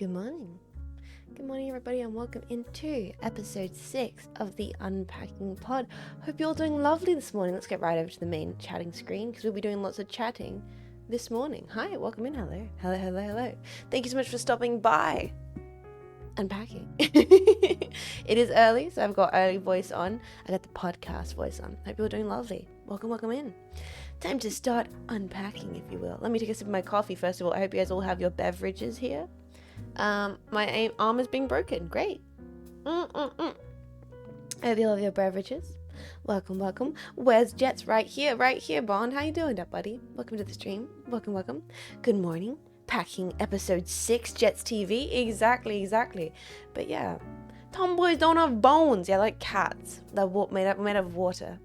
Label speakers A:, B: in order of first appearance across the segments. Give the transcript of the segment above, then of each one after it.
A: Good morning. Good morning, everybody, and welcome into episode 6 of the Unpacking pod. Hope you're all doing lovely this morning. Let's get right over to the main chatting screen because we'll be doing lots of chatting this morning. Hi, welcome in. Hello. Thank you so much for stopping by. Unpacking. It is early, so I've got early voice on. I got the podcast voice on. Hope you're all doing lovely. Welcome in. Time to start unpacking, if you will. Let me take a sip of my coffee first of all. I hope you guys all have your beverages here. My arm is being broken. Great. I hope you all have your beverages. Welcome. Where's Jets? Right here, Bond. How you doing, buddy? Welcome to the stream. Welcome. Good morning. Packing episode 6, Jets TV. Exactly. But yeah, tomboys don't have bones. Yeah, like cats. They're made of water.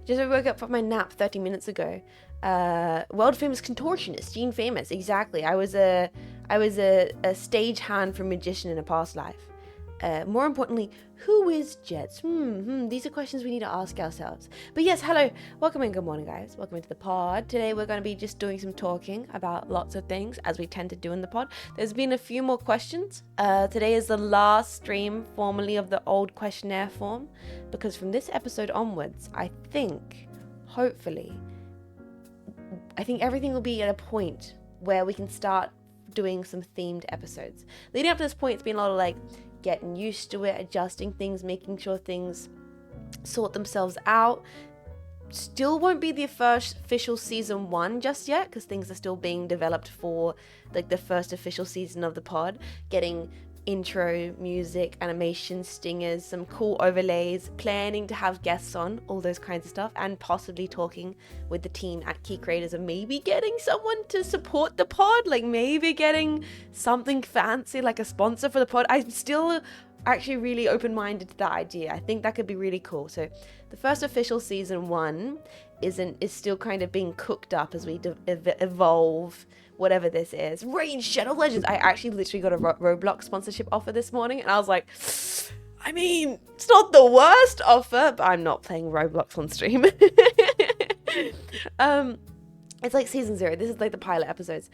A: Just woke up from my nap 30 minutes ago. World famous contortionist, Jean Faymas. Exactly. I was a stage hand for magician in a past life. More importantly, who is Jets? These are questions we need to ask ourselves. But yes, hello. Welcome in. Good morning, guys. Welcome into the pod. Today we're going to be just doing some talking about lots of things, as we tend to do in the pod. There's been a few more questions. Today is the last stream formally of the old questionnaire form, because from this episode onwards, I think everything will be at a point where we can start doing some themed episodes. Leading up to this point, it's been a lot of like getting used to it, adjusting things, making sure things sort themselves out. Still won't be the first official season 1 just yet, because things are still being developed for like the first official season of the pod. Getting intro music, animation, stingers, some cool overlays, planning to have guests on, all those kinds of stuff, and possibly talking with the team at Key Creators and maybe getting someone to support the pod, like maybe getting something fancy like a sponsor for the pod. I'm still actually really open-minded to that idea. I think that could be really cool. So the first official season 1 is still kind of being cooked up as we evolve whatever this is. Raid Shadow Legends. I actually literally got a Roblox sponsorship offer this morning, and I was like, I mean, it's not the worst offer, but I'm not playing Roblox on stream. It's like season 0. This is like the pilot episodes.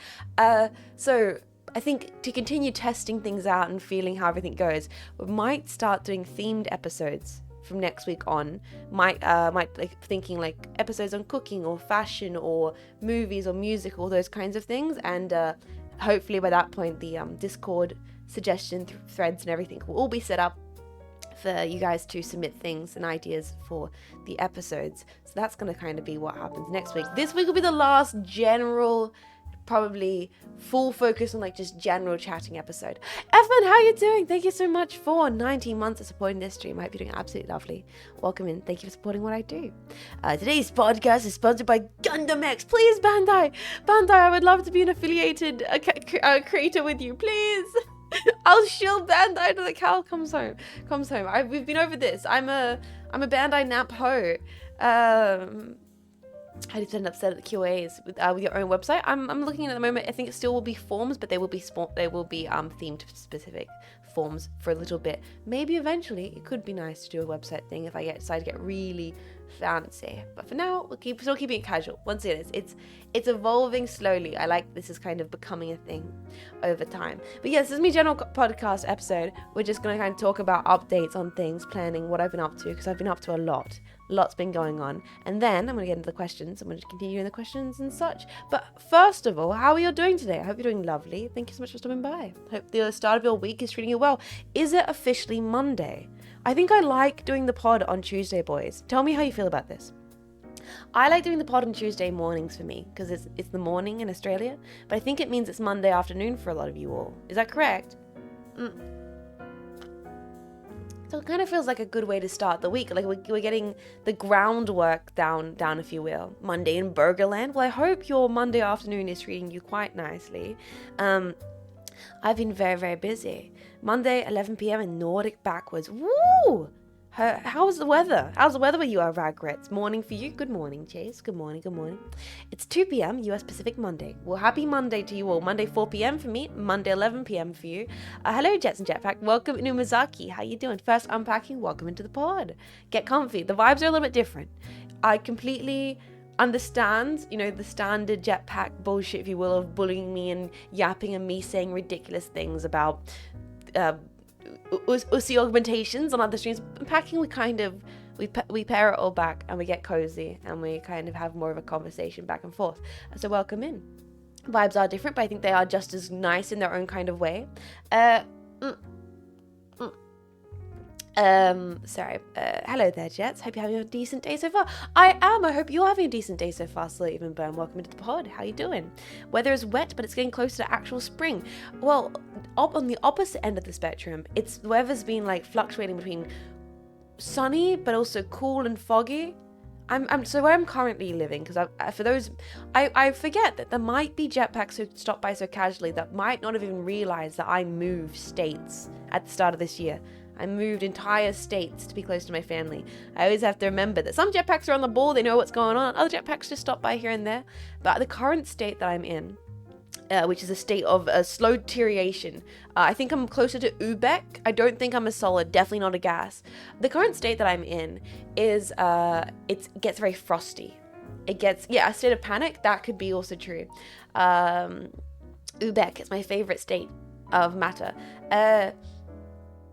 A: So I think to continue testing things out and feeling how everything goes, we might start doing themed episodes from next week on. Might like thinking like episodes on cooking or fashion or movies or music, all those kinds of things. And hopefully by that point the Discord suggestion threads and everything will all be set up for you guys to submit things and ideas for the episodes. So that's going to kind of be what happens next week. This week will be the last general, probably full focus on like just general chatting episode. Evan, how are you doing? Thank you so much for 19 months of supporting this stream. I hope you're doing absolutely lovely. Welcome in. Thank you for supporting what I do. Today's podcast is sponsored by Gundam X. Please, Bandai, I would love to be an affiliated creator with you. Please. I'll shield Bandai till the cow comes home. We've been over this. I'm a Bandai Nap ho. How do you end up set at the QAs with your own website? I'm looking at the moment. I think it still will be forms, but they will be themed specific forms for a little bit. Maybe eventually it could be nice to do a website thing if I decide to get really fancy. But for now, we'll still keeping it casual. Once again, it's evolving slowly. I like this is kind of becoming a thing over time. But yes, this is my general podcast episode. We're just going to kind of talk about updates on things, planning what I've been up to, because I've been up to a lot. Lots been going on. And then I'm going to get into the questions. I'm going to continue in the questions and such. But first of all, how are you doing today? I hope you're doing lovely. Thank you so much for stopping by. Hope the start of your week is treating you well. Is it officially Monday? I think I like doing the pod on Tuesday, boys. Tell me how you feel about this. I like doing the pod on Tuesday mornings for me, because it's the morning in Australia. But I think it means it's Monday afternoon for a lot of you all. Is that correct? So it kind of feels like a good way to start the week. Like we're getting the groundwork down, if you will. Monday in Burgerland. Well, I hope your Monday afternoon is treating you quite nicely. I've been very, very busy. Monday, 11 p.m. in Nordic backwards. Woo! How's the weather? How's the weather where you are, Ragrets? Morning for you? Good morning, Chase. Good morning. It's 2 p.m. US Pacific Monday. Well, happy Monday to you all. Monday 4 p.m. for me. Monday 11 p.m. for you. Hello, Jets and Jetpack. Welcome, Numazaki. How you doing? First unpacking. Welcome into the pod. Get comfy. The vibes are a little bit different. I completely understands, the standard jetpack bullshit, if you will, of bullying me and yapping and me saying ridiculous things about ussy augmentations on other streams. Unpacking, we pair it all back and we get cozy and we kind of have more of a conversation back and forth. So welcome in. Vibes are different, but I think they are just as nice in their own kind of way. Hello there, Jets. Hope you're having a decent day so far. I am. I hope you're having a decent day so far, Slow Even Burn. Welcome into the pod. How you doing? Weather is wet, but it's getting closer to actual spring. Well, on the opposite end of the spectrum, the weather's been like fluctuating between sunny, but also cool and foggy. So where I'm currently living, because I forget that there might be jetpacks who stop by so casually that might not have even realized that I moved states at the start of this year. I moved entire states to be close to my family. I always have to remember that some jetpacks are on the ball, they know what's going on. Other jetpacks just stop by here and there. But the current state that I'm in, which is a state of slow deterioration. I think I'm closer to Ubek. I don't think I'm a solid, definitely not a gas. The current state that I'm in is, it gets very frosty. It gets, a state of panic, that could be also true. Ubek is my favorite state of matter.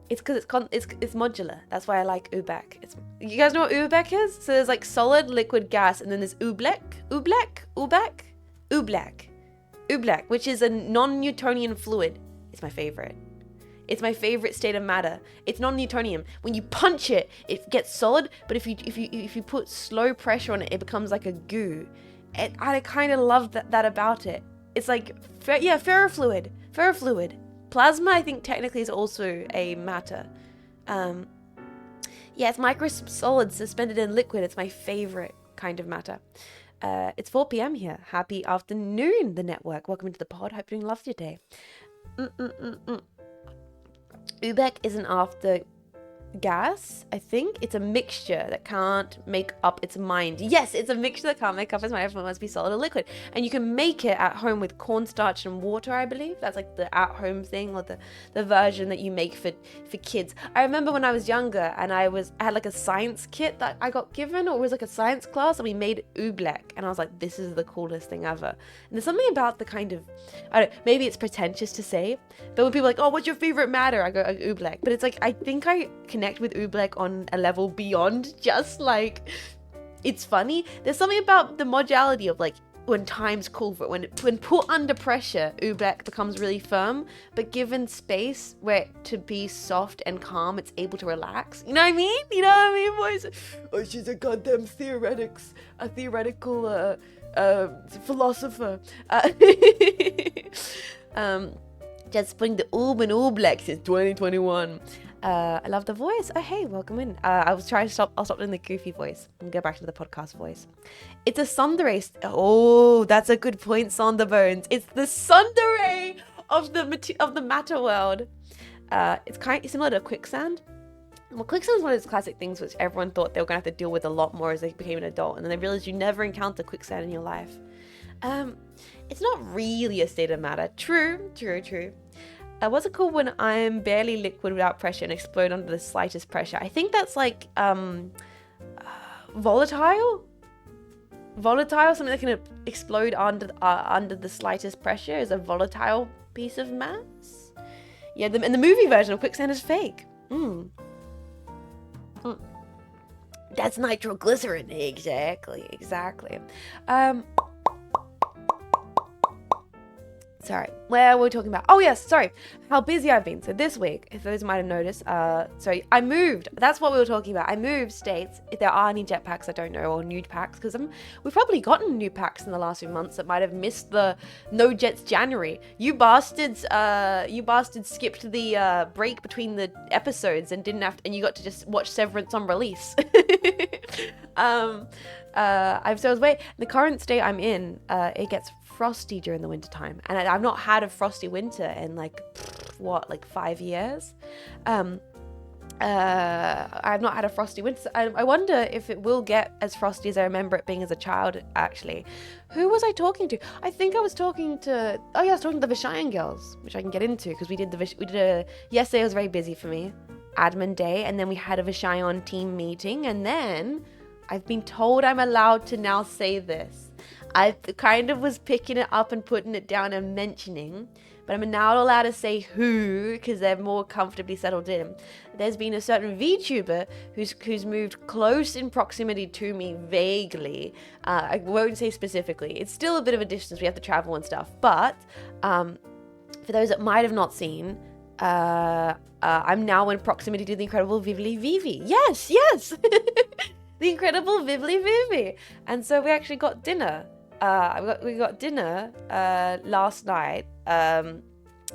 A: It's because it's modular. That's why I like Ubek. You guys know what Ubek is? So there's like solid, liquid, gas, and then there's Ubek, which is a non-Newtonian fluid. It's my favorite. It's my favorite state of matter. It's non-Newtonian. When you punch it, it gets solid. But if you put slow pressure on it, it becomes like a goo. I kind of love that about it. It's like ferrofluid. Plasma, I think technically is also a matter. It's microsolids suspended in liquid. It's my favorite kind of matter. It's 4 p.m. here. Happy afternoon, the network. Welcome into the pod. Hope you're doing lovely today. Ubek isn't after gas, I think. It's a mixture that can't make up its mind. Yes, it's a mixture that can't make up its mind. Everyone must be solid or liquid. And you can make it at home with cornstarch and water, I believe. That's like the at-home thing, or the version that you make for kids. I remember when I was younger and I had like a science kit that I got given, or it was like a science class, and we made oobleck. And I was like, this is the coolest thing ever. And there's something about the kind of, I don't know, maybe it's pretentious to say, but when people are like, oh, what's your favorite matter? I go, oobleck. But it's like, I think I connect with oobleck on a level beyond just like it's funny. There's something about the modality of like when time's call for it, when put under pressure, oobleck becomes really firm, but given space where it to be soft and calm, it's able to relax. You know what I mean? Boys? Oh, she's a goddamn theoretical philosopher. Just putting the oob and oobleck since 2021. I love the voice. Oh, hey, welcome in. I'll stop in the goofy voice and go back to the podcast voice. It's a tsundere. Oh, that's a good point, Sonderbones. It's the tsundere of the matter world. It's kind of similar to quicksand. Well, quicksand is one of those classic things which everyone thought they were going to have to deal with a lot more as they became an adult, and then they realized you never encounter quicksand in your life. It's not really a state of matter. True. What's it called when I'm barely liquid without pressure and explode under the slightest pressure? I think that's like volatile. Something that can explode under the slightest pressure is a volatile piece of mass. Yeah, and the movie version of quicksand is fake. That's nitroglycerin. Exactly. Sorry, where were we talking about? Oh yes, sorry, how busy I've been. So this week, if those might have noticed, I moved. That's what we were talking about. I moved states. If there are any jetpacks, I don't know, or new packs, because we've probably gotten new packs in the last few months that might have missed the No Jets January. You bastards skipped the break between the episodes and and you got to just watch Severance on release. I was wait. The current state I'm in, it gets frosty during the winter time, and I've not had a frosty winter in like 5 years. I've not had a frosty winter. I wonder if it will get as frosty as I remember it being as a child. Actually, who was I talking to? I think I was talking to the Vishayan girls, which I can get into because yesterday was very busy for me, admin day, and then we had a Vishayan team meeting, and then I've been told I'm allowed to now say this. I kind of was picking it up and putting it down and mentioning, but I'm now allowed to say who because they're more comfortably settled in. There's been a certain VTuber who's moved close in proximity to me vaguely. I won't say specifically. It's still a bit of a distance. We have to travel and stuff. But for those that might have not seen, I'm now in proximity to the incredible Vivly Vivi. Yes. The incredible Vivly Vivi. And so we actually got dinner. We got dinner last night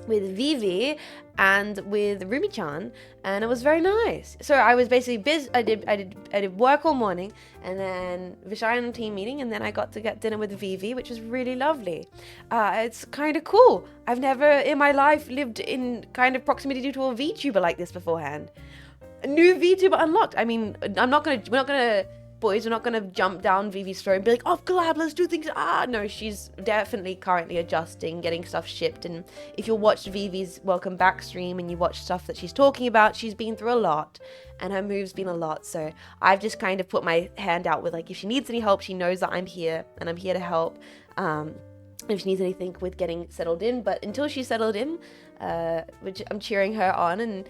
A: with Vivi and with Rumi-chan, and it was very nice. So I was basically busy. I did work all morning, and then Vishayan team meeting, and then I got to get dinner with Vivi, which was really lovely. It's kind of cool. I've never in my life lived in kind of proximity to a VTuber like this beforehand. A new VTuber unlocked. I mean, we're not gonna jump down Vivi's throat and be like, oh, collab, let's do things. No, she's definitely currently adjusting, getting stuff shipped. And if you watched Vivi's Welcome Back stream and you watch stuff that she's talking about, she's been through a lot and her move's been a lot. So I've just kind of put my hand out with, like, if she needs any help, she knows that I'm here and I'm here to help. If she needs anything with getting settled in, but until she's settled in, which I'm cheering her on and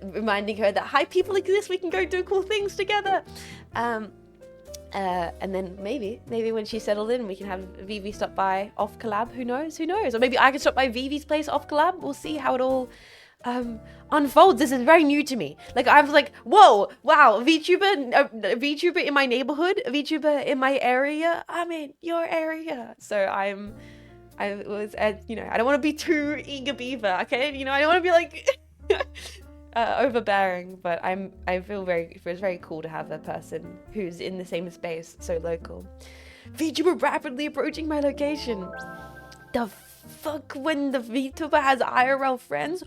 A: reminding her that hi, people exist, we can go do cool things together. And then maybe when she's settled in, we can have Vivi stop by off collab. Who knows? Or maybe I can stop by Vivi's place off collab. We'll see how it all unfolds. This is very new to me. Like, I was like, whoa, wow, VTuber in my neighborhood, a VTuber in my area. I'm in your area. So I was, I don't want to be too eager beaver, okay? I don't want to be like overbearing, but it was very cool to have a person who's in the same space, so local. VTuber rapidly approaching my location. The fuck, when the VTuber has IRL friends?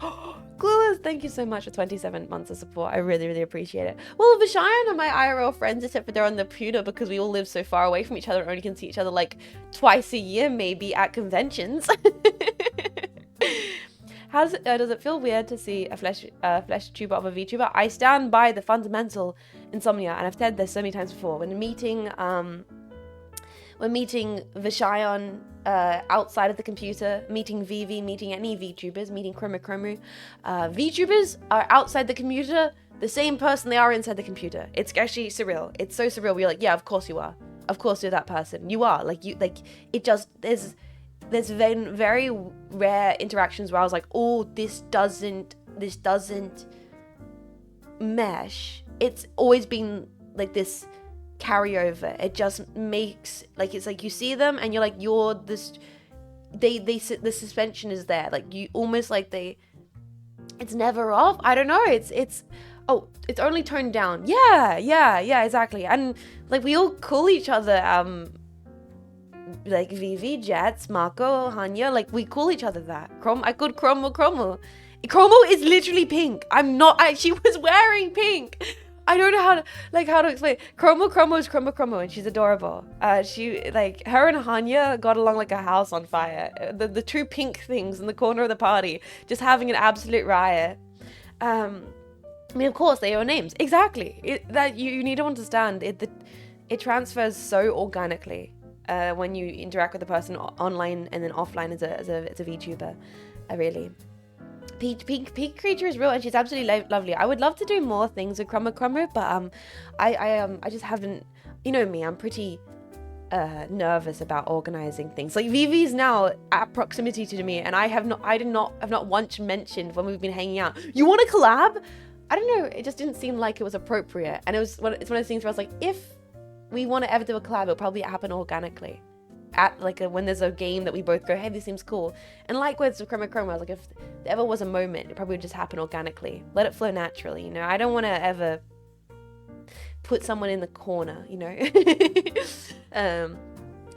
A: Clueless, thank you so much for 27 months of support. I really, really appreciate it. Well, Vishayan are my IRL friends, except for they're on the computer because we all live so far away from each other and only can see each other like twice a year, maybe at conventions. Does it feel weird to see a flesh tuber of a VTuber? I stand by the fundamental insomnia, and I've said this so many times before. When meeting Vishayan outside of the computer, meeting Vivi, meeting any VTubers, meeting Chromo. VTubers are outside the computer the same person they are inside the computer. It's actually surreal. It's so surreal. We're like, yeah, of course you are. Of course you're that person. You are. There's been very rare interactions where I was like, oh, this doesn't mesh. It's always been like this carryover. It just makes, like, it's like you see them and you're like, you're this, the suspension is there, like you almost like it's never off. I don't know, it's only toned down. Yeah, exactly. And like we all call each other like Vivi, Jets, Marco, Hanya, like we call each other that. I called Chromo is literally pink. She was wearing pink. I don't know how to explain. Chromo is Chromo, and she's adorable. She, like, her and Hanya got along like a house on fire. The two pink things in the corner of the party, just having an absolute riot. I mean, of course, they own names. Exactly. That you need to understand. It transfers so organically when you interact with the person online and then offline as a VTuber. Really. Pink creature is real, and she's absolutely lovely. I would love to do more things with Chromo, but I just haven't. You know me, I'm pretty nervous about organizing things. Like Vivi's now at proximity to me, and I have not once mentioned when we've been hanging out, you want to collab? I don't know. It just didn't seem like it was appropriate, and it's one of those things where I was like, if we want to ever do a collab, it'll probably happen organically. At like when there's a game that we both go, hey, this seems cool. And likewise with Chromo, I was like, if there ever was a moment, it probably would just happen organically. Let it flow naturally, I don't want to ever put someone in the corner, I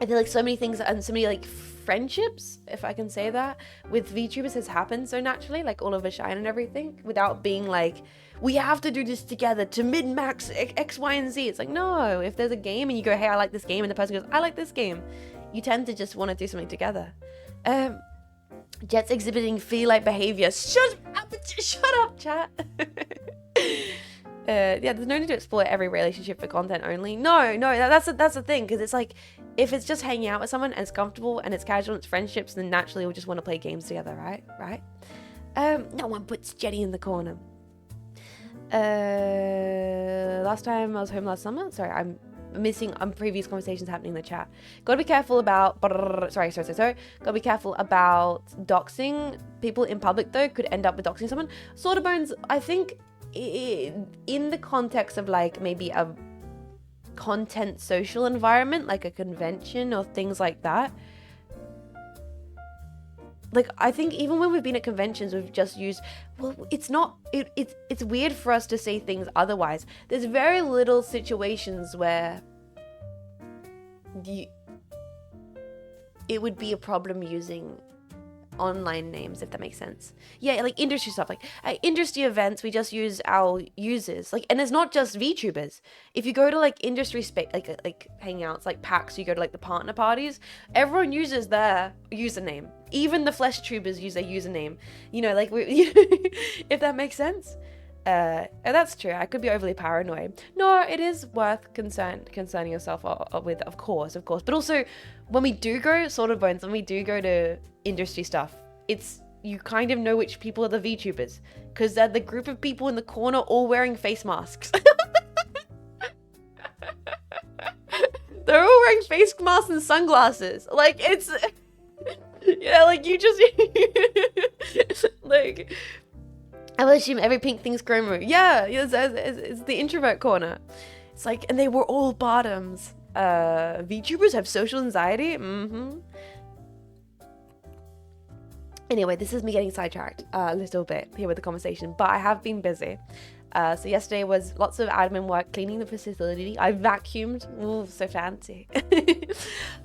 A: feel like so many things and so many like friendships, if I can say that, with VTubers has happened so naturally, like all of a shine and everything, without being like, we have to do this together to min-max X, Y, and Z. It's like, no, if there's a game and you go, hey, I like this game, and the person goes, I like this game, you tend to just want to do something together. Jets exhibiting feel-like behavior. Shut up, chat. Yeah, there's no need to explore every relationship for content only. No, that's the thing, because it's like, if it's just hanging out with someone and it's comfortable and it's casual and it's friendships, then naturally we'll just want to play games together, right? No one puts Jenny in the corner. Last time I was home last summer. Sorry, I'm missing previous conversations happening in the chat. Gotta be careful about Gotta be careful about doxing people in public, though. Could end up with doxing someone. Sort of Bones, I think, in the context of like maybe a content social environment, like a convention or things like that. Like, I think even when we've been at conventions, we've just used, well, it's weird for us to say things otherwise. There's very little situations where it would be a problem using online names, if that makes sense. Yeah, like industry stuff, like at industry events, we just use our users. Like, and it's not just VTubers. If you go to like industry space, like hangouts, like packs, you go to like the partner parties, everyone uses their username. Even the flesh tubers use their username. You know, like if that makes sense. And that's true. I could be overly paranoid. No, it is worth concerning yourself with, of course. But also, when we do go, sort of Bones, when we do go to industry stuff, it's, you kind of know which people are the VTubers, because they're the group of people in the corner all wearing face masks. They're all wearing face masks and sunglasses. Like, it's, yeah, like you just, like, I will assume every pink thing's chroma. Yeah, it's the introvert corner. It's like, and they were all bottoms. VTubers have social anxiety? Anyway, this is me getting sidetracked a little bit here with the conversation, but I have been busy. So yesterday was lots of admin work, cleaning the facility. I vacuumed. Ooh, so fancy.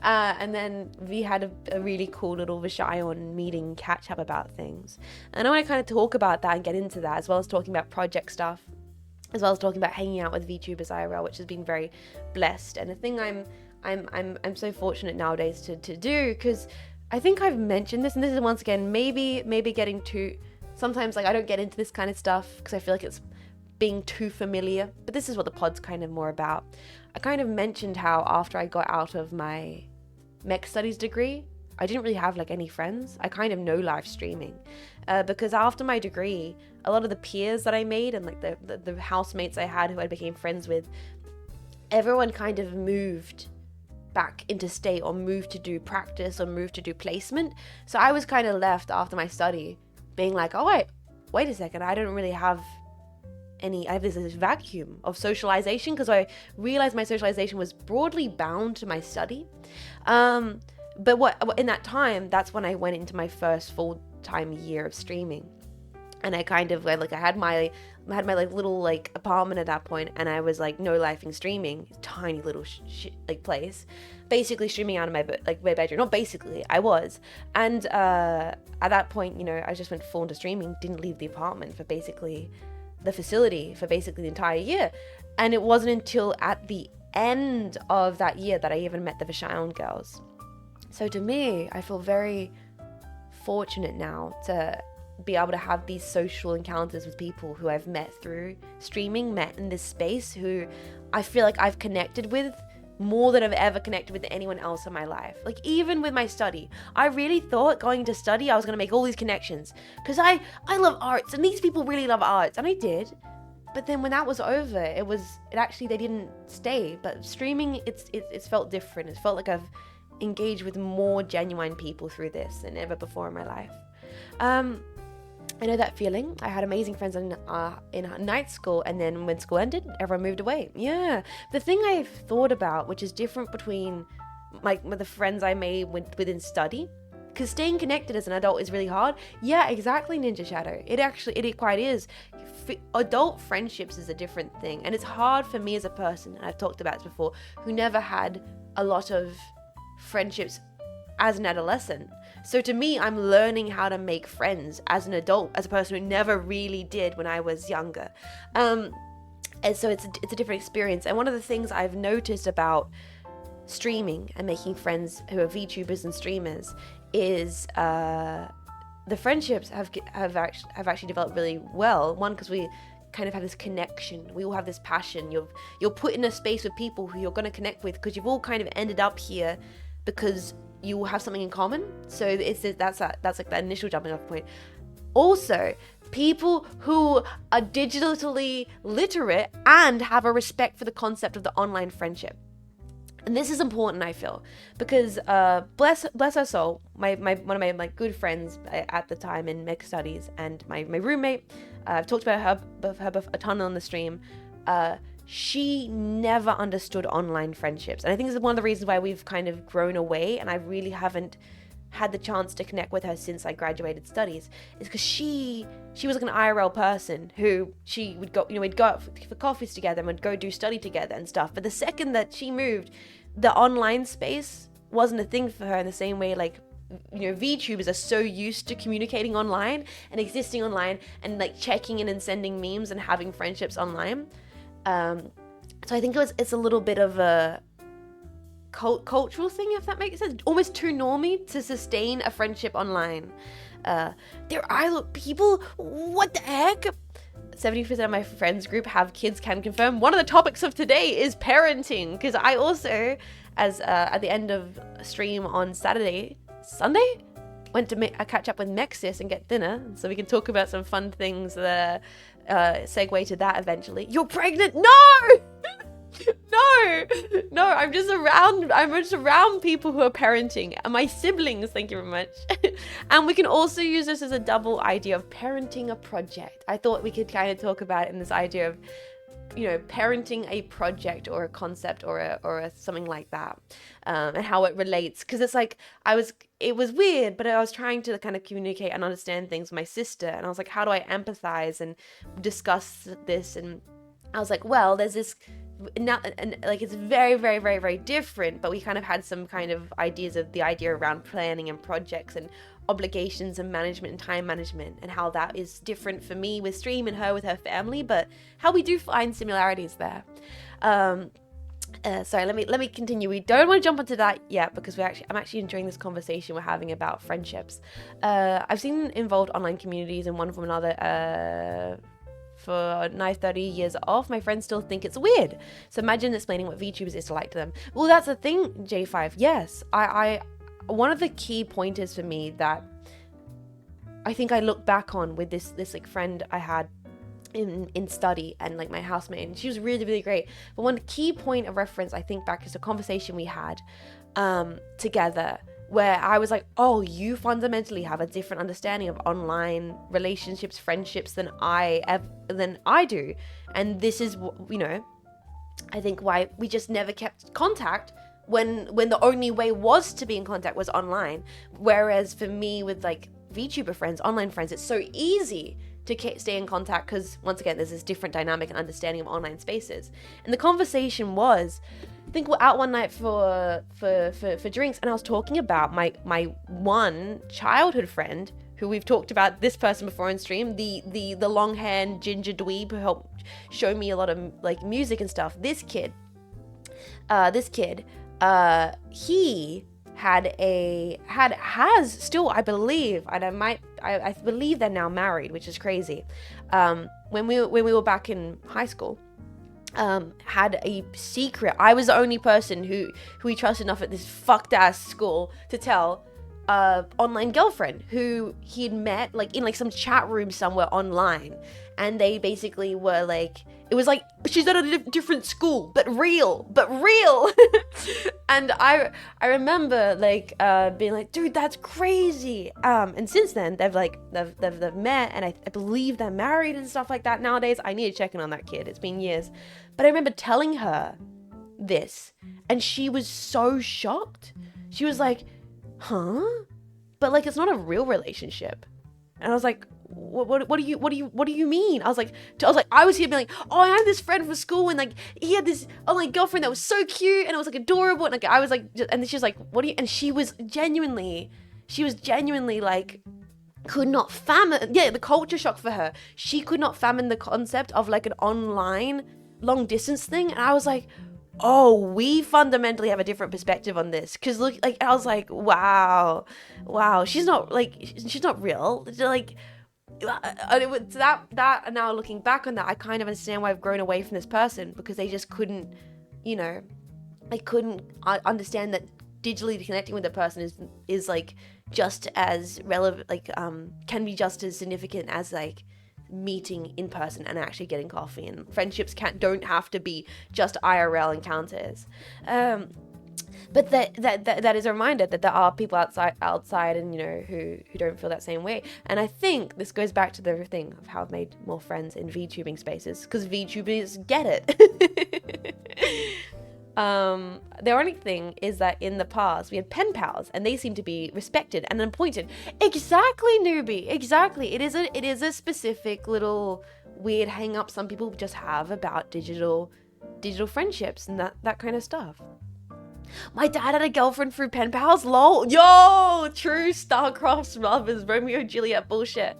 A: And then we had a really cool little Vishayon meeting catch up about things. And I want to kind of talk about that and get into that, as well as talking about project stuff, as well as talking about hanging out with VTubers IRL, which has been very blessed. And a thing I'm so fortunate nowadays to do, because I think I've mentioned this, and this is once again maybe getting too, sometimes like I don't get into this kind of stuff because I feel like it's being too familiar, but this is what the pod's kind of more about. I kind of mentioned how after I got out of my mech studies degree, I didn't really have like any friends. I kind of know live streaming because after my degree, a lot of the peers that I made and like the housemates I had who I became friends with, everyone kind of moved back into state or moved to do practice or moved to do placement. So I was kind of left after my study being like, oh wait a second, I don't really have I have this vacuum of socialization, because I realized my socialization was broadly bound to my study. But in that time, that's when I went into my first full-time year of streaming. And I kind of I had my like little like apartment at that point, and I was like no lifing streaming, tiny little like place, basically streaming out of my bedroom. Not basically, I was. And at that point, you know, I just went full into streaming, didn't leave the apartment for basically the facility for basically the entire year. And it wasn't until at the end of that year that I even met the Vishayon girls. So to me, I feel very fortunate now to be able to have these social encounters with people who I've met through streaming, met in this space, who I feel like I've connected with more than I've ever connected with anyone else in my life. Like, even with my study, I really thought going to study I was going to make all these connections, because I love arts and these people really love arts, and I did. But then when that was over, they didn't stay. But streaming, it's felt different. It felt like I've engaged with more genuine people through this than ever before in my life. I know that feeling. I had amazing friends in night school, and then when school ended, everyone moved away. Yeah. The thing I've thought about, which is different between the friends I made within study, because staying connected as an adult is really hard. Yeah, exactly, Ninja Shadow. It quite is. Adult friendships is a different thing, and it's hard for me as a person, and I've talked about this before, who never had a lot of friendships as an adolescent. So to me, I'm learning how to make friends as an adult, as a person who never really did when I was younger. And so it's a different experience. And one of the things I've noticed about streaming and making friends who are VTubers and streamers is the friendships have actually developed really well. One, because we kind of have this connection. We all have this passion. You're put in a space with people who you're going to connect with because you've all kind of ended up here because you will have something in common. So that's like the initial jumping off point. Also, people who are digitally literate and have a respect for the concept of the online friendship. And this is important, I feel, because bless her soul, one of my good friends at the time in mech studies, and my roommate, I've talked about her a ton on the stream. She never understood online friendships, and I think this is one of the reasons why we've kind of grown away, and I really haven't had the chance to connect with her since I graduated studies, is because she was like an IRL person who she would go, we'd go out for coffees together and we'd go do study together and stuff. But the second that she moved, the online space wasn't a thing for her in the same way, like, VTubers are so used to communicating online and existing online and like checking in and sending memes and having friendships online. So I think it's a little bit of a cultural thing, if that makes sense. Almost too normy to sustain a friendship online. There are people, what the heck? 70% of my friends group have kids, can confirm. One of the topics of today is parenting, because I also, as at the end of stream on Sunday, went to catch up with Mexis and get dinner, so we can talk about some fun things that segue to that eventually. You're pregnant? No! No, I'm just around people who are parenting, and my siblings, thank you very much. And we can also use this as a double idea of parenting a project. I thought we could kind of talk about it in this idea of, parenting a project or a concept or a something like that, and how it relates. Because it's like, it was weird, but I was trying to kind of communicate and understand things with my sister, and I was like, how do I empathize and discuss this? And I was like, well, there's this now, and like, it's very, very, very, very different, but we kind of had some kind of ideas of the idea around planning and projects and obligations and management and time management, and how that is different for me with stream and her with her family, but how we do find similarities there. Sorry, let me continue. We don't want to jump into that yet, because I'm actually enjoying this conversation we're having about friendships. I've seen involved online communities in one form or another for nigh 30 years off. My friends still think it's weird. So imagine explaining what VTubers is like to them. Well, that's the thing, J5. Yes, I one of the key pointers for me that I think I look back on with this like friend I had in study, and like my housemate, and she was really, really great. But one key point of reference I think back is a conversation we had together, where I was like, oh, you fundamentally have a different understanding of online relationships, friendships than I do. And this is, I think why we just never kept contact when the only way was to be in contact was online. Whereas for me, with like VTuber friends, online friends, it's so easy to stay in contact, because once again, there's this different dynamic and understanding of online spaces. And the conversation was, I think we're out one night for drinks, and I was talking about my one childhood friend who we've talked about, this person before on stream, the long haired ginger dweeb who helped show me a lot of like music and stuff. This kid, he has still, I believe, and I believe they're now married, which is crazy. When we were back in high school, had a secret. I was the only person who he trusted enough at this fucked ass school to tell online girlfriend who he'd met like in like some chat room somewhere online, and they basically were like, it was like, she's at a different school, but real. And I remember like being like, dude, that's crazy. And since then they've met, and I believe they're married and stuff like that nowadays. I need to check in on that kid. It's been years. But I remember telling her this, and she was so shocked. She was like, huh? But like, it's not a real relationship. And I was like, what do you mean? I was like, I was here being like, oh, I had this friend from school, and like he had this online girlfriend that was so cute, and it was like adorable, and like I was like, and she was like, what do you? And she was genuinely like, could not fathom, the culture shock for her. She could not fathom the concept of like an online long distance thing, and I was like, oh, we fundamentally have a different perspective on this. Because look, like, I was like, wow, she's not real. Like, it was that and now looking back on that, I kind of understand why I've grown away from this person, because they just couldn't, you know, I couldn't understand that digitally connecting with a person is like just as relevant, like can be just as significant as like meeting in person and actually getting coffee, and friendships don't have to be just IRL encounters. But that is a reminder that there are people outside and, you know, who don't feel that same way. And I think this goes back to the thing of how I've made more friends in VTubing spaces, because VTubers get it. The only thing is that in the past we had pen pals, and they seem to be respected and appointed. Exactly, newbie. Exactly. It is a specific little weird hang up some people just have about digital friendships and that kind of stuff. My dad had a girlfriend through pen pals, lol. Yo, true star-crossed lovers, Romeo and Juliet bullshit.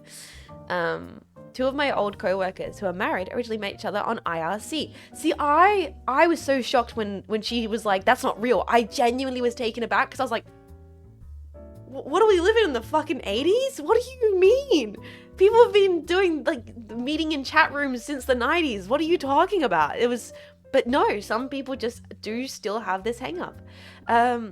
A: Two of my old co-workers who are married originally met each other on IRC. See, I was so shocked when she was like, that's not real. I genuinely was taken aback, because I was like, what are we living in the fucking 80s? What do you mean? People have been doing like meeting in chat rooms since the 90s. What are you talking about? But no, some people just do still have this hang up. I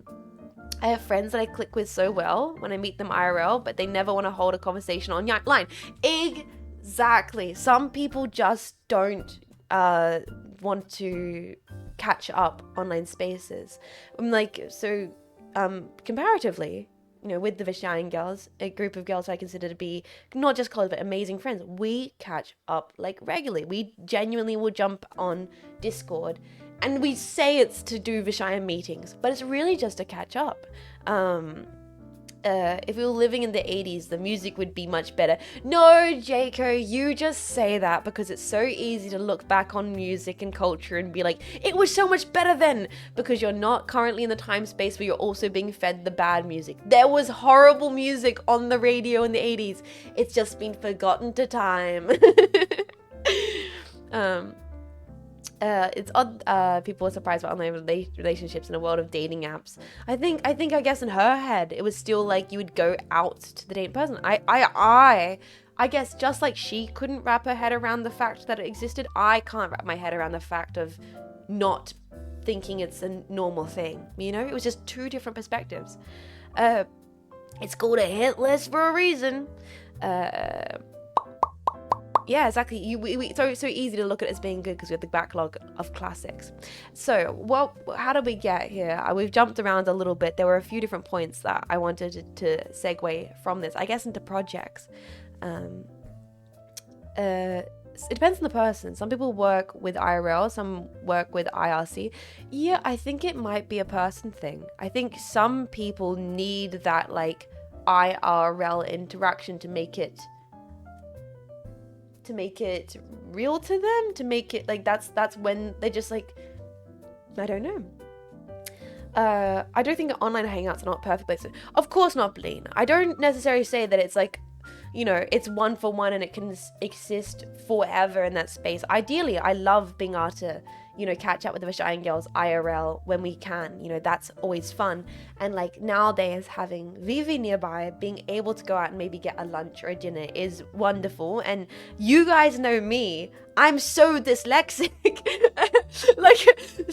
A: have friends that I click with so well when I meet them IRL, but they never want to hold a conversation online. Exactly. Some people just don't want to catch up online spaces. Comparatively, you know, with the Vishayan girls, a group of girls I consider to be not just college, but amazing friends, we catch up like regularly. We genuinely will jump on Discord, and we say it's to do Vishayan meetings, but it's really just to catch up. If we were living in the 80s, the music would be much better. No, Jaco, you just say that because it's so easy to look back on music and culture and be like, it was so much better then, because you're not currently in the time space where you're also being fed the bad music. There was horrible music on the radio in the 80s. It's just been forgotten to time. It's odd people are surprised by online relationships in a world of dating apps. I guess in her head it was still like you would go out to the dating person. I guess just like she couldn't wrap her head around the fact that it existed, I can't wrap my head around the fact of not thinking it's a normal thing. You know, it was just two different perspectives. It's called a hit list for a reason. Yeah, exactly. It's so easy to look at it as being good because we have the backlog of classics. So, how did we get here? We've jumped around a little bit. There were a few different points that I wanted to segue from this, I guess, into projects. It depends on the person. Some people work with IRL, some work with IRC. Yeah, I think it might be a person thing. I think some people need that like IRL interaction to make it real to them, to make it like that's when they just like, I don't know. I don't think online hangouts are not perfect places. Of course not, Blaine. I don't necessarily say that it's like, you know, it's one for one and it can exist forever in that space. Ideally, I love being able to, you know, catch up with the Vishayan girls IRL when we can. You know, that's always fun. And like nowadays, having Vivi nearby, being able to go out and maybe get a lunch or a dinner is wonderful. And you guys know me, I'm so dyslexic. Like,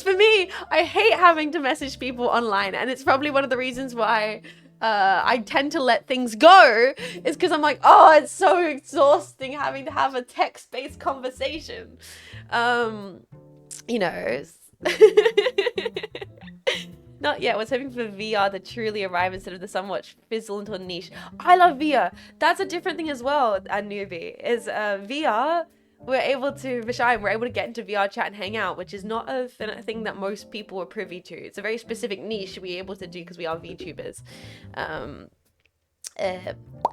A: for me, I hate having to message people online, and it's probably one of the reasons why I tend to let things go, is because I'm like, oh, it's so exhausting having to have a text-based conversation. You know, not yet. Was hoping for VR to truly arrive instead of the somewhat fizzle into a niche. I love VR. That's a different thing as well. A newbie is VR. We're able to get into VR chat and hang out, which is not a thing that most people are privy to. It's a very specific niche we're able to do because we are VTubers.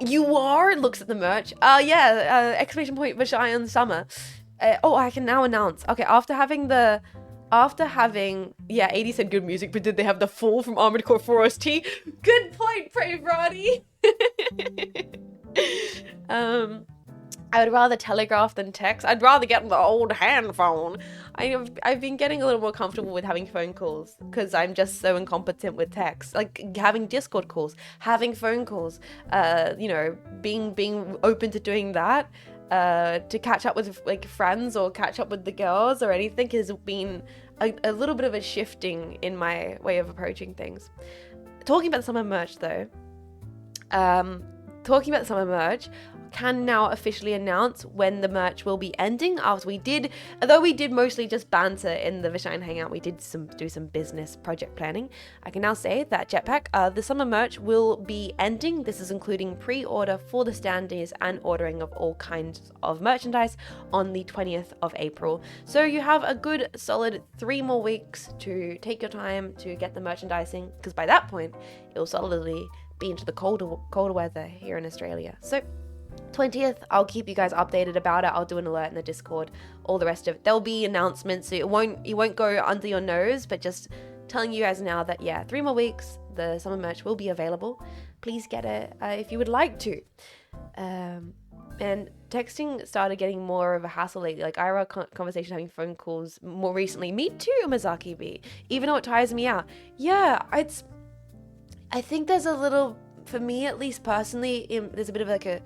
A: You are looks at the merch. Exclamation point Vishayan summer. I can now announce. Okay, after having 80 said good music, but did they have the full from Armored Core 4ST? Good point, Brave Roddy. I would rather telegraph than text. I'd rather get the old hand phone. I've been getting a little more comfortable with having phone calls because I'm just so incompetent with text. Like having Discord calls, having phone calls, being open to doing that, to catch up with like friends or catch up with the girls or anything has been a little bit of a shifting in my way of approaching things. Talking about summer merch though, can now officially announce when the merch will be ending. Although we did mostly just banter in the Vashine Hangout, we did do some business project planning. I can now say that Jetpack, the summer merch will be ending. This is including pre-order for the standees and ordering of all kinds of merchandise on the 20th of April. So you have a good solid 3 more weeks to take your time to get the merchandising, because by that point, it will solidly be into the colder weather here in Australia. So 20th, I'll keep you guys updated about it. I'll do an alert in the Discord, all the rest of it. There'll be announcements, so it won't go under your nose, but just telling you guys now that 3 more weeks, the summer merch will be available. Please get it if you would like to. And texting started getting more of a hassle lately. Like IRL conversation, having phone calls more recently. Me too, Mazaki B. Even though it tires me out. Yeah, I think there's a little, for me at least personally, there's a bit of like a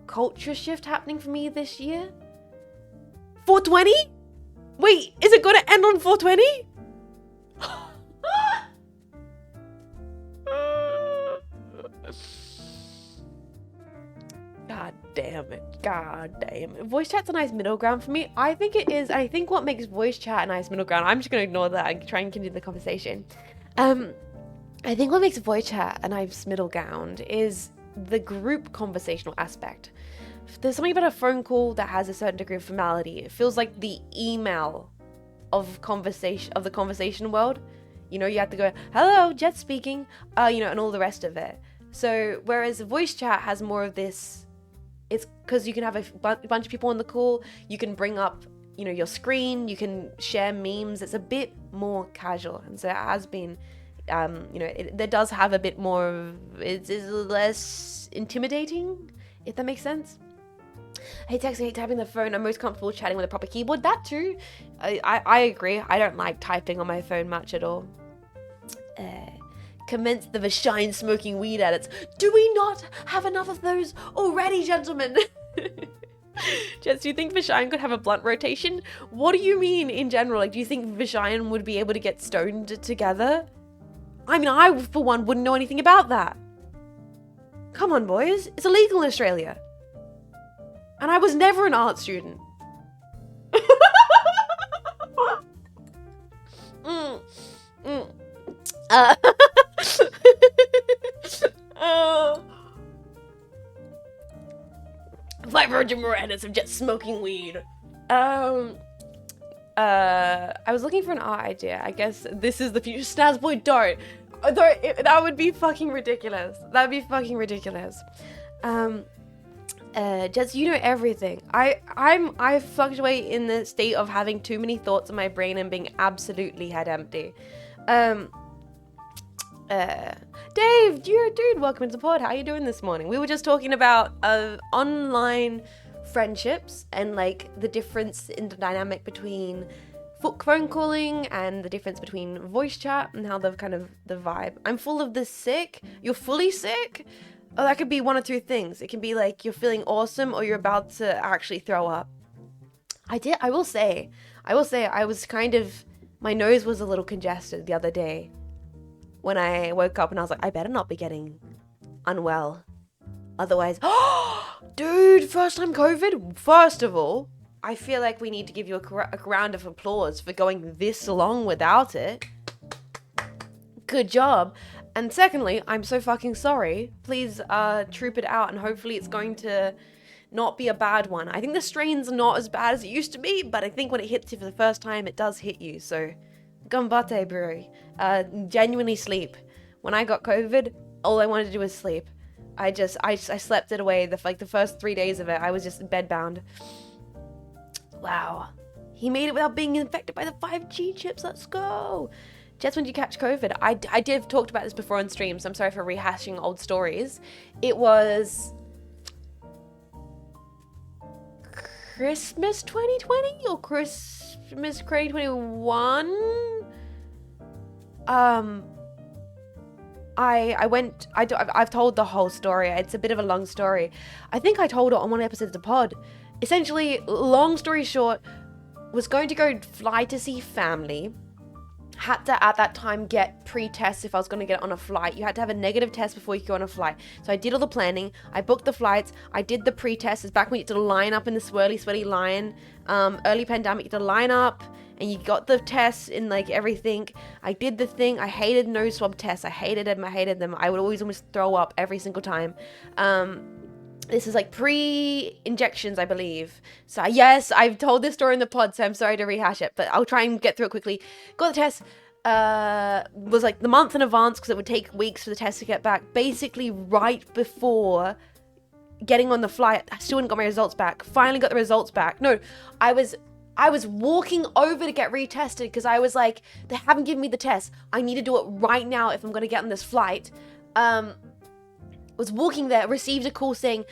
A: culture shift happening for me this year. 420? Wait, is it gonna end on 420? God damn it. Voice chat's a nice middle ground for me. I think it is. I think what makes voice chat a nice middle ground, I'm just gonna ignore that and try and continue the conversation. I think what makes voice chat a nice middle ground is the group conversational aspect. There's something about a phone call that has a certain degree of formality. It feels like the email of the conversation world. You have to go, hello, Jet speaking, and all the rest of it. So whereas voice chat has more of this, it's because you can have a bunch of people on the call, you can bring up, your screen, you can share memes. It's a bit more casual, and so it has been. There does have a bit more of, it's less intimidating, if that makes sense. I hate texting, I hate tapping the phone. I'm most comfortable chatting with a proper keyboard. That too. I agree. I don't like typing on my phone much at all. Commence the Vashine smoking weed edits. Do we not have enough of those already, gentlemen? Jess, do you think Vashine could have a blunt rotation? What do you mean in general? Like, do you think Vashine would be able to get stoned together? I mean, I, for one, wouldn't know anything about that. Come on, boys. It's illegal in Australia. And I was never an art student. Like Virgin Miranda's of just smoking weed. I was looking for an art idea. I guess this is the future. Snazboy, don't. That would be fucking ridiculous. That would be fucking ridiculous. Jess, you know everything. I fluctuate in the state of having too many thoughts in my brain and being absolutely head empty. Dave, dude, welcome to the pod. How are you doing this morning? We were just talking about online friendships and like the difference in the dynamic between phone calling and the difference between voice chat and how the vibe. I'm full of the sick. You're fully sick? Oh, that could be one of two things. It can be like you're feeling awesome or you're about to actually throw up. I will say, I was my nose was a little congested the other day when I woke up and I was like, I better not be getting unwell. Otherwise, dude, first time COVID? First of all, I feel like we need to give you a round of applause for going this long without it. Good job. And secondly, I'm so fucking sorry. Please troop it out and hopefully it's going to not be a bad one. I think the strain's not as bad as it used to be, but I think when it hits you for the first time, it does hit you. So, ganbate, bro. Genuinely sleep. When I got COVID, all I wanted to do was sleep. I slept it away. The first 3 days of it, I was just bedbound. Wow. He made it without being infected by the 5G chips. Let's go. Just when you catch COVID, I did have talked about this before on stream, so I'm sorry for rehashing old stories. It was Christmas 2020 or Christmas 2021, I've told the whole story. It's a bit of a long story. I think I told it on one episode of the pod. Essentially, long story short, was going to go fly to see family. Had to at that time get pre-tests if I was going to get on a flight. You had to have a negative test before you could go on a flight. So I did all the planning. I booked the flights. I did the pre-test. It's back when you had to line up in the swirly, sweaty line. Early pandemic, you had to line up and you got the tests and like everything. I did the thing. I hated nose swab tests. I hated them. I would always almost throw up every single time. This is like pre-injections, I believe. So yes, I've told this story in the pod, so I'm sorry to rehash it, but I'll try and get through it quickly. Got the test, was like the month in advance because it would take weeks for the test to get back. Basically right before getting on the flight, I still hadn't got my results back. Finally got the results back. No, I was walking over to get retested because I was like, they haven't given me the test. I need to do it right now if I'm going to get on this flight. Was walking there, received a call saying,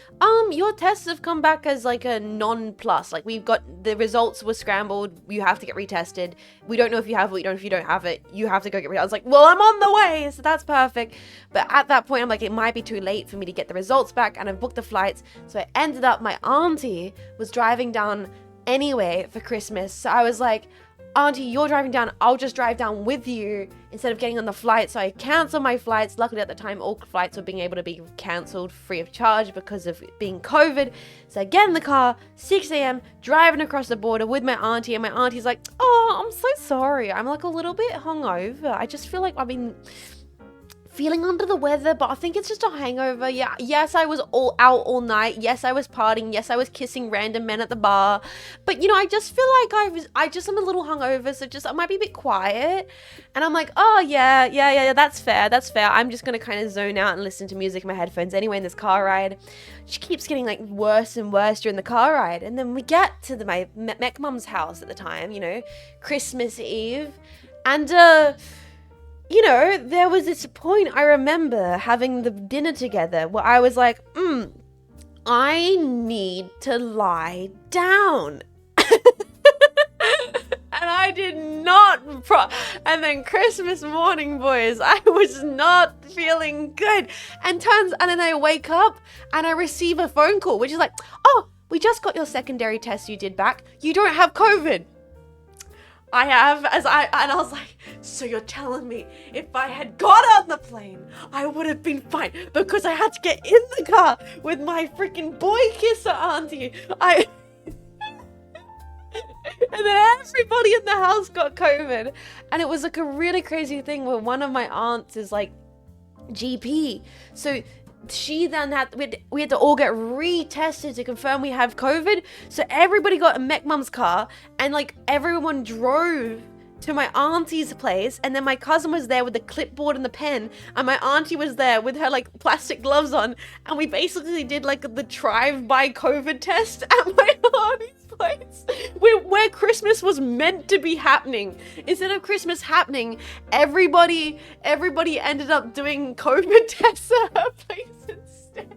A: your tests have come back as like a non-plus. Like we've got, the results were scrambled. You have to get retested. We don't know if you have it. We don't know if you don't have it. You have to go get retested. I was like, well, I'm on the way. So that's perfect. But at that point, I'm like, it might be too late for me to get the results back. And I've booked the flights. So I ended up, my auntie was driving down anyway for Christmas. So I was like, auntie, you're driving down, I'll just drive down with you instead of getting on the flight. So I canceled my flights. Luckily at the time, all flights were being able to be cancelled free of charge because of it being COVID. So I get in the car, 6 a.m, driving across the border with my auntie, and my auntie's like, oh, I'm so sorry. I'm like a little bit hungover. I just feel like I've been feeling under the weather, but I think it's just a hangover. Yeah, yes, I was all out all night. Yes, I was partying. Yes, I was kissing random men at the bar. But, you know, I just feel like I'm a little hungover, so just, I might be a bit quiet. And I'm like, oh, yeah, that's fair. I'm just going to kind of zone out and listen to music in my headphones anyway in this car ride. She keeps getting, like, worse and worse during the car ride. And then we get to my mech mum's house at the time, you know, Christmas Eve. And, you know, there was this point I remember having the dinner together where I was like, I need to lie down. And I did not. And then Christmas morning, boys, I was not feeling good. And then I wake up and I receive a phone call, which is like, oh, we just got your secondary test you did back. You don't have COVID. I have, and I was like, so you're telling me if I had got on the plane, I would have been fine because I had to get in the car with my freaking boy kisser auntie. And then everybody in the house got COVID. And it was like a really crazy thing where one of my aunts is like GP. So she then we had to all get retested to confirm we have COVID. So everybody got a mech mum's car and like everyone drove to my auntie's place, and then my cousin was there with the clipboard and the pen, and my auntie was there with her like plastic gloves on, and we basically did like the drive-by COVID test at my auntie's place where Christmas was meant to be happening. Instead of Christmas happening, everybody ended up doing COVID tests at her place instead.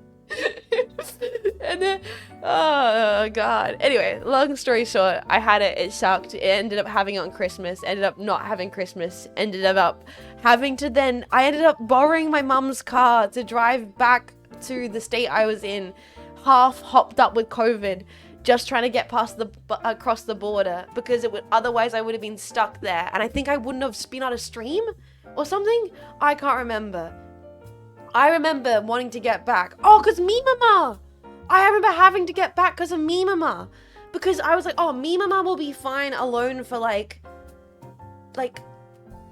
A: And then, oh god. Anyway, long story short, I had it. It sucked. It ended up having it on Christmas. Ended up not having Christmas. Ended up having to then. I ended up borrowing my mum's car to drive back to the state I was in, half hopped up with COVID, just trying to get past across the border because otherwise I would have been stuck there, and I think I wouldn't have been able to stream or something. I can't remember. I remember wanting to get back. Oh, because me mama. I remember having to get back because of me mama. Because I was like, oh, me mama will be fine alone for like at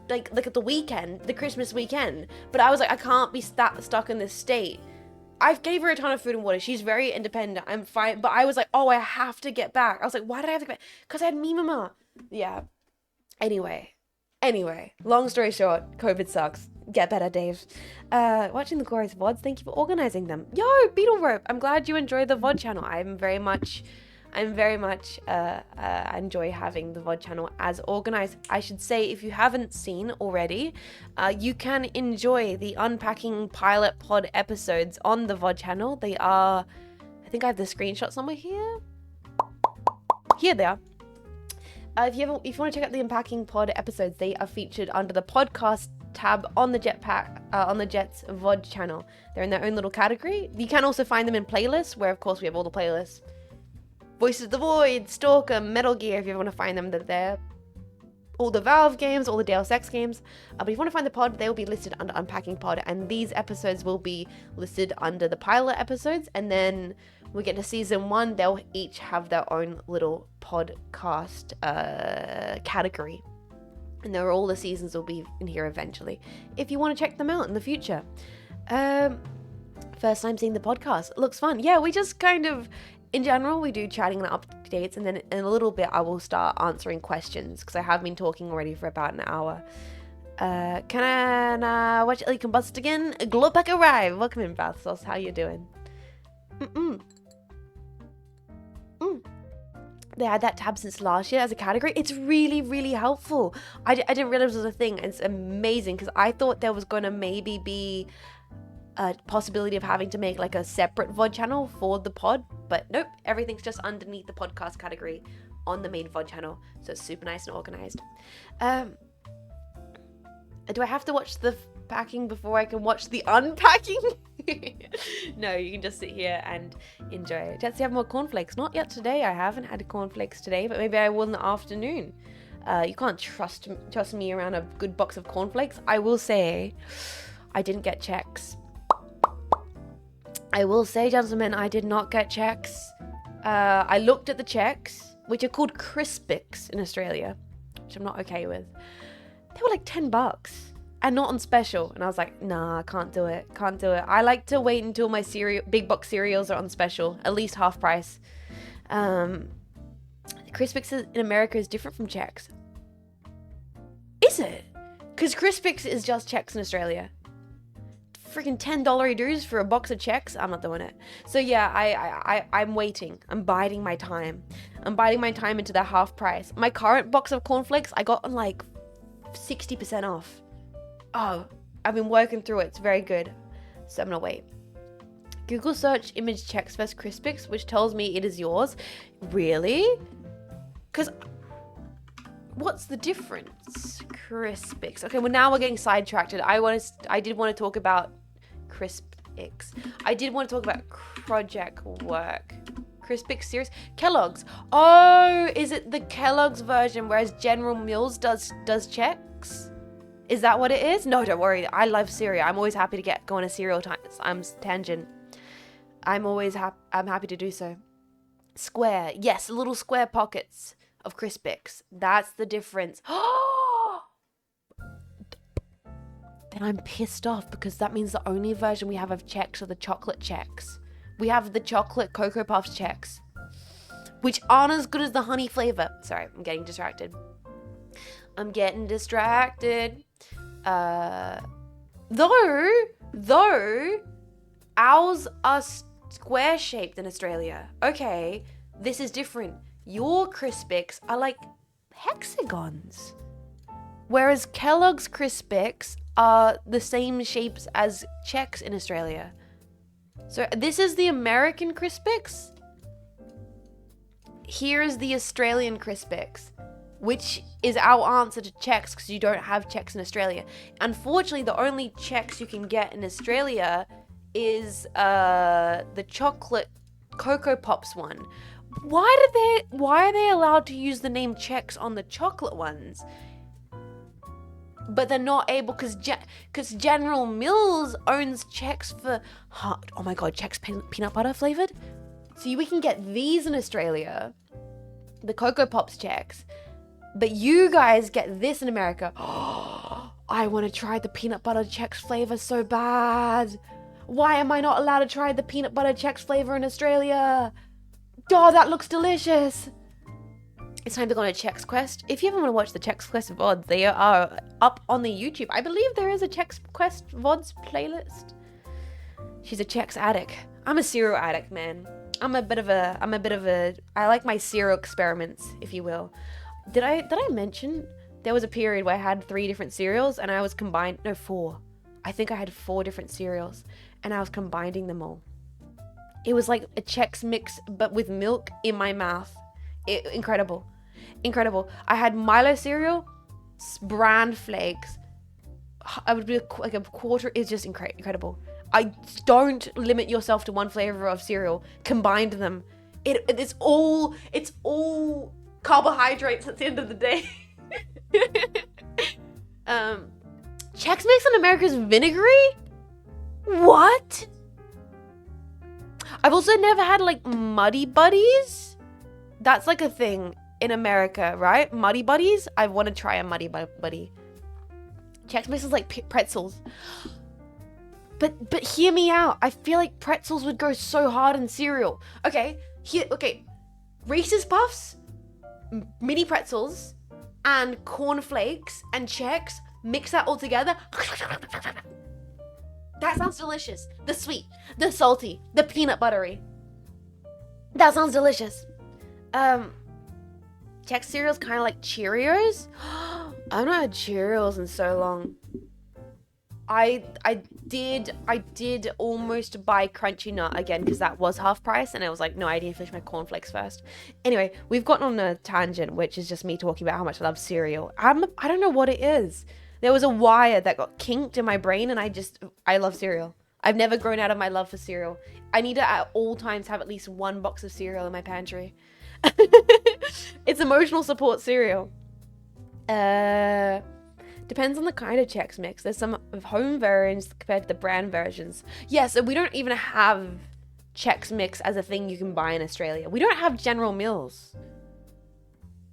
A: the weekend, the Christmas weekend. But I was like, I can't be stuck in this state. I gave her a ton of food and water. She's very independent. I'm fine. But I was like, oh, I have to get back. I was like, why did I have to get back? Because I had me mama. Yeah. Anyway, long story short, COVID sucks. Get better, Dave. Watching the glorious VODs, thank you for organizing them. Yo, Beetle Rope, I'm glad you enjoy the VOD channel. I'm very much enjoy having the VOD channel as organized. I should say, if you haven't seen already, you can enjoy the Unpacking pilot pod episodes on the VOD channel. They are, I think I have the screenshot somewhere here. Here they are. If you want to check out the Unpacking Pod episodes, they are featured under the podcast tab on the Jets VOD channel. They're in their own little category. You can also find them in playlists, where of course we have all the playlists. Voices of the Void, Stalker, Metal Gear, if you want to find them, they're there. All the Valve games, all the Deus Ex games. But if you want to find the pod, they will be listed under Unpacking Pod, and these episodes will be listed under the pilot episodes, and then we get to season 1, they'll each have their own little podcast category. And all the seasons will be in here eventually, if you want to check them out in the future. First time seeing the podcast. It looks fun. Yeah, we just kind of, in general, we do chatting and updates, and then in a little bit I will start answering questions, because I have been talking already for about an hour. Can I watch Ellie Combust again? Glowpack arrive. Welcome in, Bath Sauce. How you doing? They had that tab since last year as a category. It's really, really helpful. I didn't realize it was a thing. It's amazing, because I thought there was going to maybe be a possibility of having to make like a separate VOD channel for the pod, but nope, everything's just underneath the podcast category on the main VOD channel, so it's super nice and organized. Do I have to watch the packing before I can watch the unpacking? No, you can just sit here and enjoy it. Let's have more cornflakes. Not yet today. I haven't had cornflakes today, but maybe I will in the afternoon. You can't trust me around a good box of cornflakes. I will say I didn't get checks. I will say, gentlemen, I did not get checks. I looked at the checks, which are called Crispix in Australia, which I'm not okay with. They were like $10 and not on special. And I was like, nah, I can't do it. I like to wait until my big box cereals are on special, at least half price. Crispix in America is different from checks. Is it? Because Crispix is just checks in Australia. Freaking $10 dues for a box of checks. I'm not doing it. So yeah, I'm waiting. I'm biding my time. I'm biding my time into the half price. My current box of cornflakes I got on like 60% off. Oh, I've been working through it. It's very good. So I'm gonna wait. Google search image checks vs Crispix, which tells me it is yours. Really? Because what's the difference? Crispix. Okay, well now we're getting sidetracked. I did want to talk about Crispix. I did want to talk about project work. Crispix series. Kellogg's. Oh, is it the Kellogg's version, whereas General Mills does checks? Is that what it is? No, don't worry. I love cereal. I'm always happy to go on a cereal tangent. I'm happy to do so. Square. Yes, little square pockets of Crispix. That's the difference. Then I'm pissed off, because that means the only version we have of checks are the chocolate checks. We have the chocolate Cocoa Puffs checks, which aren't as good as the honey flavor. Sorry, I'm getting distracted. Though, ours are square shaped in Australia. Okay, this is different. Your Crispix are like hexagons, whereas Kellogg's Crispix are the same shapes as checks in Australia. So this is the American Crispix. Here is the Australian Crispix, which is our answer to checks, because you don't have checks in Australia. Unfortunately, the only checks you can get in Australia is the chocolate Cocoa Pops one. Why are they allowed to use the name checks on the chocolate ones, but they're not able, because General Mills owns checks for oh my god, checks peanut butter flavored? So we can get these in Australia, the Cocoa Pops checks, but you guys get this in America. I want to try the peanut butter checks flavor so bad. Why am I not allowed to try the peanut butter checks flavor in Australia? Oh, that looks delicious. It's time to go on a Chex Quest. If you ever want to watch the Chex Quest VODs, they are up on the YouTube. I believe there is a Chex Quest VODs playlist. She's a Chex addict. I'm a cereal addict, man. I like my cereal experiments, if you will. Did I mention there was a period where I had 3 different cereals and I was 4. I think I had 4 different cereals and I was combining them all. It was like a Chex mix, but with milk in my mouth. Incredible. Incredible. I had Milo cereal, bran flakes. I would be like a quarter. It's just incredible. I don't limit yourself to one flavor of cereal. Combine them. It's all carbohydrates at the end of the day. Chex Mix in America is vinegary? What? I've also never had like Muddy Buddies. That's like a thing in America, right? Muddy Buddies. I want to try a Muddy Buddy. Chex Mix is like pretzels. But hear me out. I feel like pretzels would go so hard in cereal. Okay, Reese's Puffs, mini pretzels, and cornflakes and Chex. Mix that all together. That sounds delicious. The sweet, the salty, the peanut buttery. That sounds delicious. Chex cereal's kind of like Cheerios. I've not had Cheerios in so long. I did almost buy Crunchy Nut again because that was half price, and I was like, no, I need to finish my cornflakes first. Anyway, we've gotten on a tangent, which is just me talking about how much I love cereal. I don't know what it is. There was a wire that got kinked in my brain, and I love cereal. I've never grown out of my love for cereal. I need to at all times have at least one box of cereal in my pantry. It's emotional support cereal. Depends on the kind of Chex Mix. There's some home versions compared to the brand versions. Yeah, so we don't even have Chex Mix as a thing you can buy in Australia. We don't have General Mills.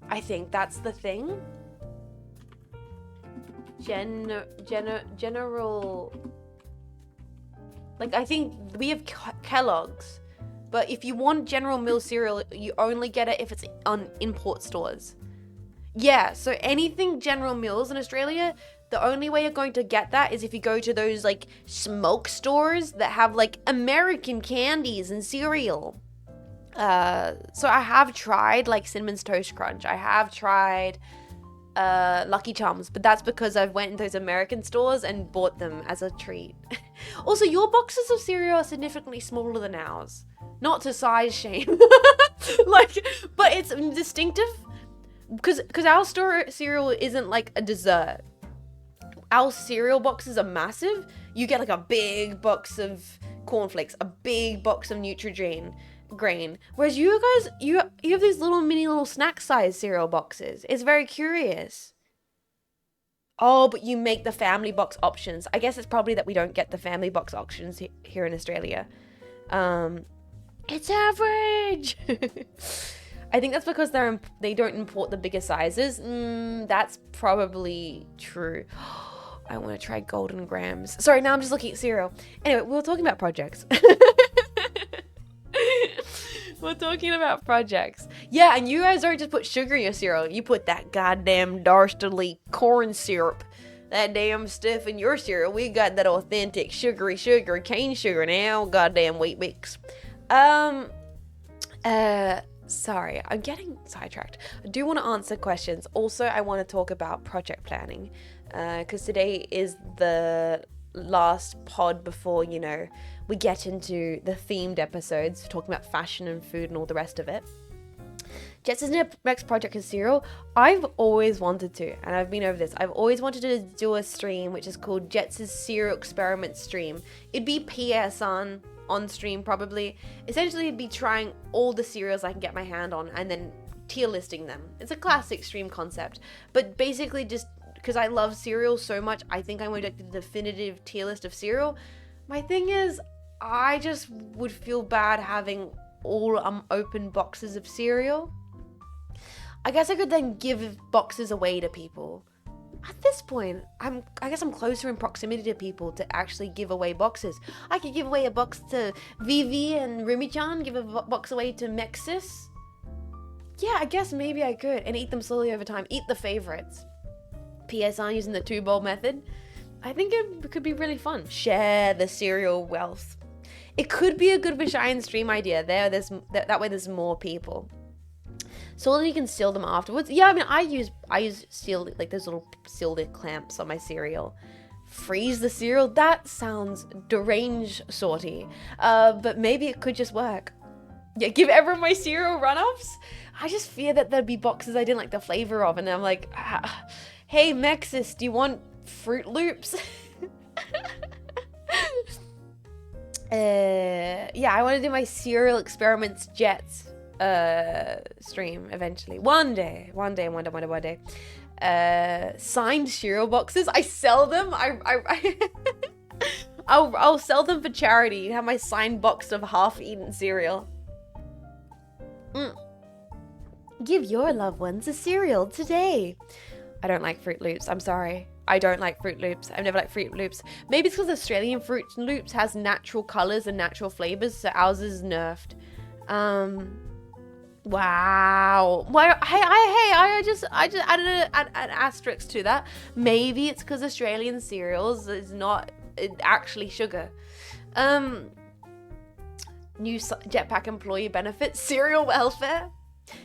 A: I think that's the thing. General... Like, I think we have Kellogg's. But if you want General Mills cereal, you only get it if it's on import stores. Yeah, so anything General Mills in Australia, the only way you're going to get that is if you go to those, like, smoke stores that have, like, American candies and cereal. So I have tried, like, Cinnamon Toast Crunch. I have tried Lucky Charms, but that's because I went in those American stores and bought them as a treat. Also, your boxes of cereal are significantly smaller than ours. Not to size shame. Like, but it's distinctive. Because our cereal isn't like a dessert. Our cereal boxes are massive. You get like a big box of cornflakes, a big box of Nutri-Grain, whereas you guys, you have these little snack size cereal boxes. It's very curious. Oh, but you make the family box options. I guess it's probably that we don't get the family box options here in Australia. It's average. I think that's because they don't import the bigger sizes. That's probably true. I want to try Golden Grams. Sorry, now I'm just looking at cereal. Anyway, we were talking about projects. We're talking about projects. Yeah, and you guys don't just put sugar in your cereal. You put that goddamn dastardly corn syrup. That damn stuff in your cereal. We got that authentic sugary sugar, cane sugar now. Goddamn wheat mix. Sorry, I'm getting sidetracked. I do want to answer questions. Also, I want to talk about project planning. Because today is the last pod before, we get into the themed episodes, talking about fashion and food and all the rest of it. Jets' next project is cereal. I've always wanted to, and I've been over this, I've always wanted to do a stream which is called Jets' Cereal Experiment Stream. It'd be PS on stream probably. Essentially, it'd be trying all the cereals I can get my hand on and then tier listing them. It's a classic stream concept, but basically just because I love cereal so much, I think I'm going to do the definitive tier list of cereal. My thing is, I just would feel bad having all open boxes of cereal. I guess I could then give boxes away to people. At this point, I guess I'm closer in proximity to people to actually give away boxes. I could give away a box to Vivi and Rumi-chan, give a box away to Mexis. Yeah, I guess maybe I could, and eat them slowly over time. Eat the favorites. PSR using the 2-bowl method. I think it could be really fun. Share the cereal wealth. It could be a good Vishayan stream idea. That way there's more people. So that you can seal them afterwards. Yeah, I mean, I use seal, like those little sealed clamps on my cereal. Freeze the cereal. That sounds deranged sorty. But maybe it could just work. Yeah, give everyone my cereal run-ups. I just fear that there'd be boxes I didn't like the flavor of, and I'm like, hey, Mexis, do you want Fruit Loops? Yeah, I want to do my cereal experiments jets stream eventually. One day. Signed cereal boxes. I sell them. I'll sell them for charity. You have my signed box of half-eaten cereal. Give your loved ones a cereal today. I don't like Fruit Loops. I'm sorry. I don't like Fruit Loops. I've never liked Fruit Loops. Maybe it's because Australian Fruit Loops has natural colors and natural flavors, so ours is nerfed. Wow. Well, I just added an asterisk to that. Maybe it's because Australian cereals is not actually sugar. New jetpack employee benefits, cereal welfare.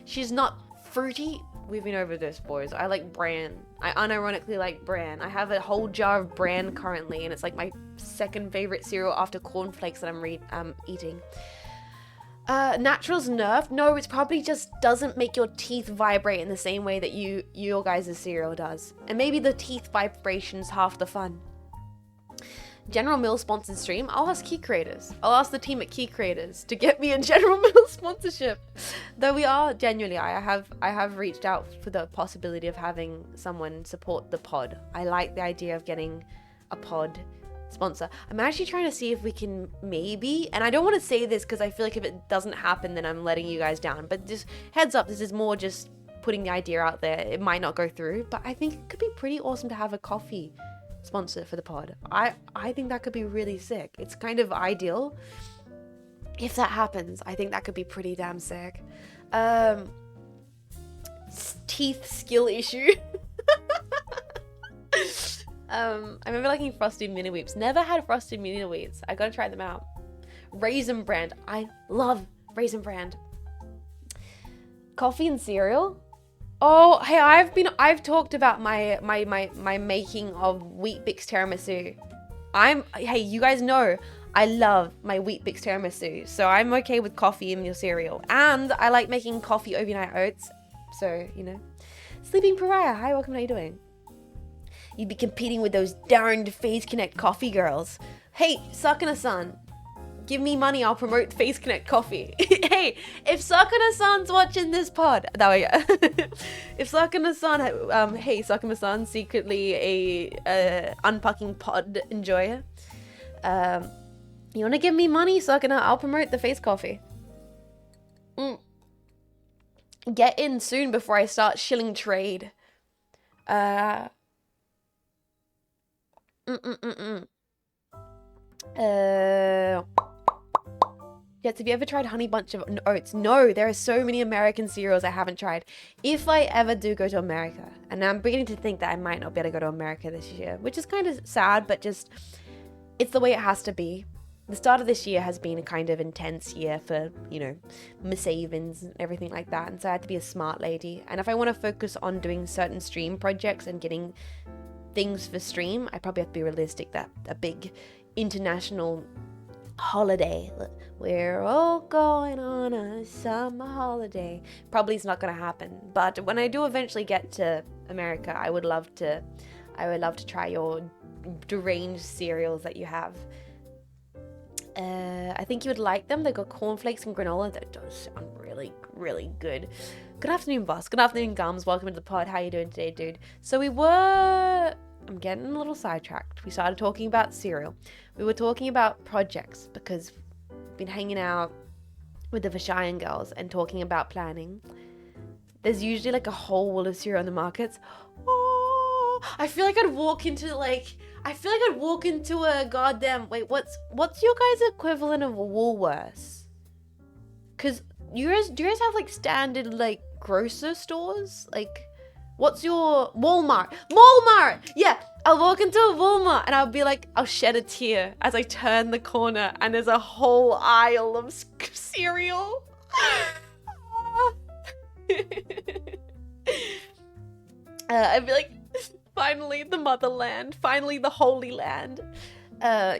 A: She's not fruity. We've been over this, boys. I like bran. I unironically like bran. I have a whole jar of bran currently, and it's like my second favorite cereal after cornflakes that I'm eating. Natural's nerfed. No, it's probably just doesn't make your teeth vibrate in the same way that your guys' cereal does. And maybe the teeth vibration's half the fun. General Mills sponsored stream. I'll ask Key Creators. I'll ask the team at Key Creators to get me a General Mills sponsorship. Though we are genuinely, I have reached out for the possibility of having someone support the pod. I like the idea of getting a pod sponsor. I'm actually trying to see if we can maybe, and I don't want to say this because I feel like if it doesn't happen, then I'm letting you guys down. But just heads up, this is more just putting the idea out there. It might not go through, but I think it could be pretty awesome to have a coffee sponsor for the pod. I think that could be really sick. It's kind of ideal. If that happens, I think that could be pretty damn sick. Teeth skill issue. I remember liking Frosted Mini Wheats. Never had Frosted Mini Wheats. I gotta try them out. Raisin Brand. I love Raisin Brand. Coffee and cereal. Oh, hey, I've talked about my making of Wheat Bix tiramisu. Hey, you guys know I love my Wheat Bix tiramisu, so I'm okay with coffee in your cereal. And I like making coffee overnight oats. So, you know. Sleeping Pariah, hi, welcome, how you doing? You'd be competing with those darned Phase Connect coffee girls. Hey, Sakana-san, give me money, I'll promote Phase Connect coffee. Hey, if Sakana-san's watching this pod, that way, if Sakana-san, hey, Sakana-san, secretly a Unpacking pod enjoyer, you want to give me money, Sakana? I'll promote the Phase coffee. Get in soon before I start shilling trade. Yes, have you ever tried Honey Bunch of Oats? No, there are so many American cereals I haven't tried. If I ever do go to America, and I'm beginning to think that I might not be able to go to America this year, which is kind of sad, but just, it's the way it has to be. The start of this year has been a kind of intense year for, you know, my savings and everything like that, and so I had to be a smart lady. And if I want to focus on doing certain stream projects and getting things for stream, I probably have to be realistic that a big international holiday, we're all going on a summer holiday, probably is not going to happen. But when I do eventually get to America, I would love to try your deranged cereals that you have. I think you would like them. They've got cornflakes and granola. That does sound really, really good. Good afternoon, boss. Good afternoon, Gums. Welcome to the pod. How you doing today, dude? So I'm getting a little sidetracked. We started talking about cereal. We were talking about projects because we've been hanging out with the Vishayan girls and talking about planning. There's usually like a whole wall of cereal on the markets. Oh, I feel like I'd walk into a goddamn, wait, what's your guys' equivalent of a Woolworths? Because do you guys have like standard like grocer stores? Like, what's your Walmart? Yeah, I'll walk into a Walmart and I'll be like, I'll shed a tear as I turn the corner and there's a whole aisle of cereal. I'd be like, finally the motherland, finally the holy land.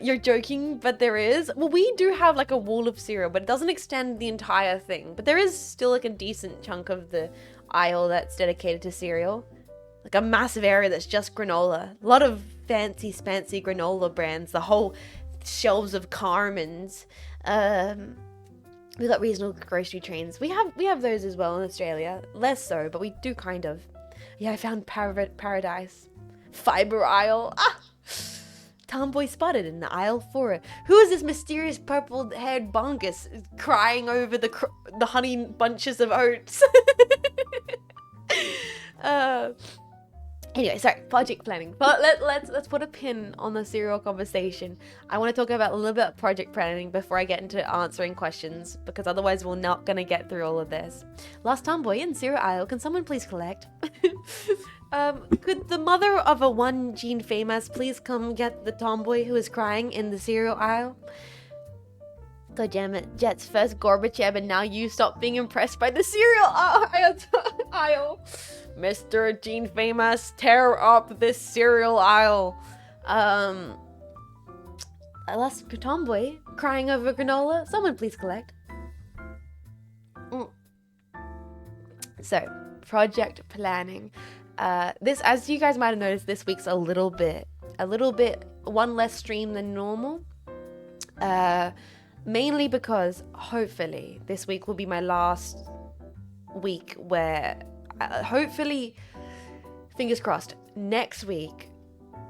A: You're joking, but there is. Well, we do have like a wall of cereal, but it doesn't extend the entire thing. But there is still like a decent chunk of the aisle that's dedicated to cereal. Like a massive area that's just granola. A lot of fancy granola brands. The whole shelves of Carmen's. We got regional grocery trains. We have those as well in Australia. Less so, but we do kind of. Yeah, I found paradise. Fiber aisle. Ah! Tomboy spotted in the aisle for it. Who is this mysterious purple-haired bongus crying over the honey bunches of oats? Anyway, sorry, project planning. But let's put a pin on the cereal conversation. I want to talk about a little bit of project planning before I get into answering questions, because otherwise we're not going to get through all of this. Last tomboy in cereal aisle, can someone please collect? Could the mother of a one Jean Faymas please come get the tomboy who is crying in the cereal aisle? God damn it, Jet's first Gorbachev, and now you stop being impressed by the cereal aisle. Mr. Jean Faymas, tear up this cereal aisle. Last tomboy crying over granola. Someone please collect. So, project planning. This, as you guys might have noticed, this week's a little bit one less stream than normal. Mainly because hopefully this week will be my last week where hopefully, fingers crossed, next week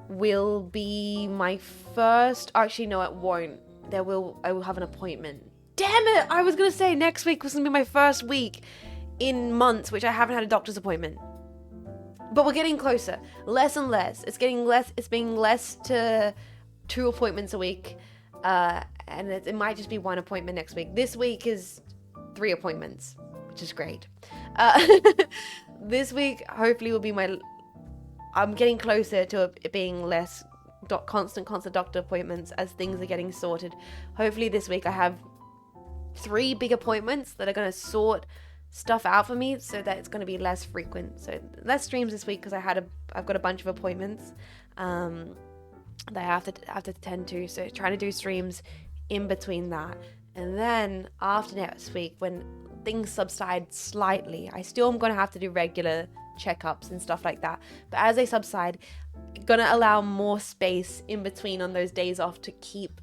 A: will be my first. Actually, no, it won't. I will have an appointment. Damn it! I was gonna say next week was gonna be my first week in months, which I haven't had a doctor's appointment. But we're getting closer, less and less. It's being less to 2 appointments a week, and it might just be 1 appointment next week. This week is 3 appointments, which is great. This week hopefully will be I'm getting closer to it being less constant doctor appointments as things are getting sorted. Hopefully this week I have 3 big appointments that are going to sort stuff out for me, so that it's going to be less frequent. So less streams this week because I've got a bunch of appointments that I have to attend to. So trying to do streams in between that, and then after next week when things subside slightly, I still am going to have to do regular checkups and stuff like that. But as they subside, gonna allow more space in between on those days off to keep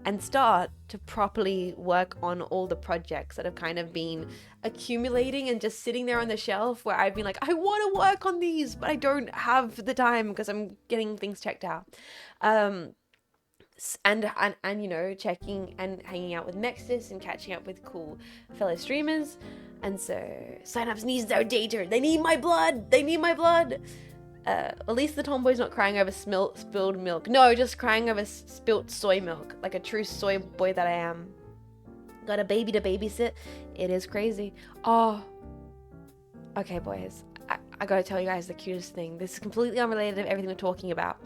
A: and start to properly work on all the projects that have kind of been accumulating and just sitting there on the shelf, where I've been like, I want to work on these, but I don't have the time because I'm getting things checked out. And you know, checking and hanging out with Nexus and catching up with cool fellow streamers. And so Cynapse needs their data. They need my blood. At least the tomboy's not crying over spilled milk. No, just crying over spilt soy milk, like a true soy boy that I am. Got a baby to babysit. It is crazy. Oh, okay, boys. I gotta tell you guys the cutest thing. This is completely unrelated to everything we're talking about.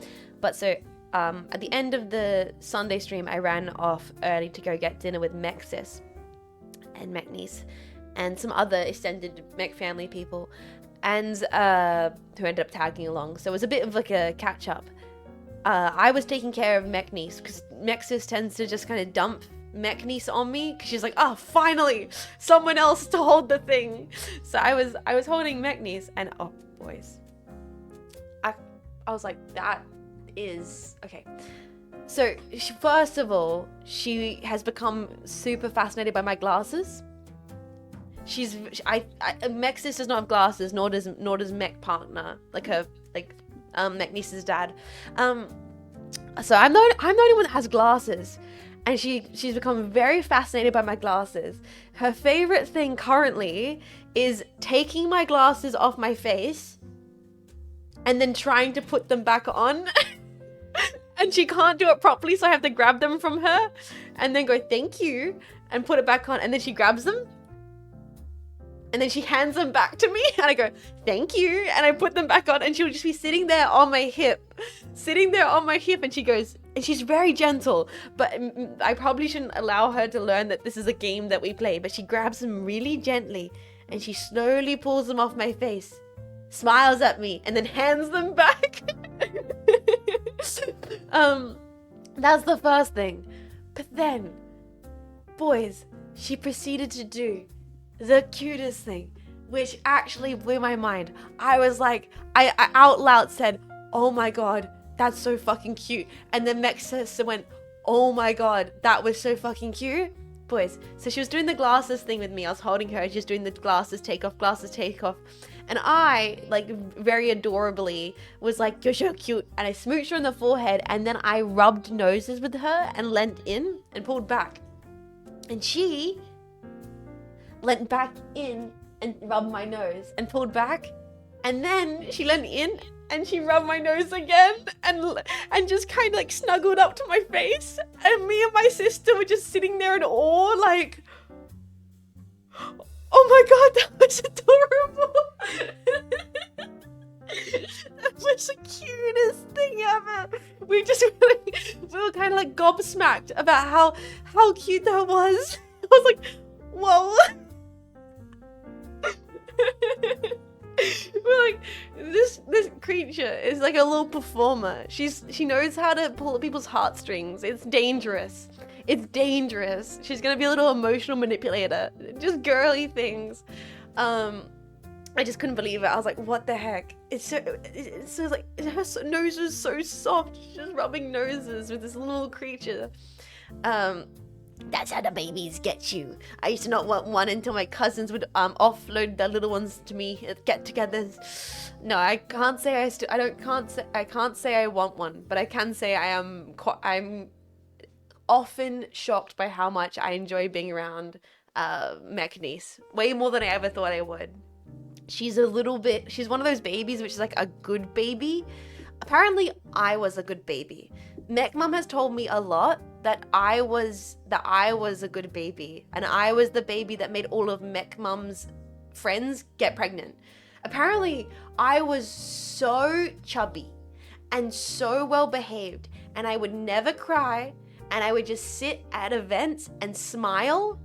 A: But so, at the end of the Sunday stream, I ran off early to go get dinner with Mexis and Mech niece and some other extended Mech family people, and who ended up tagging along. So it was a bit of like a catch up. I was taking care of Mech niece because Mexis tends to just kind of dump Mech niece on me because she's like, oh, finally someone else to hold the thing. So I was holding Mech niece, and oh boys, I was like, that is okay. So first of all, she has become super fascinated by my glasses. Mexis does not have glasses, nor does Mech partner, Mech niece's dad. So I'm the only one that has glasses, and she's become very fascinated by my glasses. Her favorite thing currently is taking my glasses off my face and then trying to put them back on. And she can't do it properly, so I have to grab them from her and then go, thank you, and put it back on, and then she grabs them. And then she hands them back to me, and I go, thank you, and I put them back on, and she'll just be sitting there on my hip, and she goes, and she's very gentle, but I probably shouldn't allow her to learn that this is a game that we play, but she grabs them really gently, and she slowly pulls them off my face, smiles at me, and then hands them back. That's the first thing. But then, boys, she proceeded to do the cutest thing, which actually blew my mind. I was like, I out loud said, oh my god, that's so fucking cute. And then Mech sister went, oh my god, that was so fucking cute. Boys, so she was doing the glasses thing with me. I was holding her, she's doing the glasses take off. And I, like, very adorably was like, you're so cute. And I smooched her on the forehead, and then I rubbed noses with her and leant in and pulled back. And she leant back in and rubbed my nose and pulled back. And then she leant in and she rubbed my nose again and just kind of like snuggled up to my face. And me and my sister were just sitting there in awe, like, oh my god, that was adorable. That was the cutest thing ever. We were kind of like gobsmacked about how cute that was. I was like, whoa. We're like, this creature is like a little performer. She knows how to pull at people's heartstrings. It's dangerous. She's gonna be a little emotional manipulator. Just girly things. I just couldn't believe it. I was like, what the heck? It's so like, her nose was so soft. She's just rubbing noses with this little creature. That's how the babies get you. I used to not want one until my cousins would offload their little ones to me at get-togethers. No, I can't say I can't say I want one, but I can say I'm often shocked by how much I enjoy being around Mech niece. Way more than I ever thought I would. She's one of those babies which is like a good baby. Apparently, I was a good baby. Mech Mum has told me a lot that I was a good baby, and I was the baby that made all of Mech Mum's friends get pregnant. Apparently, I was so chubby and so well behaved, and I would never cry, and I would just sit at events and smile.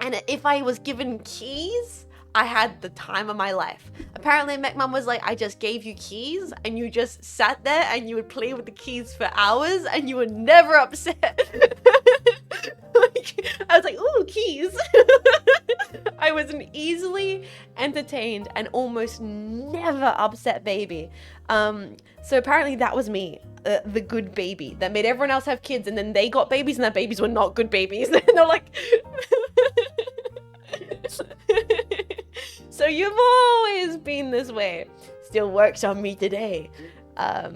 A: And if I was given keys, I had the time of my life. Apparently, Mech Mum was like, I just gave you keys and you just sat there and you would play with the keys for hours and you were never upset. I was like, ooh, keys. I was an easily entertained and almost never upset baby. So apparently that was me, the good baby that made everyone else have kids, and then they got babies and their babies were not good babies. And they're like... So you've always been this way. Still works on me today. My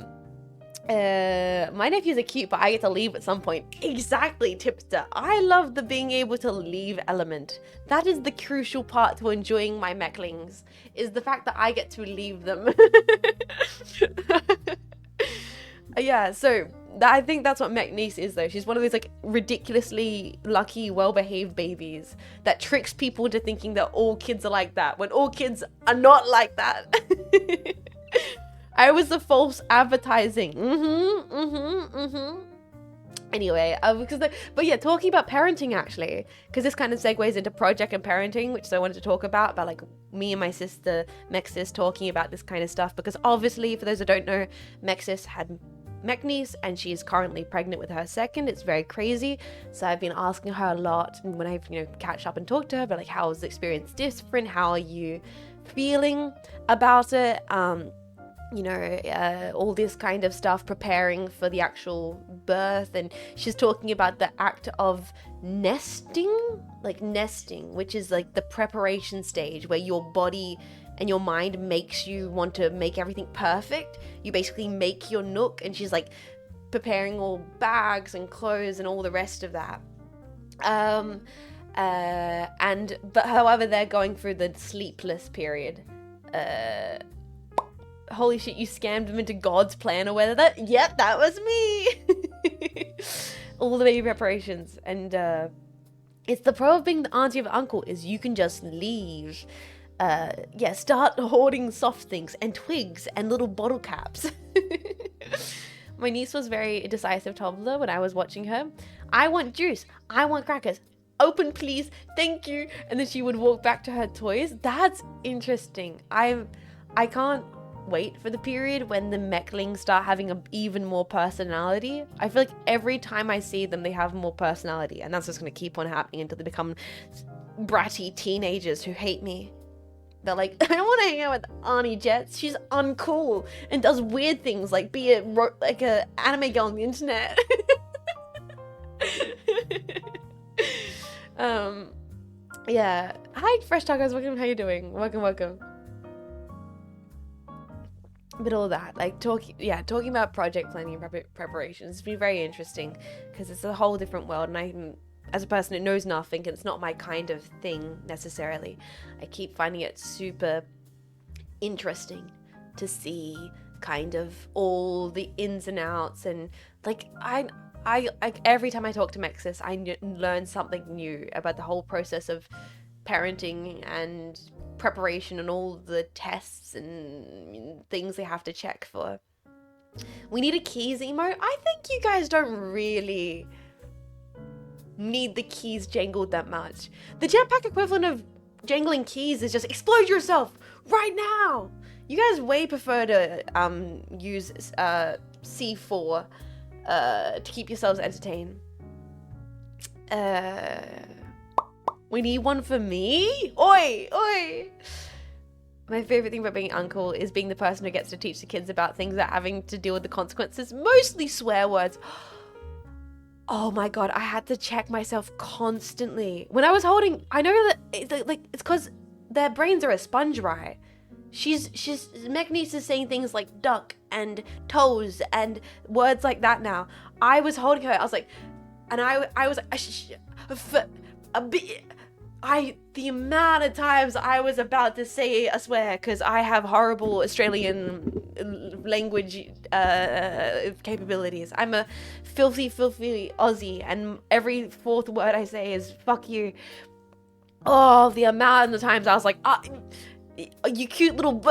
A: nephews are cute, but I get to leave at some point. Exactly, Tipster. I love the being able to leave element. That is the crucial part to enjoying my mechlings, is the fact that I get to leave them. Yeah, so I think that's what Mech niece is, though. She's one of those like ridiculously lucky, well-behaved babies that tricks people into thinking that all kids are like that, when all kids are not like that. I was the false advertising. Anyway, but yeah, talking about parenting actually, because this kind of segues into project and parenting, which I wanted to talk about like me and my sister, Mexis, talking about this kind of stuff, because obviously, for those who don't know, Mexis had Mech niece and she's currently pregnant with her second. It's very crazy. So I've been asking her a lot, and when I catch up and talk to her, but like, how was the experience different? How are you feeling about it? All this kind of stuff, preparing for the actual birth. And she's talking about the act of nesting, which is like the preparation stage where your body and your mind makes you want to make everything perfect. You basically make your nook, and she's like preparing all bags and clothes and all the rest of that. But however, they're going through the sleepless period. Holy shit, you scammed them into God's plan or whether that... Yep, that was me! All the baby preparations. And it's the pro of being the auntie of uncle is you can just leave. Start hoarding soft things and twigs and little bottle caps. My niece was very decisive toddler when I was watching her. I want juice. I want crackers. Open, please. Thank you. And then she would walk back to her toys. That's interesting. I can't wait for the period when the mechlings start having even more personality. I feel like every time I see them, they have more personality, and that's just going to keep on happening until they become bratty teenagers who hate me. They're like, I don't want to hang out with Arnie Jets. She's uncool and does weird things like be a anime girl on the internet. Yeah. Hi, Fresh Tacos. Welcome. How you doing? Welcome. But all that, like talking about project planning and preparation has been very interesting because it's a whole different world, and I'm, as a person who knows nothing, and it's not my kind of thing necessarily, I keep finding it super interesting to see kind of all the ins and outs, and like I every time I talk to Mexis, I learn something new about the whole process of parenting and preparation and all the tests and things they have to check for. We need a keys emote. I think you guys don't really need the keys jangled that much. The jetpack equivalent of jangling keys is just explode yourself right now. You guys way prefer to use C4 to keep yourselves entertained. We need one for me? Oi! My favorite thing about being uncle is being the person who gets to teach the kids about things that having to deal with the consequences, mostly swear words. Oh my god, I had to check myself constantly. When I was holding, I know that it's because their brains are a sponge, right? Mech niece is saying things like duck and toes and words like that now. I was holding her, I was like, and I was the amount of times I was about to say a swear because I have horrible Australian language capabilities. I'm a filthy Aussie, and every fourth word I say is fuck you. Oh, the amount of times I was like, you cute little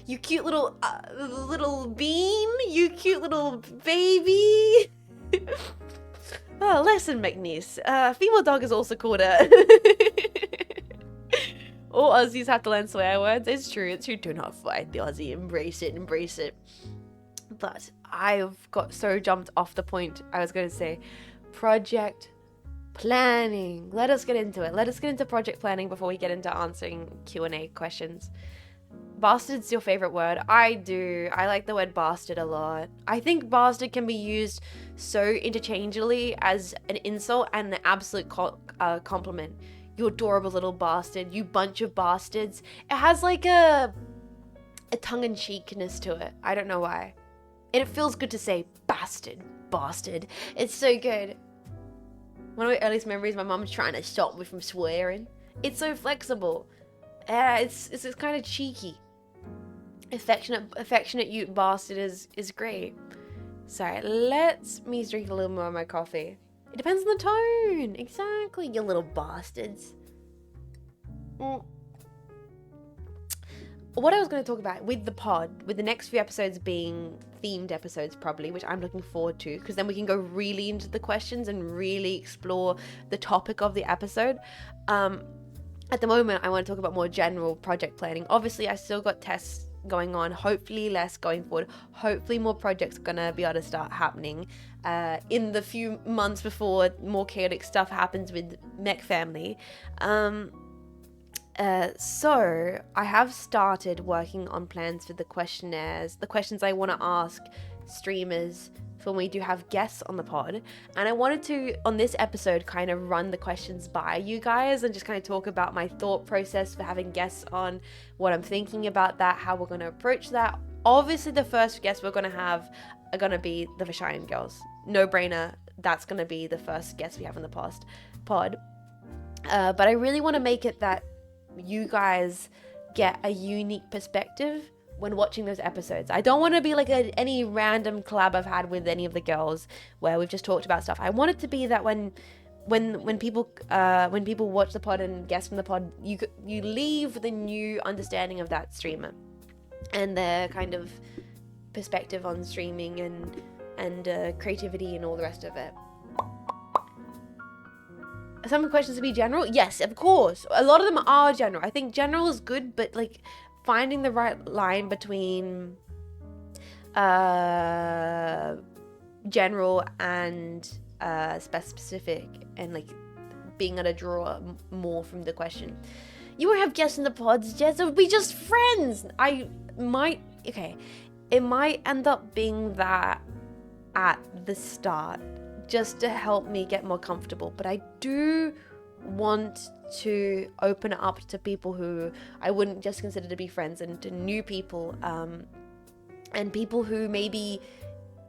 A: little bean, you cute little baby. Oh, listen, McNeese. Female dog is also called a... All Aussies have to learn swear words. It's true. Do not fight the Aussie. Embrace it. But I've got so jumped off the point. I was going to say project planning. Let us get into it. Let us get into project planning before we get into answering Q&A questions. Bastard's your favorite word. I do. I like the word bastard a lot. I think bastard can be used so interchangeably as an insult and an absolute compliment. You adorable little bastard. You bunch of bastards. It has like a tongue-in-cheekness to it. I don't know why. And it feels good to say bastard. It's so good. One of my earliest memories, my mum's trying to stop me from swearing. It's so flexible. It's kind of cheeky. Affectionate you bastard is great. Sorry, let me drink a little more of my coffee. It depends on the tone. Exactly, you little bastards. What I was going to talk about with the pod, with the next few episodes being themed episodes probably, which I'm looking forward to, because then we can go really into the questions and really explore the topic of the episode. At the moment, I want to talk about more general project planning. Obviously, I still got tests going on, hopefully less going forward. Hopefully more projects are going to be able to start happening in the few months before more chaotic stuff happens with Mech Family. So I have started working on plans for the questionnaires, the questions I want to ask streamers for when we do have guests on the pod. And I wanted to, on this episode, kind of run the questions by you guys and just kind of talk about my thought process for having guests on, what I'm thinking about that, how we're going to approach that. Obviously, the first guests we're going to have are going to be the Vishayan girls. No brainer. That's going to be the first guest we have in the pod. But I really want to make it that you guys get a unique perspective when watching those episodes. I don't want to be like any random collab I've had with any of the girls where we've just talked about stuff. I want it to be that when people watch the pod and guests from the pod, you leave with a new understanding of that streamer and their kind of perspective on streaming and creativity and all the rest of it. Some questions to be general? Yes, of course. A lot of them are general. I think general is good, but like finding the right line between general and specific, and like being able to draw more from the question. You won't have guests in the pods, Jess. It would be just friends. It might end up being that at the start, just to help me get more comfortable. But I do want to open it up to people who I wouldn't just consider to be friends, and to new people, and people who maybe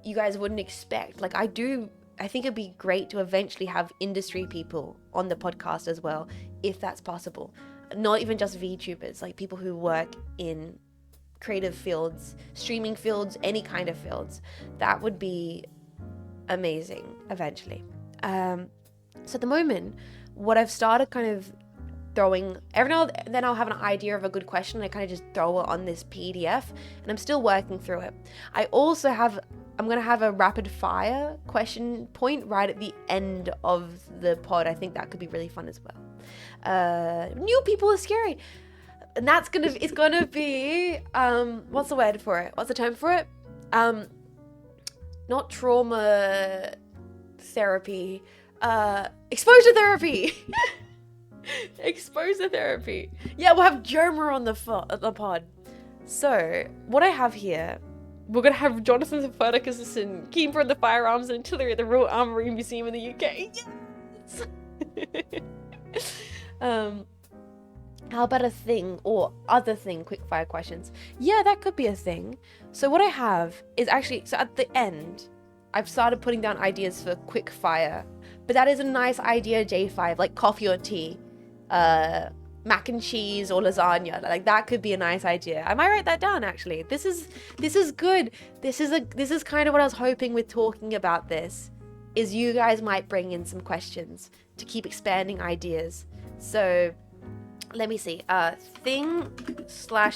A: you guys wouldn't expect. Like I think it'd be great to eventually have industry people on the podcast as well, if that's possible. Not even just VTubers, like people who work in creative fields, streaming fields, any kind of fields. That would be amazing eventually. So at the moment, what I've started kind of throwing, every now and then I'll have an idea of a good question and I kind of just throw it on this PDF, and I'm still working through it. I'm going to have a rapid fire question point right at the end of the pod. I think that could be really fun as well. New people are scary. And it's gonna be, what's the word for it? What's the term for it? Not trauma therapy, exposure therapy. Exposure therapy. Yeah, we'll have Jerma on the pod. So, what I have here, we're going to have Jonathan Copernicus and Keeper of the Firearms and Artillery at the Royal Armoury Museum in the UK. Yes! How about a thing or other thing, quick fire questions? Yeah, that could be a thing. So what I have is actually, so at the end, I've started putting down ideas for quick fire. But that is a nice idea, J5, like coffee or tea, mac and cheese or lasagna. Like that could be a nice idea. I might write that down actually. This is good. This is kind of what I was hoping with talking about this, is you guys might bring in some questions to keep expanding ideas. So let me see. Thing/thing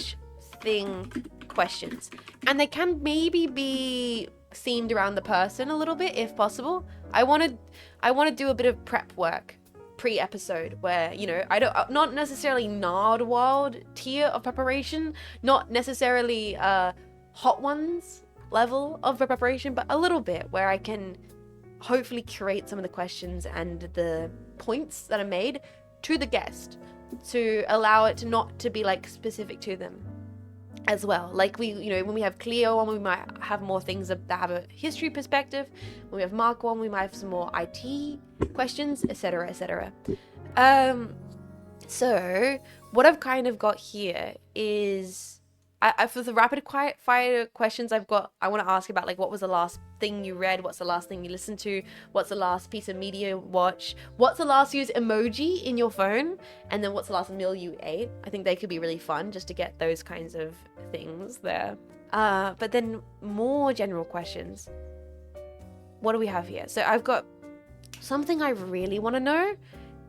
A: questions. And they can maybe be themed around the person a little bit if possible. I want to do a bit of prep work pre-episode where, you know, not necessarily Nardwild tier of preparation, not necessarily hot ones level of preparation, but a little bit where I can hopefully curate some of the questions and the points that are made to the guest to allow it to not to be like specific to them as well. Like when we have Cleo on, we might have more things that have a history perspective. When we have Mark on, we might have some more IT questions, etc, etc. So what I've kind of got here is for the rapid fire questions I want to ask about, like, what was the last thing you read? What's the last thing you listened to? What's the last piece of media you watch? What's the last used emoji in your phone? And then what's the last meal you ate? I think they could be really fun just to get those kinds of things there. But then more general questions. What do we have here? So I've got something I really want to know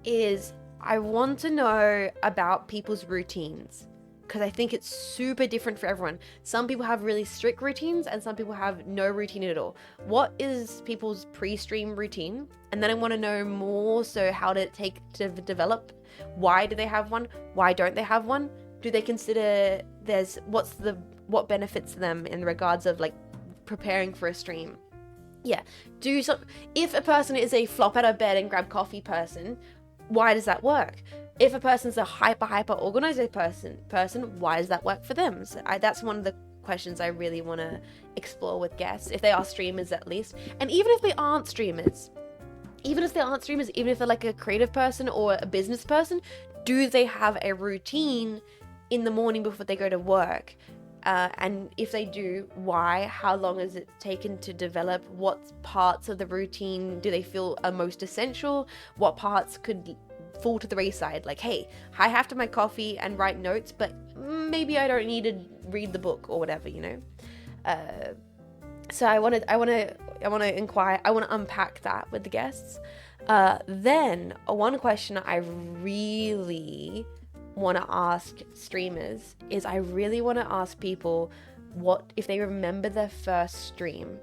A: is I want to know about people's routines, because I think it's super different for everyone. Some people have really strict routines and some people have no routine at all. What is people's pre-stream routine? And then I want to know more, so how did it take to develop? Why do they have one? Why don't they have one? Do they consider what benefits them in regards of like preparing for a stream? Yeah. If a person is a flop out of bed and grab coffee person, why does that work? If a person's a hyper organized person, why does that work for them? So that's one of the questions I really want to explore with guests, if they are streamers at least. And even if they aren't streamers, even if they're like a creative person or a business person, do they have a routine in the morning before they go to work? And if they do, why? How long has it taken to develop? What parts of the routine do they feel are most essential? What parts could fall to the wayside? Like, hey, I have to make coffee and write notes, but maybe I don't need to read the book or whatever, you know. So I want to inquire. I want to unpack that with the guests. Then one question I really want to ask streamers is I really want to ask people what if they remember their first stream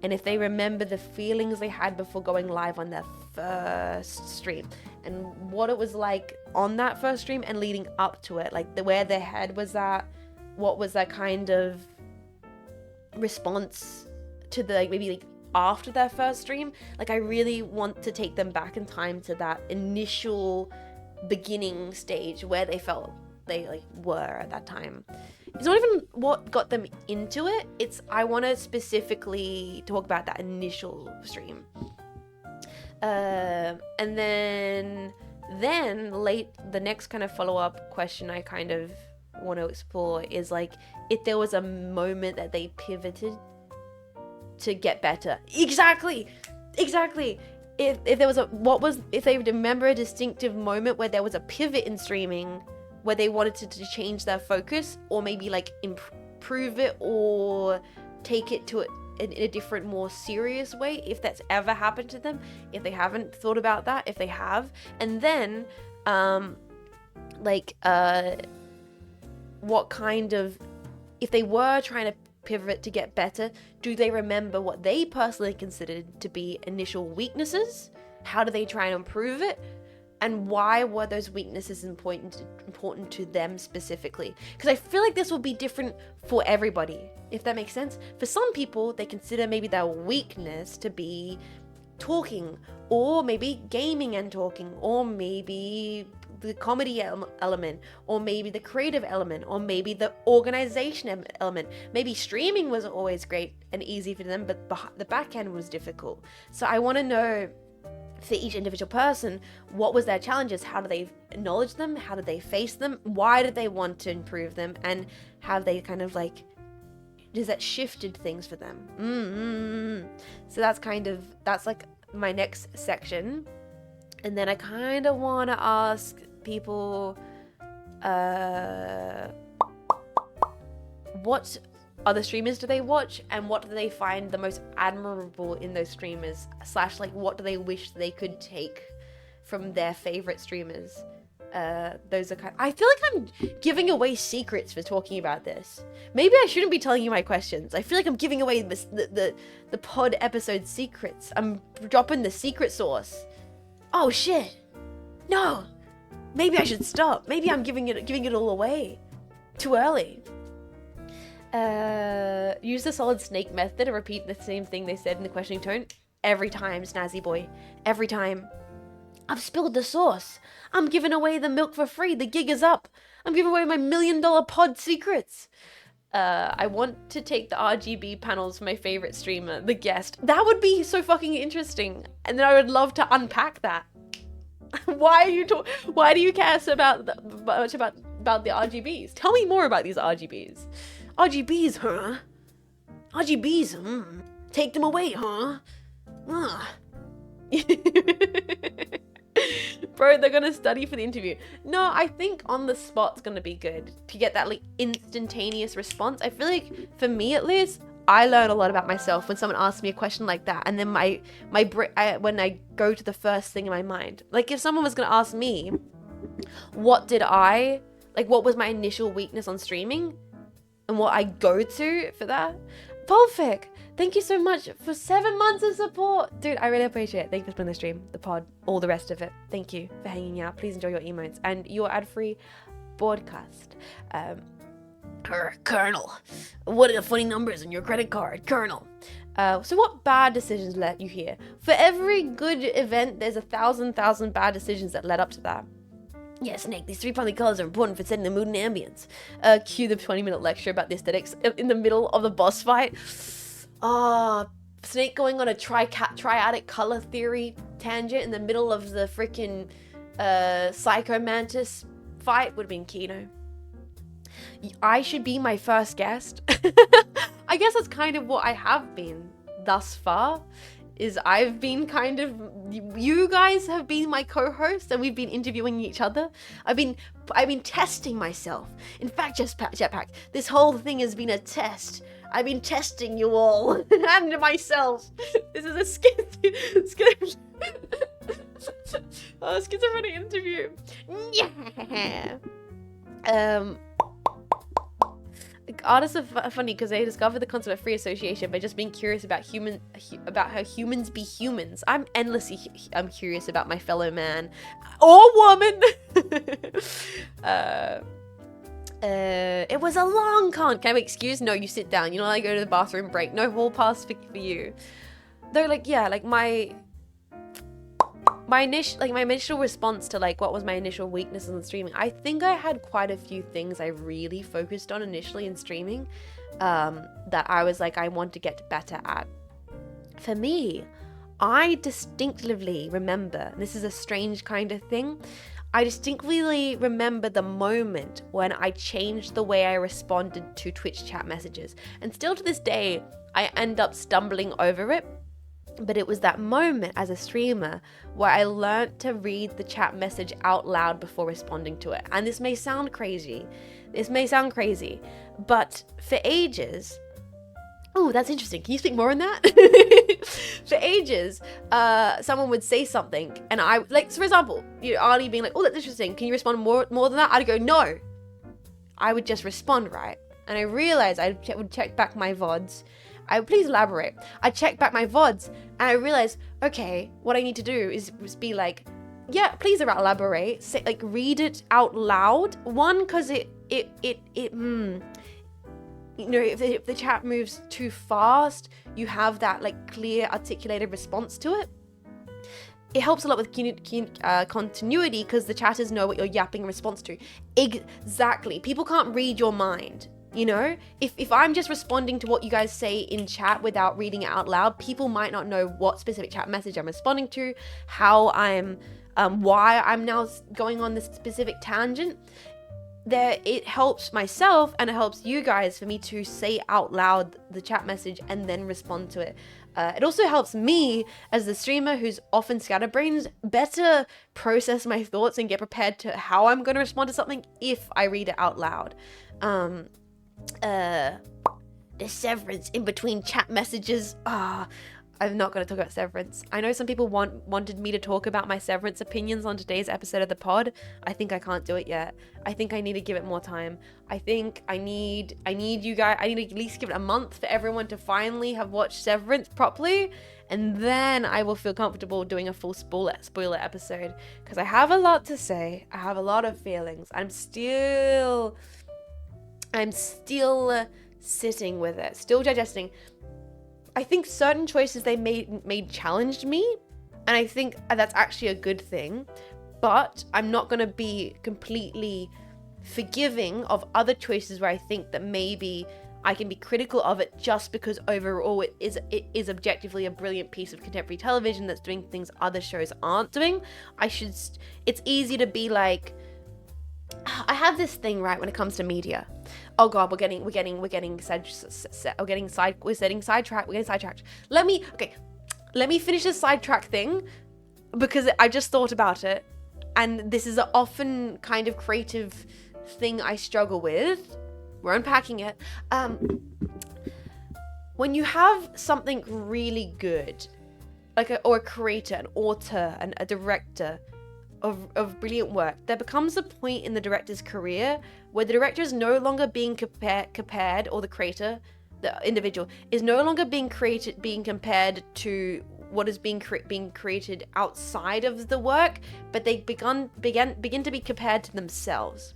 A: and if they remember the feelings they had before going live on their first stream, and what it was like on that first stream and leading up to it, like where their head was at, what was that kind of response to the, like, maybe like after their first stream. Like, I really want to take them back in time to that initial beginning stage where they felt they like were at that time. It's not even what got them into it, it's I want to specifically talk about that initial stream. And then the next kind of follow-up question I kind of want to explore is like, if there was a moment that they pivoted to get better. Exactly. If there was if they remember a distinctive moment where there was a pivot in streaming where they wanted to change their focus, or maybe like improve it or take it to in a different, more serious way, if that's ever happened to them, if they haven't thought about that, if they have. And then what kind of, if they were trying to pivot to get better, do they remember what they personally considered to be initial weaknesses? How do they try and improve it? And why were those weaknesses important to them specifically? Because I feel like this will be different for everybody, if that makes sense. For some people, they consider maybe their weakness to be talking, or maybe gaming and talking, or maybe the comedy element, or maybe the creative element, or maybe the organization element. Maybe streaming was always great and easy for them, but the back end was difficult. So I want to know, for each individual person, what was their challenges? How do they acknowledge them? How did they face them? Why did they want to improve them? And have they kind of like, does that shifted things for them? So that's like my next section. And then I kind of want to ask people, what other streamers do they watch, and what do they find the most admirable in those streamers, / like what do they wish they could take from their favorite streamers? Those are I feel like I'm giving away secrets for talking about this. Maybe I shouldn't be telling you my questions. I feel like I'm giving away the pod episode secrets. I'm dropping the secret sauce. Oh shit. No. Maybe I should stop. Maybe I'm giving it all away. Too early. Use the solid snake method to repeat the same thing they said in the questioning tone. Every time, snazzy boy. Every time. I've spilled the sauce. I'm giving away the milk for free. The gig is up. I'm giving away my $1 million pod secrets. I want to take the RGB panels for my favorite streamer, the guest. That would be so fucking interesting. And then I would love to unpack that. Why do you care so much about the RGBs? Tell me more about these RGBs. RGBs, huh? RGBs, Take them away, huh? Bro, they're gonna study for the interview. No, I think on the spot's gonna be good to get that like instantaneous response. I feel like, for me at least, I learn a lot about myself when someone asks me a question like that, and then when I go to the first thing in my mind. Like, if someone was gonna ask me, what was my initial weakness on streaming, and what I go to for that. Volfic, thank you so much for 7 months of support. Dude, I really appreciate it. Thank you for spending the stream, the pod, all the rest of it. Thank you for hanging out. Please enjoy your emotes and your ad-free broadcast. Colonel, what are the funny numbers on your credit card? Colonel. So what bad decisions led you here? For every good event, there's 1,000 bad decisions that led up to that. Yeah, Snake, these 3 primary colors are important for setting the mood and ambience. Cue the 20-minute lecture about the aesthetics in the middle of the boss fight. Snake going on a triadic color theory tangent in the middle of the freaking Psycho Mantis fight would have been Kino. I should be my first guest. I guess that's kind of what I have been thus far. Is I've been kind of, you guys have been my co-host, and we've been interviewing each other. I've been testing myself. In fact, Jetpack, this whole thing has been a test. I've been testing you all and myself. This is a schizophrenic interview. Yeah. artists are funny because they discovered the concept of free association by just being curious about about how humans be humans. I'm endlessly curious about my fellow man or woman. It was a long con. Can I have excuse? No, you sit down. You know, I go to the bathroom break. No hall pass for you. Though, like, yeah, like my initial response to like what was my initial weaknesses in streaming, I think I had quite a few things I really focused on initially in streaming that I was like, I want to get better at. For me, I distinctively remember, this is a strange kind of thing, I distinctly remember the moment when I changed the way I responded to Twitch chat messages. And still to this day, I end up stumbling over it. But it was that moment as a streamer where I learned to read the chat message out loud before responding to it. And this may sound crazy. But for ages... Oh, that's interesting. Can you speak more on that? For ages, someone would say something and I... Like, so for example, Arlie being like, oh, that's interesting. Can you respond more than that? I'd go, no. I would just respond, right? And I realized I would check back my VODs. Please elaborate. I checked back my VODs and I realized, okay, what I need to do is be like, yeah, please elaborate. Say, like, read it out loud. One, because if the chat moves too fast, you have that like clear, articulated response to it. It helps a lot with continuity because the chatters know what you're yapping in response to. Exactly. People can't read your mind. If I'm just responding to what you guys say in chat without reading it out loud, people might not know what specific chat message I'm responding to, how why I'm now going on this specific tangent. It helps myself and it helps you guys for me to say out loud the chat message and then respond to it. It also helps me as the streamer who's often scatterbrained better process my thoughts and get prepared to how I'm going to respond to something if I read it out loud. The severance in between chat messages. I'm not going to talk about severance. I know some people wanted me to talk about my severance opinions on today's episode of the pod. I think I can't do it yet. I think I need to give it more time. I think I need you guys, I need to at least give it a month for everyone to finally have watched Severance properly, and then I will feel comfortable doing a full spoiler episode, because I have a lot to say. I have a lot of feelings. I'm still sitting with it, still digesting. I think certain choices they made challenged me, and I think that's actually a good thing, but I'm not going to be completely forgiving of other choices where I think that maybe I can be critical of it just because overall it is objectively a brilliant piece of contemporary television that's doing things other shows aren't doing. It's easy to be like, I have this thing, right, when it comes to media. Oh god, we're getting sidetracked. Let me finish this sidetrack thing, because I just thought about it, and this is an often kind of creative thing I struggle with. We're unpacking it. When you have something really good, like a creator, an author, and a director of brilliant work, there becomes a point in the director's career where the director is no longer being compared, or the creator, the individual, is no longer being compared to what is being created outside of the work, but they begin to be compared to themselves.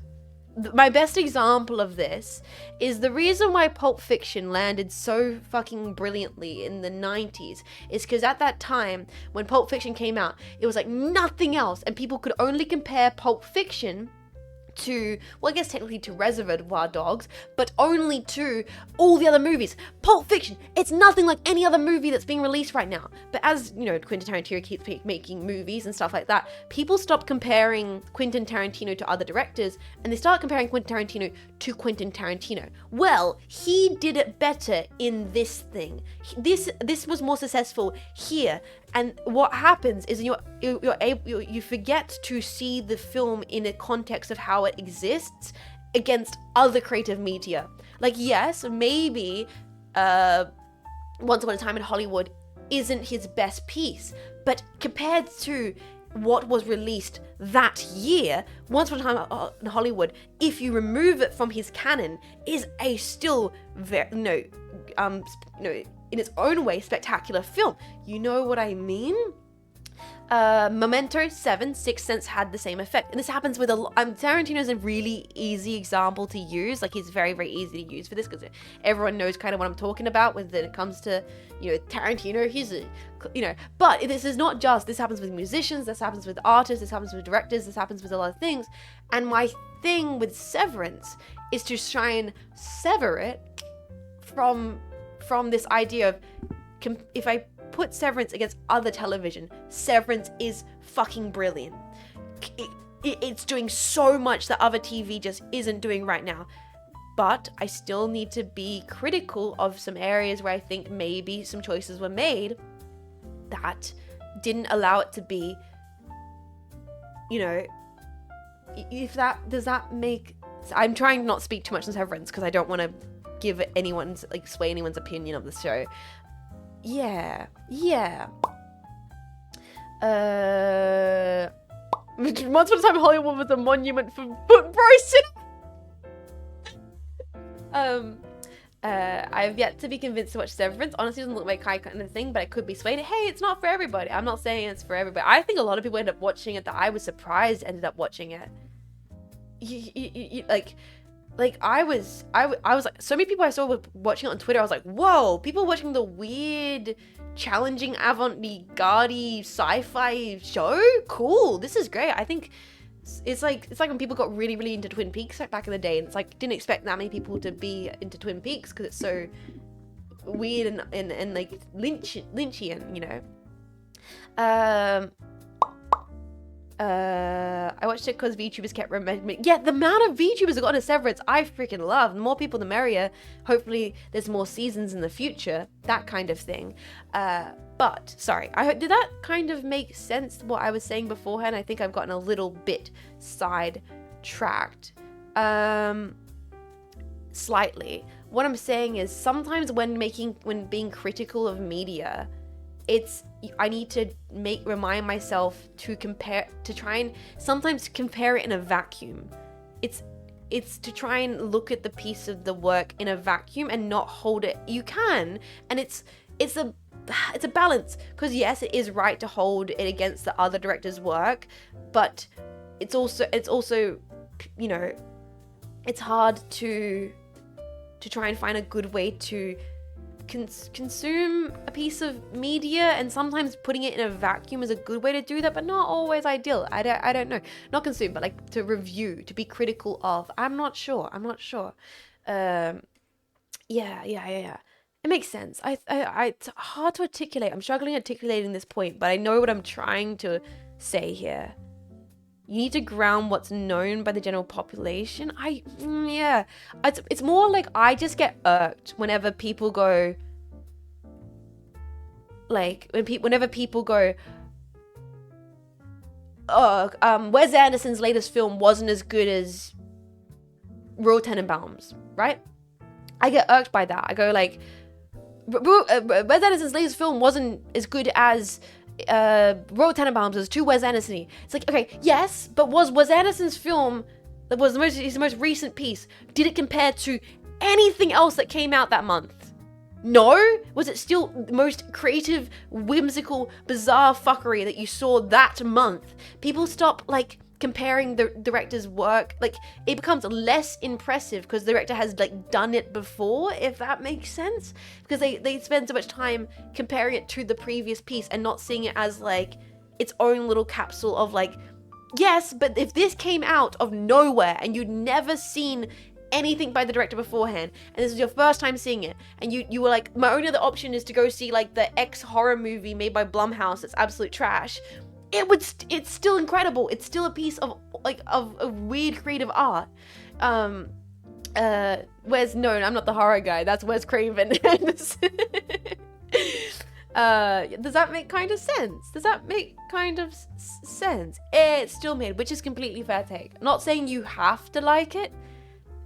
A: My best example of this is the reason why Pulp Fiction landed so fucking brilliantly in the 90s is because at that time, when Pulp Fiction came out, it was like nothing else, and people could only compare Pulp Fiction to, well, I guess technically to Reservoir Dogs, but only to all the other movies. Pulp Fiction, it's nothing like any other movie that's being released right now. But as, Quentin Tarantino keeps making movies and stuff like that, people stop comparing Quentin Tarantino to other directors, and they start comparing Quentin Tarantino to Quentin Tarantino. Well, he did it better in this thing. This was more successful here. And what happens is you forget to see the film in a context of how it exists against other creative media. Like, yes, maybe Once Upon a Time in Hollywood isn't his best piece, but compared to what was released that year, Once Upon a Time in Hollywood, if you remove it from his canon, is a still in its own way spectacular film. You know what I mean? Memento, Seven, Sixth Sense had the same effect. And this happens with Tarantino's a really easy example to use. Like, he's very, very easy to use for this because everyone knows kind of what I'm talking about when it comes to, Tarantino. He's but this is not just, this happens with musicians, this happens with artists, this happens with directors, this happens with a lot of things. And my thing with Severance is to try and sever it from this idea of, if I put Severance against other television, Severance is fucking brilliant. It's doing so much that other TV just isn't doing right now. But I still need to be critical of some areas where I think maybe some choices were made that didn't allow it to be, does that make... I'm trying to not speak too much on Severance because I don't want to give sway anyone's opinion of the show. Yeah. Once Upon a Time in Hollywood was a monument for Bryson. I've yet to be convinced to watch Severance. Honestly, it doesn't look like my kind of thing, but I could be swayed. Hey, it's not for everybody. I'm not saying it's for everybody. I think a lot of people end up watching it that I was surprised ended up watching it. I was like, so many people I saw were watching it on Twitter. I was like, whoa, people watching the weird, challenging, avant-garde sci-fi show? Cool, this is great. I think it's like when people got really, really into Twin Peaks back in the day, and it's like, didn't expect that many people to be into Twin Peaks because it's so weird and like Lynchian, I watched it because VTubers kept reminding me. Yeah, the amount of VTubers that got into Severance, I freaking love. The more people, the merrier. Hopefully, there's more seasons in the future. That kind of thing. But, sorry. Did that kind of make sense, what I was saying beforehand? I think I've gotten a little bit sidetracked. Slightly. What I'm saying is, sometimes when being critical of media, I need to remind myself to try and sometimes compare it in a vacuum. It's to try and look at the piece of the work in a vacuum and not hold it. You can, and it's a balance, because yes, it is right to hold it against the other director's work, but it's also it's hard to try and find a good way to consume a piece of media, and sometimes putting it in a vacuum is a good way to do that, but not always ideal. I don't know, not consume, but like to review, to be critical of. I'm not sure. Yeah, it makes sense. It's hard to articulate. I'm struggling articulating this point, but I know what I'm trying to say here. You need to ground what's known by the general population. It's more like I just get irked whenever people go, whenever people go, Wes Anderson's latest film wasn't as good as Royal Tenenbaums, right? I get irked by that. I go like, Wes Anderson's latest film wasn't as good as Royal Tenenbaums is too Wes Anderson-y. It's like, okay, yes, but was Wes Anderson's film that was his most recent piece, did it compare to anything else that came out that month? No? Was it still the most creative, whimsical, bizarre fuckery that you saw that month? People stop comparing the director's work. It becomes less impressive because the director has done it before, if that makes sense, because they spend so much time comparing it to the previous piece and not seeing it as its own little capsule of yes, but if this came out of nowhere and you'd never seen anything by the director beforehand, and this was your first time seeing it, and you were like, my only other option is to go see the X horror movie made by Blumhouse that's absolute trash, it's still incredible. It's still a piece of weird creative art. I'm not the horror guy. That's Wes Craven. Does that make kind of sense? It's still made, which is completely fair take. I'm not saying you have to like it.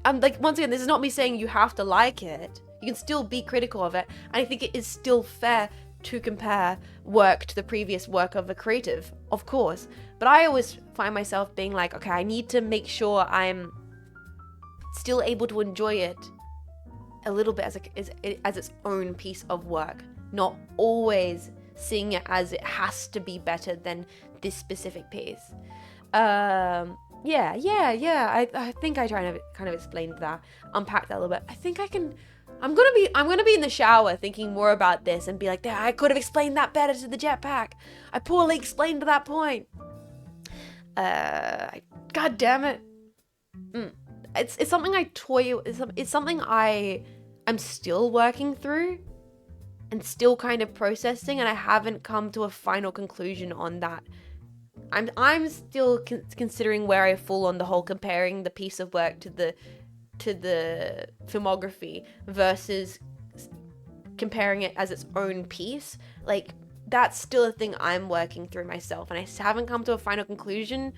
A: Once again, this is not me saying you have to like it. You can still be critical of it, and I think it is still fair to compare work to the previous work of a creative, of course. But I always find myself being like, okay, I need to make sure I'm still able to enjoy it a little bit as its own piece of work, not always seeing it as it has to be better than this specific piece. I think I try to kind of explain that, unpack that a little bit. I think I can. I'm gonna be in the shower thinking more about this and be like, I could have explained that better to the jetpack. I poorly explained to that point. God damn it. It's something I toy. It's something I'm still working through and still kind of processing, and I haven't come to a final conclusion on that. I'm still considering where I fall on the whole comparing the piece of work to the filmography versus comparing it as its own piece. Like, that's still a thing I'm working through myself, and I haven't come to a final conclusion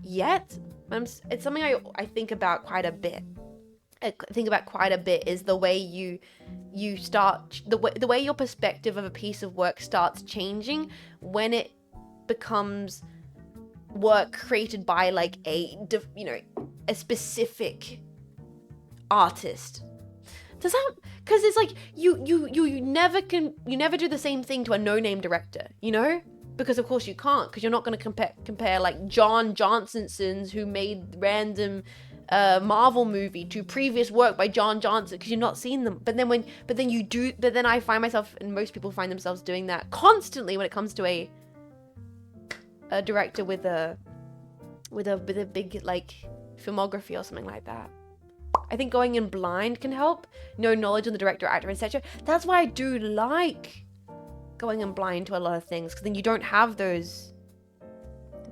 A: yet. It's something I think about quite a bit. Is the way you start, the way your perspective of a piece of work starts changing when it becomes work created by like a specific artist. Does that, because it's like you never do the same thing to a no-name director, because of course you can't, because you're not going to compare like John Johnson's who made random Marvel movie to previous work by John Johnson, because you've not seen them. But then I find myself, and most people find themselves doing that constantly when it comes to a director with a big like filmography or something like that. I think going in blind can help. No knowledge of the director, actor, etc. That's why I do like going in blind to a lot of things, because then you don't have those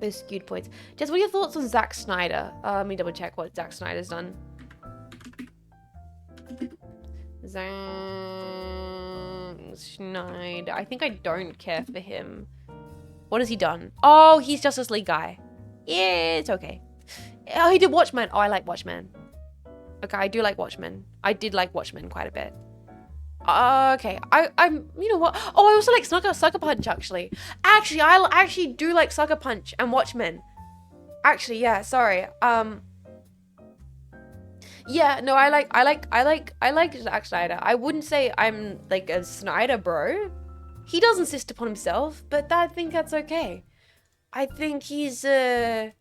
A: skewed points. Jess, what are your thoughts on Zack Snyder? Let me double check what Zack Snyder's done. Zack Snyder. I think I don't care for him. What has he done? Oh, he's Justice League guy. Yeah, it's okay. Oh, he did Watchmen. Oh, I like Watchmen. Okay, I do like Watchmen. I did like Watchmen quite a bit. Okay, I'm, you know what? Oh, I also like Sucker Punch, actually. I actually do like Sucker Punch and Watchmen. Actually, yeah, sorry. Yeah, no, I like Zack Snyder. I wouldn't say I'm like a Snyder bro. He does insist upon himself, but I think that's okay. I think he's, I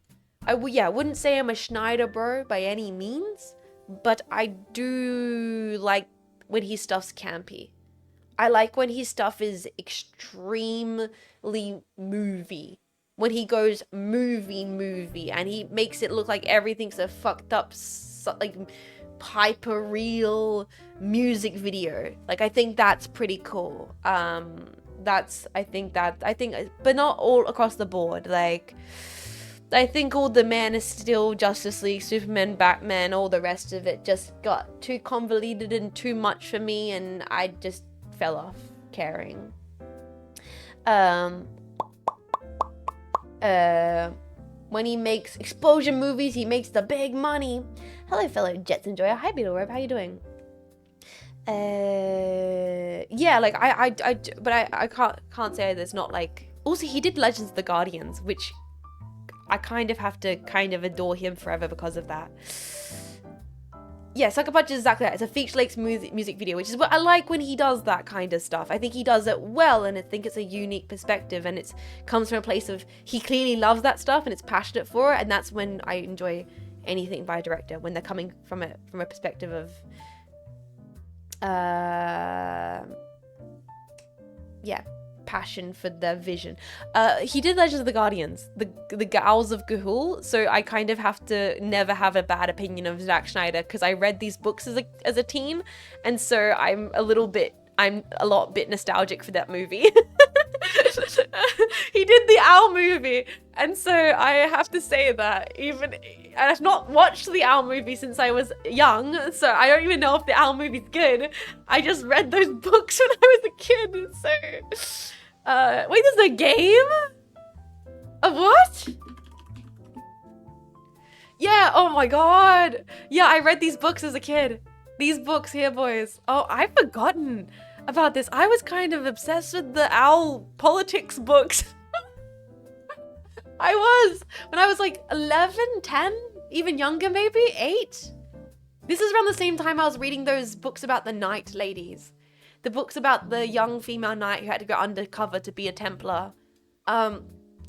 A: wouldn't say I'm a Schneider bro by any means, but I do like when his stuff's campy. I like when his stuff is extremely movie. When he goes movie, and he makes it look like everything's a fucked up, like, hyper real music video. Like, I think that's pretty cool. I think, but not all across the board. Like, I think all the Man of Steel, Justice League, Superman, Batman, all the rest of it just got too convoluted and too much for me, and I just fell off caring. When he makes explosion movies, he makes the big money. Hello, fellow Jets enjoyer. Hi, Beetle, how you doing? Yeah, like I can't say there's not like. Also, he did Legends of the Guardians, which I kind of have to adore him forever because of that. Yeah, Sucker Punch is exactly that. It's a feature-length music video, which is what I like when he does that kind of stuff. I think he does it well, and I think it's a unique perspective, and it comes from a place of he clearly loves that stuff and it's passionate for it, and that's when I enjoy anything by a director, when they're coming from a perspective of passion for their vision. He did Legends of the Guardians, the Gals of Ga'Hoole, so I kind of have to never have a bad opinion of Zack Snyder, because I read these books as a teen, and so I'm a lot bit nostalgic for that movie. He did the Owl movie, and so I have to say that I've not watched the Owl movie since I was young, so I don't even know if the Owl movie's good. I just read those books when I was a kid, so wait, there's a game? Of what? Yeah, oh my god. Yeah, I read these books as a kid. These books here, boys. Oh, I've forgotten about this. I was kind of obsessed with the owl politics books. I was. When I was like 11, 10, even younger maybe, 8. This is around the same time I was reading those books about the knight ladies. The books about the young female knight who had to go undercover to be a Templar. I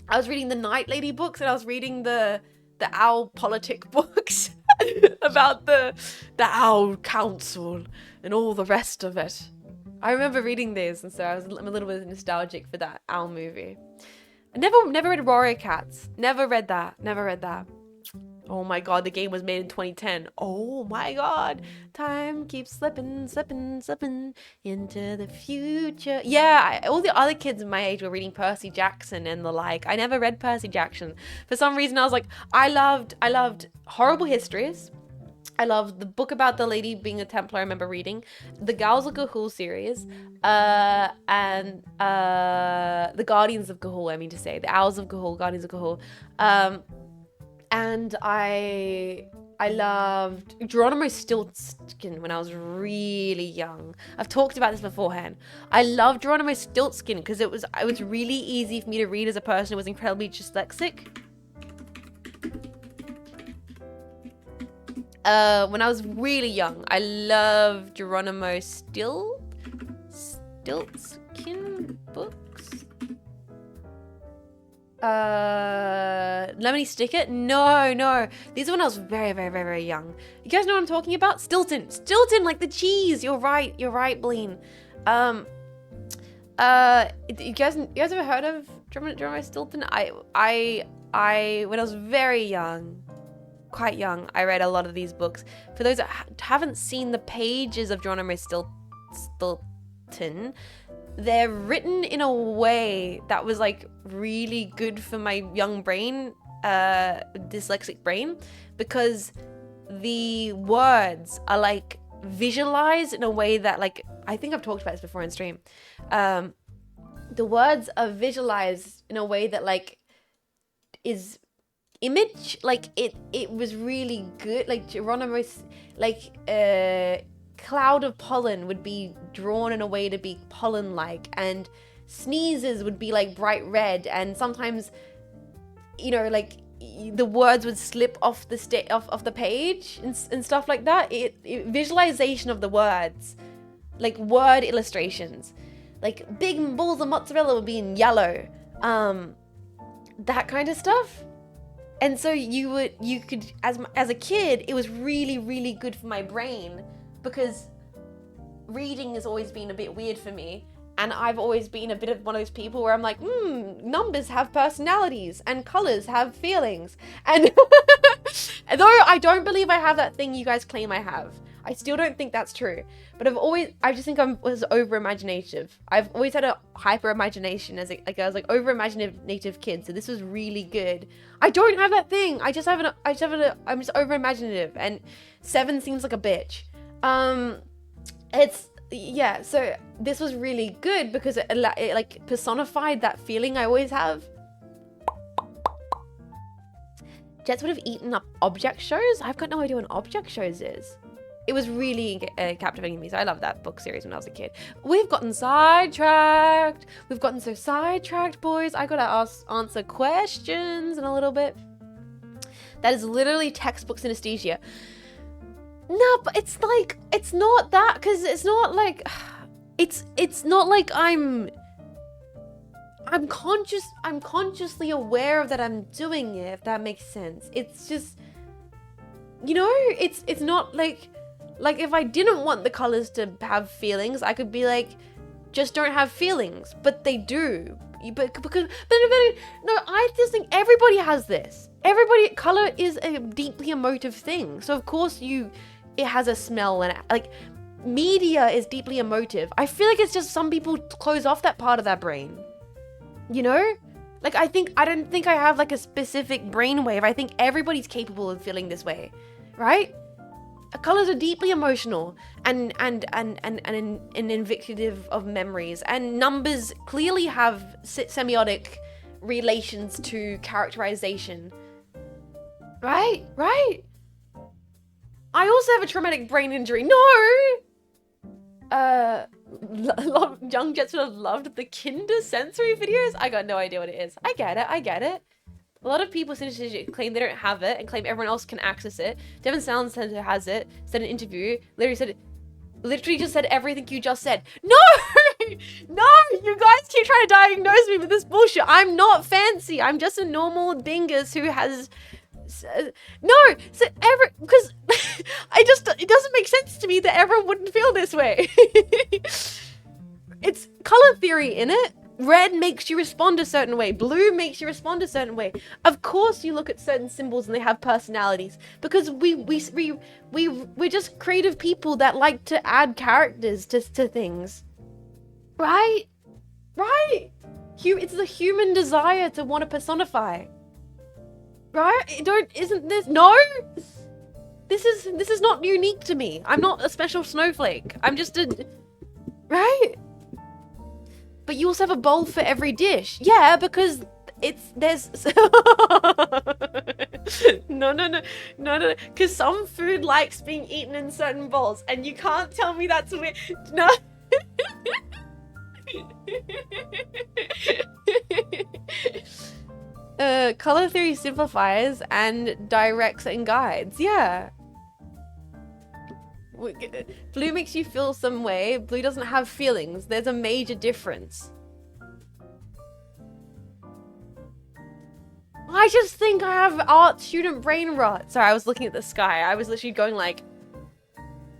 A: was reading the knight lady books, and I was reading the owl politic books about the owl council and all the rest of it. I remember reading these, and so I'm a little bit nostalgic for that owl movie. I never read Warrior Cats. Never read that. Oh my god, the game was made in 2010. Oh my god. Time keeps slipping into the future. Yeah, all the other kids my age were reading Percy Jackson and the like. I never read Percy Jackson. For some reason, I was like, I loved Horrible Histories. I loved the book about the lady being a Templar, I remember reading. The Gals of Ga'Hoole series. And the Guardians of Ga'Hoole, I mean to say. The Owls of Ga'Hoole, Guardians of Ga'Hoole. And I loved Geronimo Stiltskin when I was really young. I've talked about this beforehand. I loved Geronimo Stiltskin because it was really easy for me to read as a person who was incredibly dyslexic. When I was really young, I loved Geronimo Stiltskin books. Lemony Snicket? No. These are when I was very, very, very, very young. You guys know what I'm talking about? Stilton, like the cheese. You're right, Bleen. You guys ever heard of Geronimo Stilton? I when I was very young, quite young, I read a lot of these books. For those that haven't seen the pages of Geronimo Stilton, they're written in a way that was like really good for my young brain, dyslexic brain, because the words are like visualized in a way that, like, I think I've talked about this before in stream. The words are visualized in a way that like is image, like it was really good. Like Geronimo's, like cloud of pollen would be drawn in a way to be pollen-like, and sneezes would be like bright red, and sometimes, you know, like the words would slip off the page and stuff like that. Visualization of the words, like word illustrations, like big balls of mozzarella would be in yellow, that kind of stuff. And so you could, as a kid, it was really, really good for my brain, because reading has always been a bit weird for me. And I've always been a bit of one of those people where I'm like, numbers have personalities and colors have feelings. And though I don't believe I have that thing you guys claim I have, I still don't think that's true. But I just think I was over imaginative. I've always had a hyper imagination as I was like over imaginative kid. So this was really good. I don't have that thing. I'm just over imaginative, and 7 seems like a bitch. So this was really good because it like personified that feeling I always have. Jets would have eaten up object shows. I've got no idea what object shows is. It was really captivating me. So I loved that book series when I was a kid. We've gotten sidetracked. We've gotten so sidetracked, boys. I gotta answer questions in a little bit. That is literally textbook synesthesia. No, but it's like, it's not that, because it's not like, it's not like I'm consciously aware of that I'm doing it, if that makes sense. It's just, you know, it's not like if I didn't want the colors to have feelings, I could be like, just don't have feelings, but they do. But no, I just think everybody has this. Color is a deeply emotive thing. So of course it has a smell, and like media is deeply emotive. I feel like it's just some people close off that part of their brain, you know? Like I don't think I have like a specific brainwave. I think everybody's capable of feeling this way, right? Colors are deeply emotional and indicative of memories, and numbers clearly have semiotic relations to characterization, right? I also have a traumatic brain injury. No! young Jets would have loved the Kinder sensory videos. I got no idea what it is. I get it. A lot of people claim they don't have it and claim everyone else can access it. Devon Sound Center has it. Said in an interview, literally just said everything you just said. No! No! You guys keep trying to diagnose me with this bullshit. I'm not fancy. I'm just a normal dingus who has... No! So because it doesn't make sense to me that everyone wouldn't feel this way. It's color theory, innit? Red makes you respond a certain way. Blue makes you respond a certain way. Of course you look at certain symbols and they have personalities. Because we're just creative people that like to add characters to things. Right? Right? It's the human desire to want to personify. Right? Isn't this... No? This is not unique to me. I'm not a special snowflake. I'm just a... Right? But you also have a bowl for every dish. Yeah, because there's no. Because some food likes being eaten in certain bowls, and you can't tell me that's weird. No. Color theory simplifies and directs and guides. Yeah. Blue makes you feel some way. Blue doesn't have feelings. There's a major difference. I just think I have art student brain rot. Sorry, I was looking at the sky. I was literally going like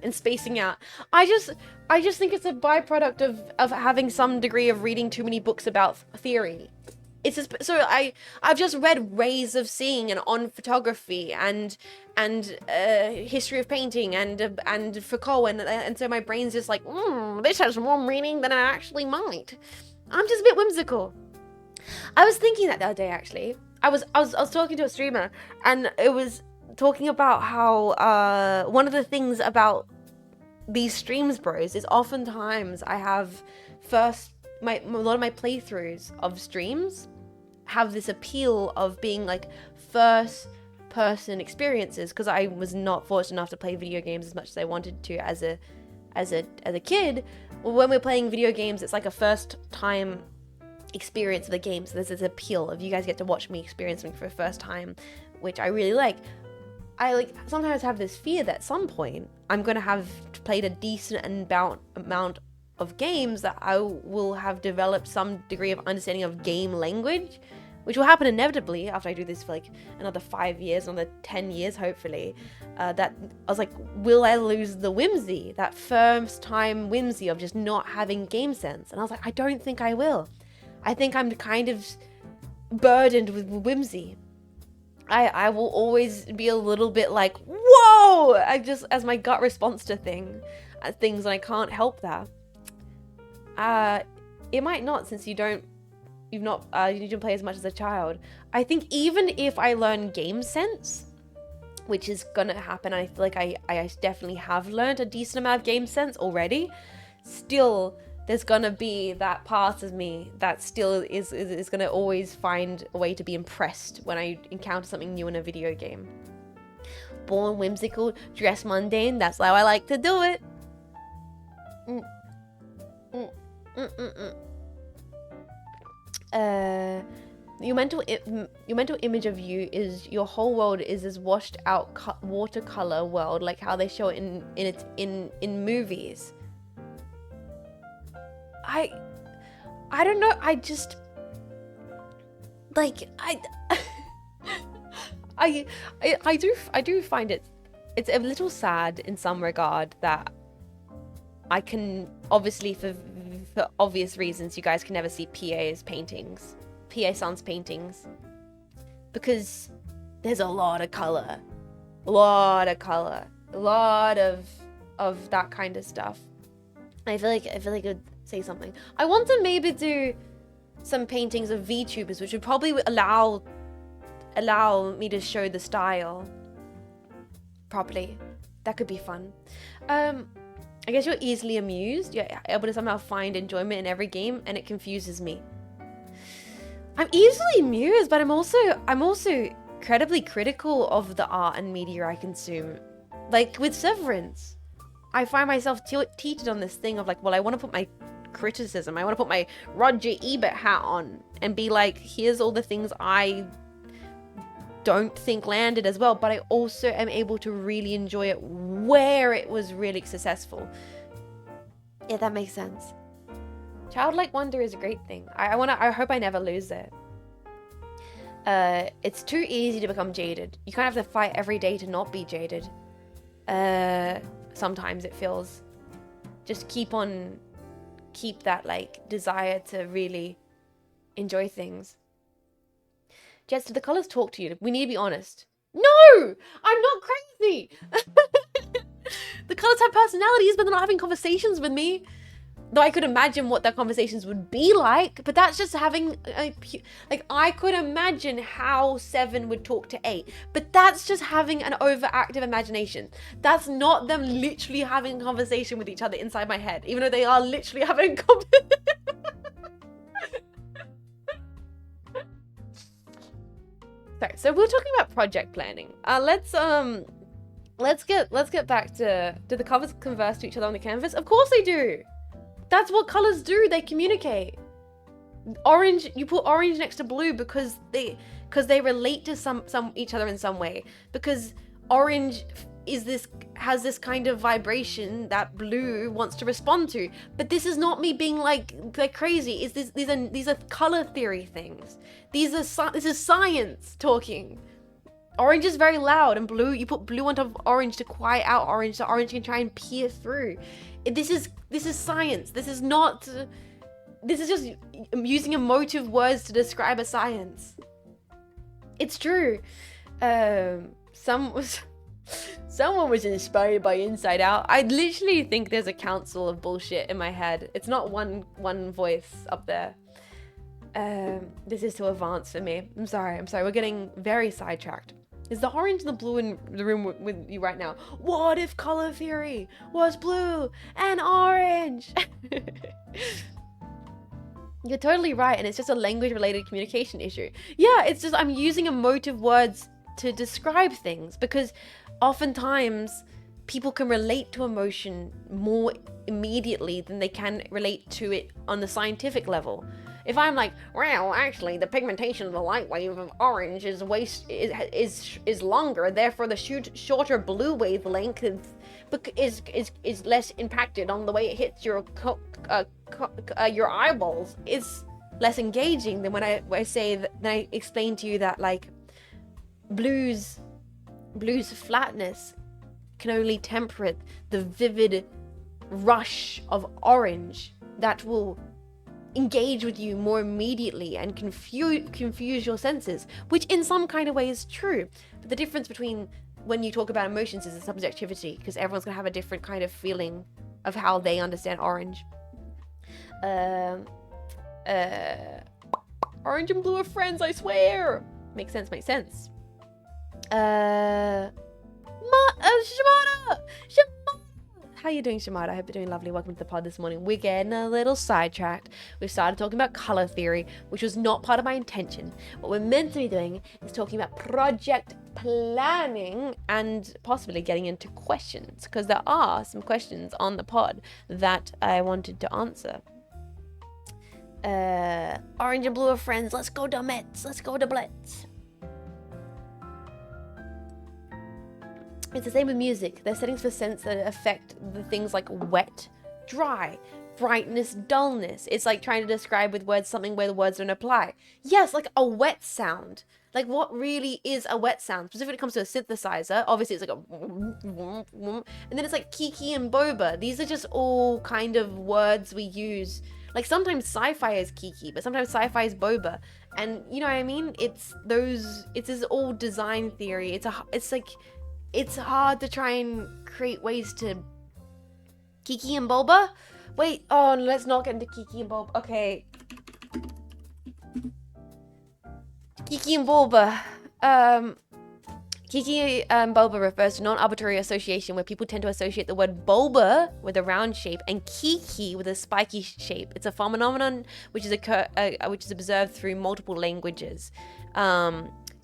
A: and spacing out. I just think it's a byproduct of having some degree of reading too many books about theory. It's just, so I've just read Rays of Seeing and On Photography and History of Painting and Foucault and so my brain's just like, this has more meaning than it actually might. I'm just a bit whimsical. I was thinking that the other day actually. I was talking to a streamer and it was talking about how one of the things about these streams, bros, is oftentimes I have a lot of my playthroughs of streams have this appeal of being like first person experiences because I was not fortunate enough to play video games as much as I wanted to as a kid. When we're playing video games, it's like a first time experience of the game, so there's this appeal of you guys get to watch me experience something for the first time, which I really like. I sometimes have this fear that at some point I'm gonna have played a decent amount of games that I will have developed some degree of understanding of game language, which will happen inevitably after I do this for like another 5 years, another 10 years, hopefully. That I was like, will I lose the whimsy, that first time whimsy of just not having game sense? And I was like, I don't think I will. I think I'm kind of burdened with whimsy. I will always be a little bit like, whoa, as my gut response to things, and I can't help that. It might not, since you didn't play as much as a child. I think even if I learn game sense, which is gonna happen, I feel like I definitely have learned a decent amount of game sense already, still there's gonna be that part of me that still is gonna always find a way to be impressed when I encounter something new in a video game. Born whimsical, dress mundane, that's how I like to do it. Your mental image of you is your whole world is this washed out watercolor world, like how they show it in movies. I don't know. I just like I do find it's a little sad in some regard that I can obviously for obvious reasons you guys can never see PA San's paintings because there's a lot of color, a lot of that kind of stuff. I feel like I'd say something. I want to maybe do some paintings of VTubers, which would probably allow me to show the style properly. That could be fun. I guess you're easily amused. You're able to somehow find enjoyment in every game, and it confuses me. I'm easily amused, but I'm also incredibly critical of the art and media I consume. Like with Severance. I find myself teetered on this thing of like, well, I want to put my criticism, I want to put my Roger Ebert hat on and be like, here's all the things I don't think landed as well, but I also am able to really enjoy it where it was really successful. Yeah, that makes sense. Childlike wonder is a great thing. I hope I never lose it. It's too easy to become jaded. You kind of have to fight every day to not be jaded. Sometimes it feels. Just keep that like desire to really enjoy things. Jess, do the colors talk to you? We need to be honest. No! I'm not crazy! The colors have personalities, but they're not having conversations with me. Though I could imagine what their conversations would be like, but that's just having like, I could imagine how 7 would talk to 8, but that's just having an overactive imagination. That's not them literally having a conversation with each other inside my head, even though they are literally having a conversation. Sorry, so we're talking about project planning. Let's get back to, do the colors converse to each other on the canvas? Of course they do. That's what colors do. They communicate. Orange, you put orange next to blue because they relate to some each other in some way. Because orange has this kind of vibration that blue wants to respond to. But this is not me being like crazy. These are color theory things. This is science talking. Orange is very loud, and blue, you put blue on top of orange to quiet out orange so orange can try and peer through. This is science. This is just using emotive words to describe a science. It's true. Someone was inspired by Inside Out. I literally think there's a council of bullshit in my head. It's not one voice up there. This is too advanced for me. I'm sorry. We're getting very sidetracked. Is the orange and the blue in the room with you right now? What if color theory was blue and orange? You're totally right, and it's just a language-related communication issue. Yeah, it's just I'm using emotive words to describe things because oftentimes people can relate to emotion more immediately than they can relate to it on the scientific level. If I'm like, well, actually, the pigmentation of the light wave of orange is longer, therefore the shorter blue wavelength is less impacted on the way it hits your eyeballs. It's less engaging than when I explain to you that like blue's flatness can only temper the vivid rush of orange that will engage with you more immediately and confuse your senses, which in some kind of way is true. But the difference between when you talk about emotions is the subjectivity, because everyone's gonna have a different kind of feeling of how they understand orange. Orange and blue are friends, I swear. Makes sense. Shimada! How you doing, Shimada? I hope you're doing lovely. Welcome to the pod this morning. We're getting a little sidetracked. We started talking about color theory, which was not part of my intention. What we're meant to be doing is talking about project planning and possibly getting into questions, because there are some questions on the pod that I wanted to answer. Orange and blue are friends. Let's go Domettes. Let's go Doublets. It's the same with music. There's settings for sense that affect the things like wet, dry, brightness, dullness. It's like trying to describe with words something where the words don't apply. Yes, like a wet sound. Like what really is a wet sound? Specifically when it comes to a synthesizer, obviously it's like a and then it's like kiki and boba. These are just all kind of words we use. Like sometimes sci-fi is kiki, but sometimes sci-fi is boba. And you know what I mean? It's this all design theory. It's hard to try and create ways to Kiki and Boba? Wait, oh, let's not get into Kiki and Boba. Okay. Kiki and Boba. Kiki and boba refers to non-arbitrary association where people tend to associate the word boba with a round shape and kiki with a spiky shape. It's a phenomenon which is observed through multiple languages.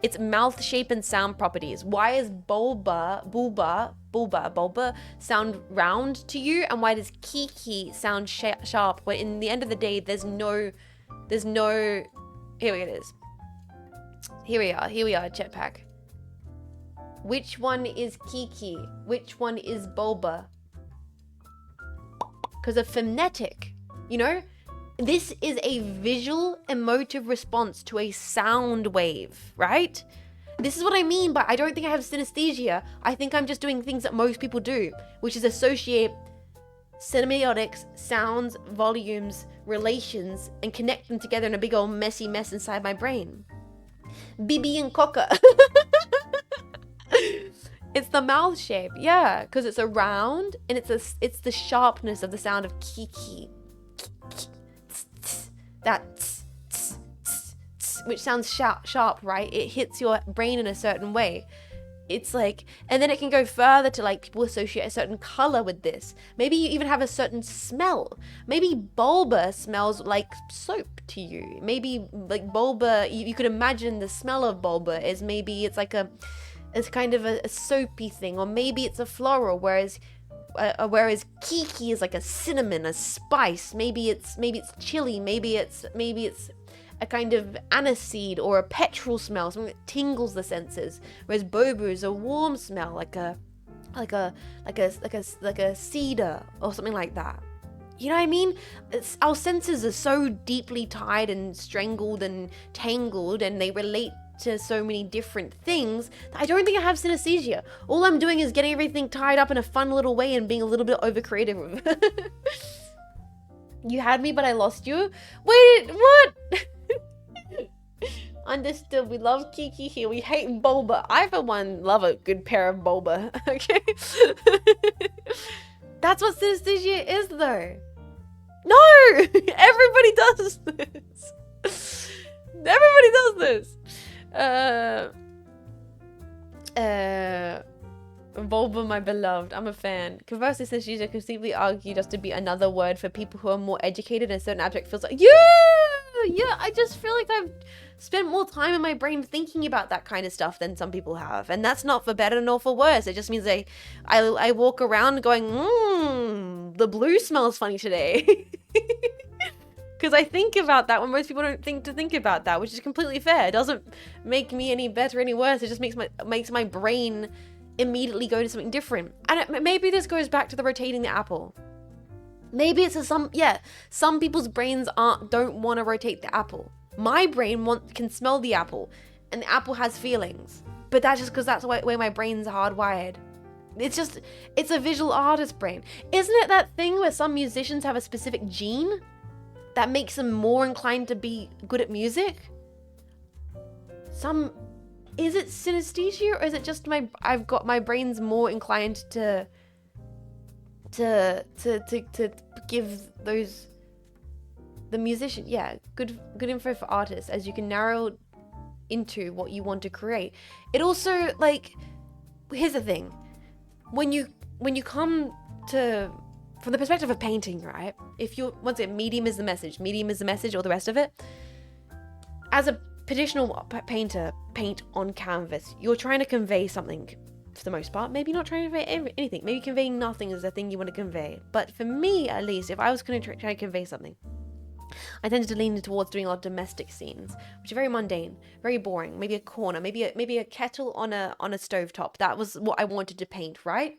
A: its mouth shape and sound properties. Why is bulba sound round to you, and why does kiki sound sharp? When in the end of the day, there's no. Here it is. Here we are, jetpack. Which one is kiki? Which one is bulba? Because of phonetic, you know? This is a visual emotive response to a sound wave, right? This is what I mean by I don't think I have synesthesia. I think I'm just doing things that most people do, which is associate semiotics, sounds, volumes, relations, and connect them together in a big old messy mess inside my brain. Bibi and Coca. It's the mouth shape, yeah, because it's a round and it's the sharpness of the sound of kiki. That which sounds sharp, right? It hits your brain in a certain way. It's like, and then it can go further to like people associate a certain color with this. Maybe you even have a certain smell. Maybe bulba smells like soap to you. Maybe like bulba, you could imagine the smell of bulba is maybe it's like it's kind of a soapy thing, or maybe it's a floral, whereas kiki is like a cinnamon, a spice. Maybe it's chili. Maybe it's a kind of aniseed or a petrol smell, something that tingles the senses. Whereas bobu is a warm smell, like a cedar or something like that. You know what I mean? Our senses are so deeply tied and strangled and tangled, and they relate to so many different things that I don't think I have synesthesia. All I'm doing is getting everything tied up in a fun little way and being a little bit over creative. You had me, but I lost you. Wait, what? Understood. We love kiki here. We hate bulba. I, for one, love a good pair of bulba. Okay? That's what synesthesia is, though. No! Everybody does this. Everybody does this. Bulba, my beloved. I'm a fan. Conversely, synesthesia can simply argue just to be another word for people who are more educated in certain abstract fields. Like, yeah, I just feel like I've spent more time in my brain thinking about that kind of stuff than some people have. And that's not for better nor for worse. It just means I walk around going, the blue smells funny today. Because I think about that when most people don't think about that, which is completely fair. It doesn't make me any better, any worse. It just makes my brain immediately go to something different. And maybe this goes back to the rotating the apple. Maybe it's some people's brains don't want to rotate the apple. My brain can smell the apple, and the apple has feelings. But that's just because that's the way my brain's hardwired. It's a visual artist brain. Isn't it that thing where some musicians have a specific gene that makes them more inclined to be good at music? Is it synesthesia, or is it just I've got my brain's more inclined to give the musician, good info for artists, as you can narrow into what you want to create. It also, like, here's the thing, when you come to, from the perspective of painting, right? If you're, once again, medium is the message, all the rest of it. As a traditional painter, paint on canvas, you're trying to convey something for the most part. Maybe not trying to convey anything. Maybe conveying nothing is the thing you want to convey. But for me, at least, if I was going to try to convey something, I tended to lean towards doing a lot of domestic scenes, which are very mundane, very boring. Maybe a corner, maybe a kettle on a stovetop. That was what I wanted to paint, right?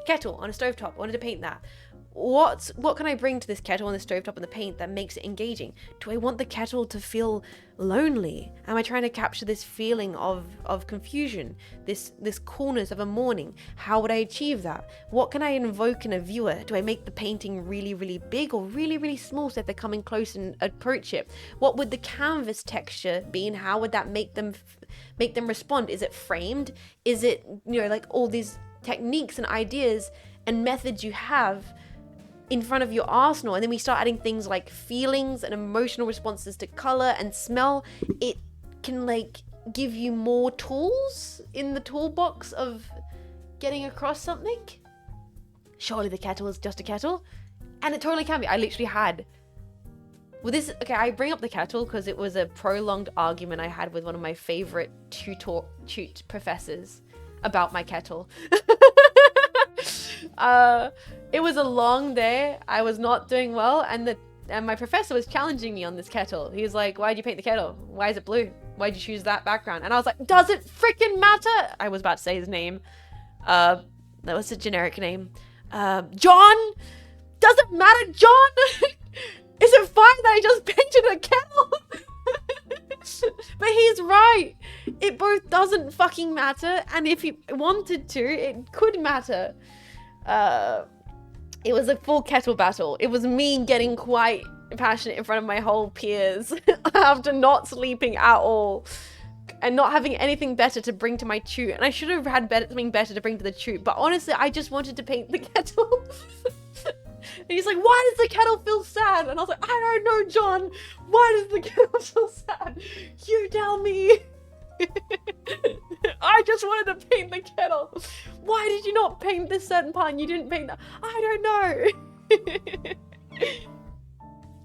A: Kettle on a stovetop. I wanted to paint that. What can I bring to this kettle on the stovetop and the paint that makes it engaging? Do I want the kettle to feel lonely? Am I trying to capture this feeling of confusion, this coolness of a morning? How would I achieve that? What can I invoke in a viewer? Do I make the painting really, really big or really, really small so that they're coming close and approach it? What would the canvas texture be, and how would that make them respond? Is it framed? Is it, like all these techniques and ideas and methods you have in front of your arsenal, and then we start adding things like feelings and emotional responses to color and smell. It can give you more tools in the toolbox of getting across something. Surely the kettle is just a kettle, and it totally can be. I literally had Well, I bring up the kettle because it was a prolonged argument I had with one of my favorite tute professors about my kettle. It was a long day. I was not doing well, and my professor was challenging me on this kettle. He was like, "Why'd you paint the kettle? Why is it blue? Why'd you choose that background?" And I was like, "Does it freaking matter?" I was about to say his name. That was a generic name. John? Does it matter, John? Is it fine that I just painted a kettle? But he's right. It both doesn't fucking matter, and if he wanted to, it could matter. It was a full kettle battle. It was me getting quite passionate in front of my whole peers after not sleeping at all and not having anything better to bring to my tute. And I should have had something better to bring to the tute, but honestly, I just wanted to paint the kettle. And he's like, "Why does the kettle feel sad?" And I was like, "I don't know, John. Why does the kettle feel sad? You tell me." I just wanted to paint the kettle. Why did you not paint this certain part and you didn't paint that? I don't know.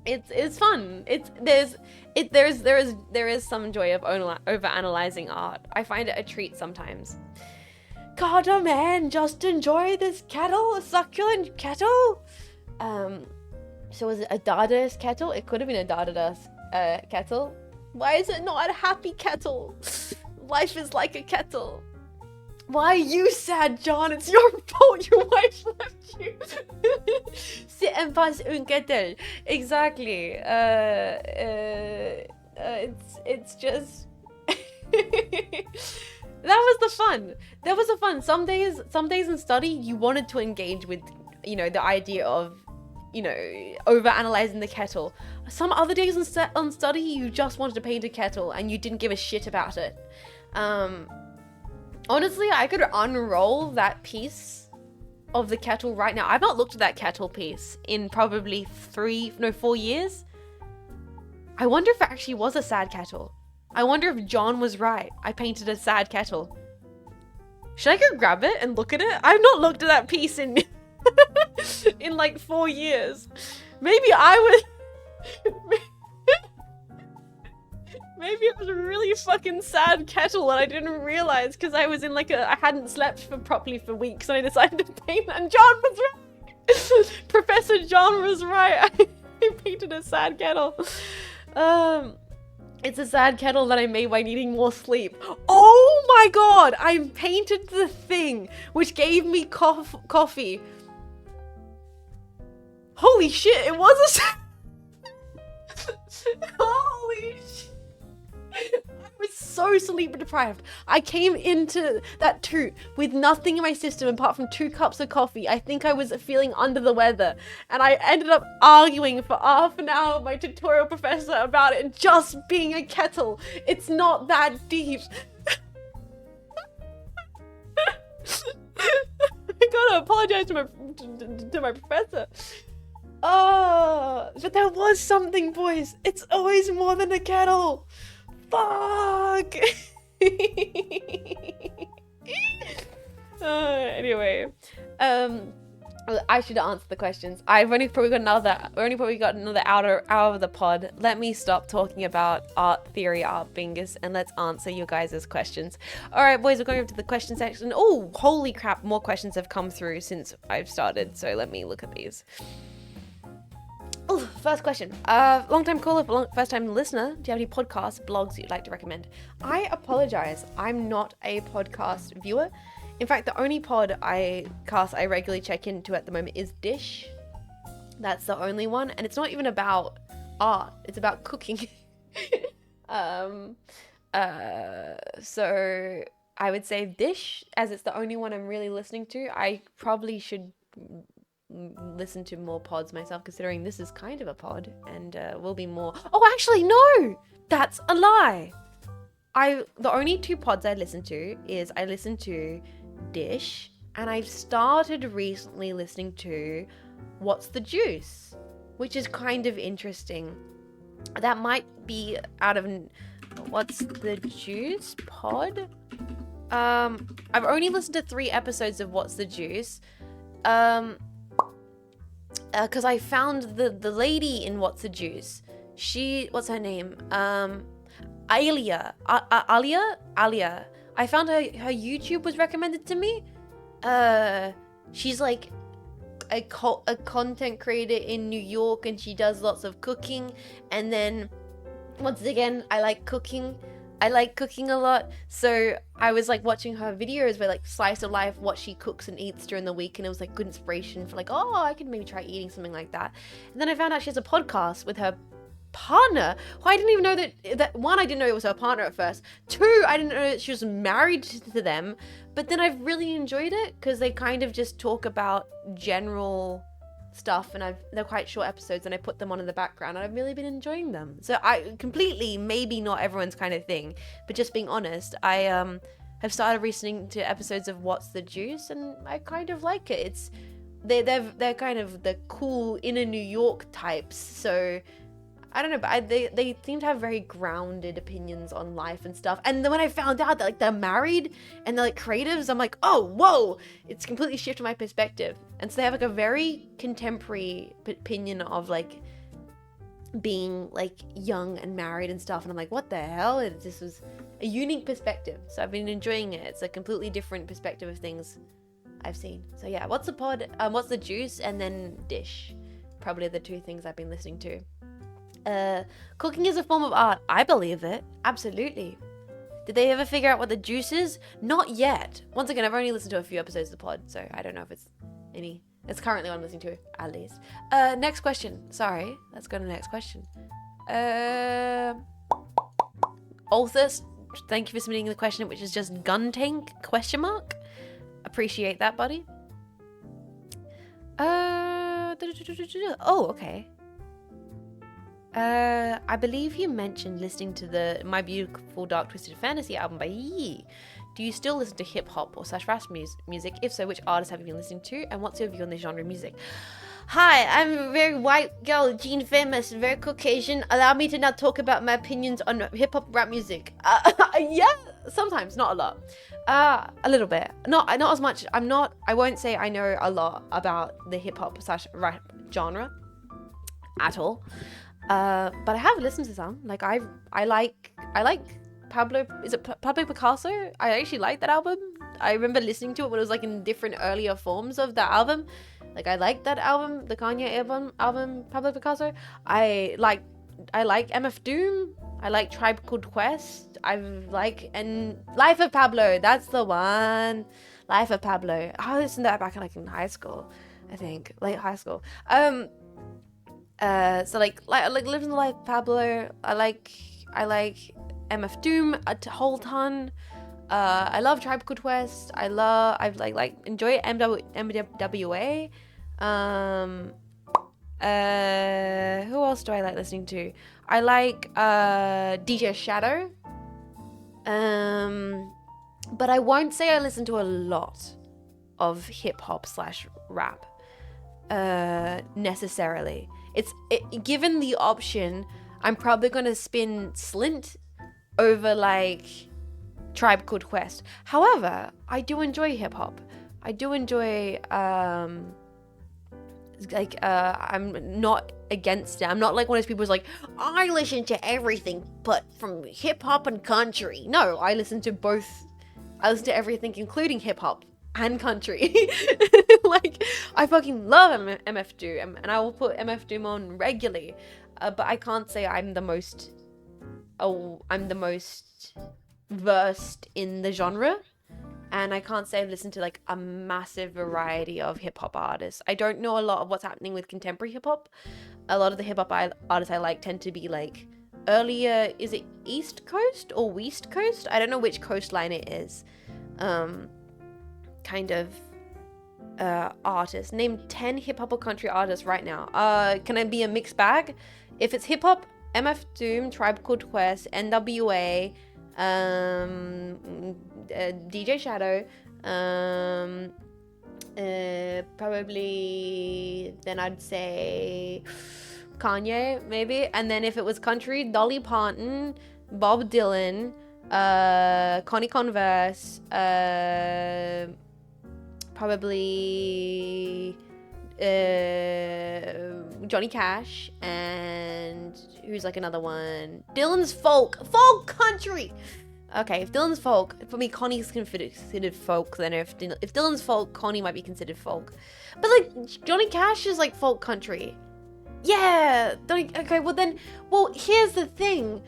A: It's fun. There is some joy of over analyzing art. I find it a treat sometimes. God, oh man, just enjoy this kettle, a succulent kettle. So was it a Dadaist kettle? It could have been a Dadaist kettle. Why is it not a happy kettle? Life is like a kettle. Why are you sad, John? It's your fault your wife left you. Cynapse Inc. Exactly. It's just... That was the fun. That was the fun. Some days in study, you wanted to engage with, the idea of, over analyzing the kettle. Some other days on study, you just wanted to paint a kettle and you didn't give a shit about it. Honestly, I could unroll that piece of the kettle right now. I've not looked at that kettle piece in probably 4 years. I wonder if it actually was a sad kettle. I wonder if John was right. I painted a sad kettle. Should I go grab it and look at it? I've not looked at that piece in in like 4 years. Maybe I was... Maybe it was a really fucking sad kettle and I didn't realize because I was in I hadn't slept properly for weeks and I decided to paint and John was right. Professor John was right. I painted a sad kettle. It's a sad kettle that I made by needing more sleep. Oh my god! I painted the thing which gave me coffee. Holy shit, it was holy shit. I was so sleep deprived. I came into that toot with nothing in my system apart from 2 cups of coffee. I think I was feeling under the weather. And I ended up arguing for half an hour with my tutorial professor about it just being a kettle. It's not that deep. I gotta apologize to my professor. Oh, but there was something, boys. It's always more than a kettle. Fuck. Anyway, I should answer the questions. We've only probably got another hour of the pod. Let me stop talking about art theory, art bingus, and let's answer your guys' questions. All right, boys, we're going over to the question section. Oh, holy crap! More questions have come through since I've started. So let me look at these. Oh, first question. Long-time caller, first-time listener. Do you have any podcasts, blogs you'd like to recommend? I apologize. I'm not a podcast viewer. In fact, the only podcast I regularly check into at the moment is Dish. That's the only one. And it's not even about art. It's about cooking. So I would say Dish, as it's the only one I'm really listening to. I probably should listen to more pods myself, considering this is kind of a pod and will be more. Oh, actually, no, that's a lie. The only 2 pods I listen to is I listen to Dish, and I've started recently listening to What's the Juice, which is kind of interesting. That might be out of What's the Juice pod. I've only listened to 3 episodes of What's the Juice. Because I found the lady in What's the Juice. what's her name? Alia. Alia. I found her YouTube was recommended to me. She's like a content creator in New York, and she does lots of cooking. And then once again, I like cooking a lot, so I was like watching her videos where like slice of life, what she cooks and eats during the week, and it was like good inspiration for like, oh, I could maybe try eating something like that. And then I found out she has a podcast with her partner, who I didn't even know that one, I didn't know it was her partner at first. Two, I didn't know that she was married to them. But then I've really enjoyed it because they kind of just talk about general stuff, and they're quite short episodes, and I put them on in the background, and I've really been enjoying them. So I completely, maybe not everyone's kind of thing, but just being honest, I have started listening to episodes of What's the Juice, and I kind of like it. It's they're kind of the cool inner New York types, so I don't know, but they seem to have very grounded opinions on life and stuff. And then when I found out that like they're married and they're like creatives, I'm like, oh, whoa, it's completely shifted my perspective. And so they have like a very contemporary opinion of like being like young and married and stuff. And I'm like, what the hell? This was a unique perspective. So I've been enjoying it. It's a completely different perspective of things I've seen. So yeah, What's the Pod, What's the Juice, and then Dish. Probably the two things I've been listening to. Cooking is a form of art. I believe it. Absolutely. Did they ever figure out what the juice is? Not yet. Once again, I've only listened to a few episodes of the pod, so I don't know if it's any. It's currently what I'm listening to, at least. Next question. Sorry. Let's go to the next question. Althus, thank you for submitting the question, which is just gun tank, ? Appreciate that, buddy. Oh, okay. I believe you mentioned listening to the My Beautiful Dark Twisted Fantasy album by Yee. Do you still listen to hip-hop or / rap music? If so, which artists have you been listening to, and what's your view on the genre of music? Hi, I'm a very white girl, Jean Faymas, very Caucasian. Allow me to now talk about my opinions on hip-hop rap music. Yeah, sometimes, not a lot. A little bit. Not as much. I won't say I know a lot about the hip-hop / rap genre at all. But I have listened to some. Like I like Pablo. Is it Pablo Picasso? I actually like that album. I remember listening to it when it was like in different earlier forms of that album. Like I like that album, the Kanye album Pablo Picasso. I like MF Doom. I like Tribe Called Quest. and Life of Pablo. That's the one. Life of Pablo. I listened to that back in high school. I think late high school. So like Living the Life Pablo. I like MF Doom a whole ton. I love Tribe Called Quest. Enjoy MWA. Who else do I like listening to? I like DJ Shadow. But I won't say I listen to a lot of hip hop / rap necessarily. Given the option, I'm probably gonna spin Slint over like Tribe Called Quest. However, I do enjoy hip hop. I do enjoy I'm not against it. I'm not like one of those people who's like, I listen to everything but from hip hop and country. No, I listen to both. I listen to everything, including hip hop and country. Like I fucking love MF Doom, and I will put MF Doom on regularly, but I can't say I'm the most versed in the genre, and I can't say I've listened to like a massive variety of hip-hop artists. I don't know a lot of what's happening with contemporary hip-hop. A lot of the hip-hop artists I like tend to be like earlier, is it East Coast or West Coast? I don't know which coastline it is. Kind of artists. Name 10 hip-hop or country artists right now. Can I be a mixed bag? If it's hip-hop, MF Doom, Tribe Called Quest, NWA, DJ Shadow, probably then I'd say Kanye maybe, and then if it was country, Dolly Parton, Bob Dylan, Connie Converse, probably Johnny Cash, and who's like another one? Dylan's folk country. Okay, if Dylan's folk, for me, Connie's considered folk. Then if Dylan's folk, Connie might be considered folk. But like Johnny Cash is like folk country. Yeah. Okay. Well, here's the thing.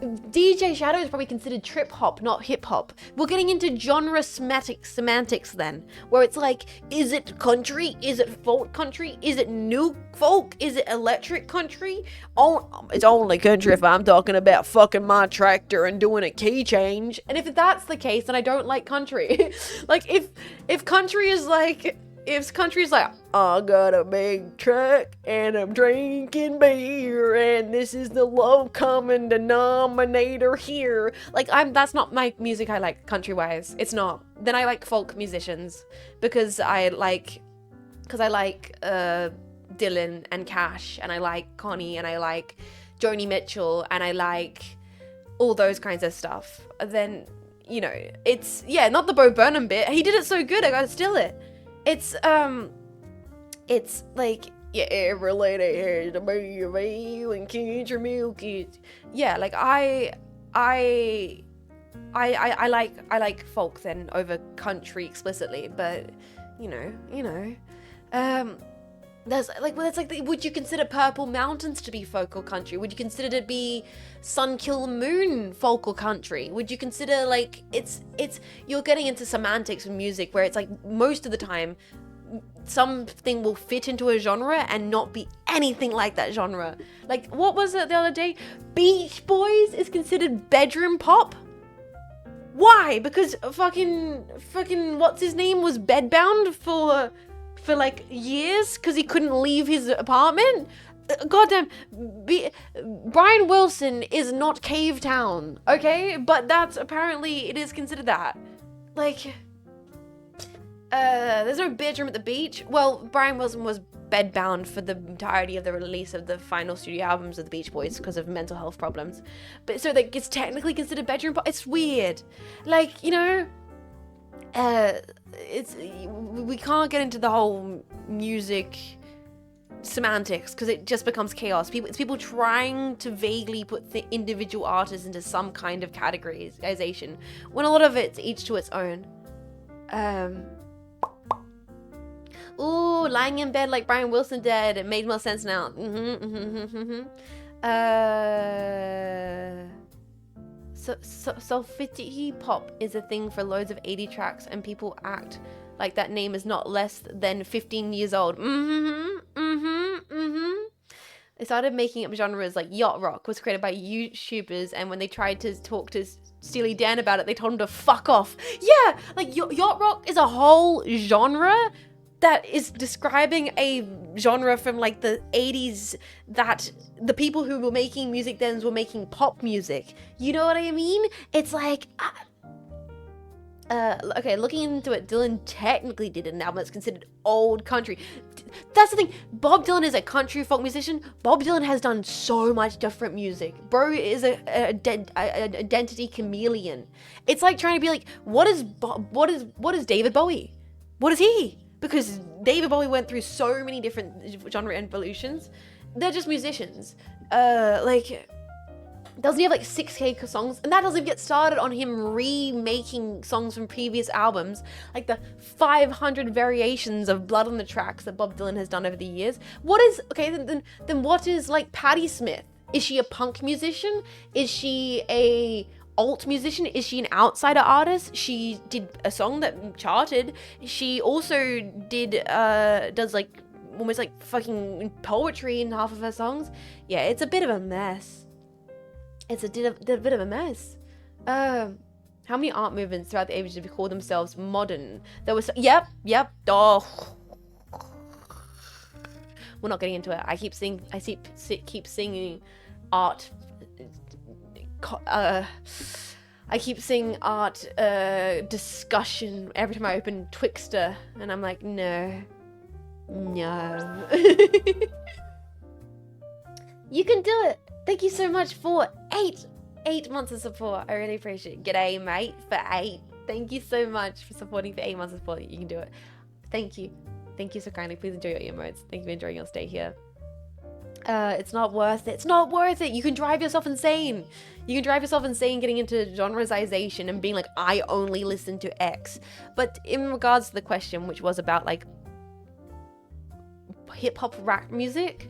A: DJ Shadow is probably considered trip hop, not hip hop. We're getting into genre semantics then, where it's like, is it country? Is it folk country? Is it new folk? Is it electric country? Oh, it's only country if I'm talking about fucking my tractor and doing a key change. And if that's the case, then I don't like country. Like if country is like, I got a big truck and I'm drinking beer and this is the low common denominator here. Like that's not my music I like country wise. It's not. Then I like folk musicians because I like Dylan and Cash, and I like Connie, and I like Joni Mitchell, and I like all those kinds of stuff. Then, you know, it's, yeah, not the Bo Burnham bit. He did it so good, I gotta steal it. It's like, yeah, every lady has to be a view and country milk it. Yeah, like I like folk then over country explicitly, but you know, there's like, well, it's like, would you consider Purple Mountains to be folk or country? Would you consider it to be Sun Kill Moon folk or country? Would you consider, like, it's you're getting into semantics of music where it's like most of the time something will fit into a genre and not be anything like that genre. Like, what was it the other day? Beach Boys is considered bedroom pop? Why? Because fucking what's his name was bedbound for like years because he couldn't leave his apartment. Goddamn, Brian Wilson is not Cave Town, okay? But that's apparently, it is considered that. Like, there's no bedroom at the beach. Well, Brian Wilson was bedbound for the entirety of the release of the final studio albums of the Beach Boys because of mental health problems. But so that it's technically considered bedroom pop. It's weird. Like, you know, we can't get into the whole music semantics because it just becomes chaos. It's people trying to vaguely put the individual artists into some kind of categorization when a lot of it's each to its own. Ooh, lying in bed like Brian Wilson did. It made more sense now. Sulfity pop is a thing for loads of 80 tracks, and people act like that name is not less than 15 years old. They started making up genres like yacht rock was created by YouTubers, and when they tried to talk to Steely Dan about it, they told him to fuck off. Yeah, like yacht rock is a whole genre that is describing a genre from like the 80s that the people who were making music then were making pop music. You know what I mean? It's like, okay, looking into it, Dylan technically did an album that's considered old country. That's the thing. Bob Dylan is a country folk musician. Bob Dylan has done so much different music. Bro is an identity chameleon. It's like trying to be like, what is David Bowie? What is he? Because David Bowie went through so many different genre evolutions. They're just musicians. Like, doesn't he have like 6K songs? And that doesn't get started on him remaking songs from previous albums, like the 500 variations of Blood on the Tracks that Bob Dylan has done over the years. What is, okay, then what is like Patti Smith? Is she a punk musician? Is she a alt musician? Is she an outsider artist? She did a song that charted. She also does like almost like fucking poetry in half of her songs. Yeah, it's a bit of a mess. It's a bit of a mess. How many art movements throughout the ages have called themselves modern? There was, yep. Oh, we're not getting into it. I keep singing art. I keep seeing art discussion every time I open Twixter, and I'm like, no. You can do it. Thank you so much for 8 months of support. I really appreciate it. G'day, mate, for 8. Thank you so much for supporting for 8 months of support. You can do it. Thank you. Thank you so kindly. Please enjoy your emotes. Thank you for enjoying your stay here. It's not worth it. It's not worth it. You can drive yourself insane. You can drive yourself insane getting into genreization and being like, I only listen to X. But in regards to the question, which was about like hip-hop rap music,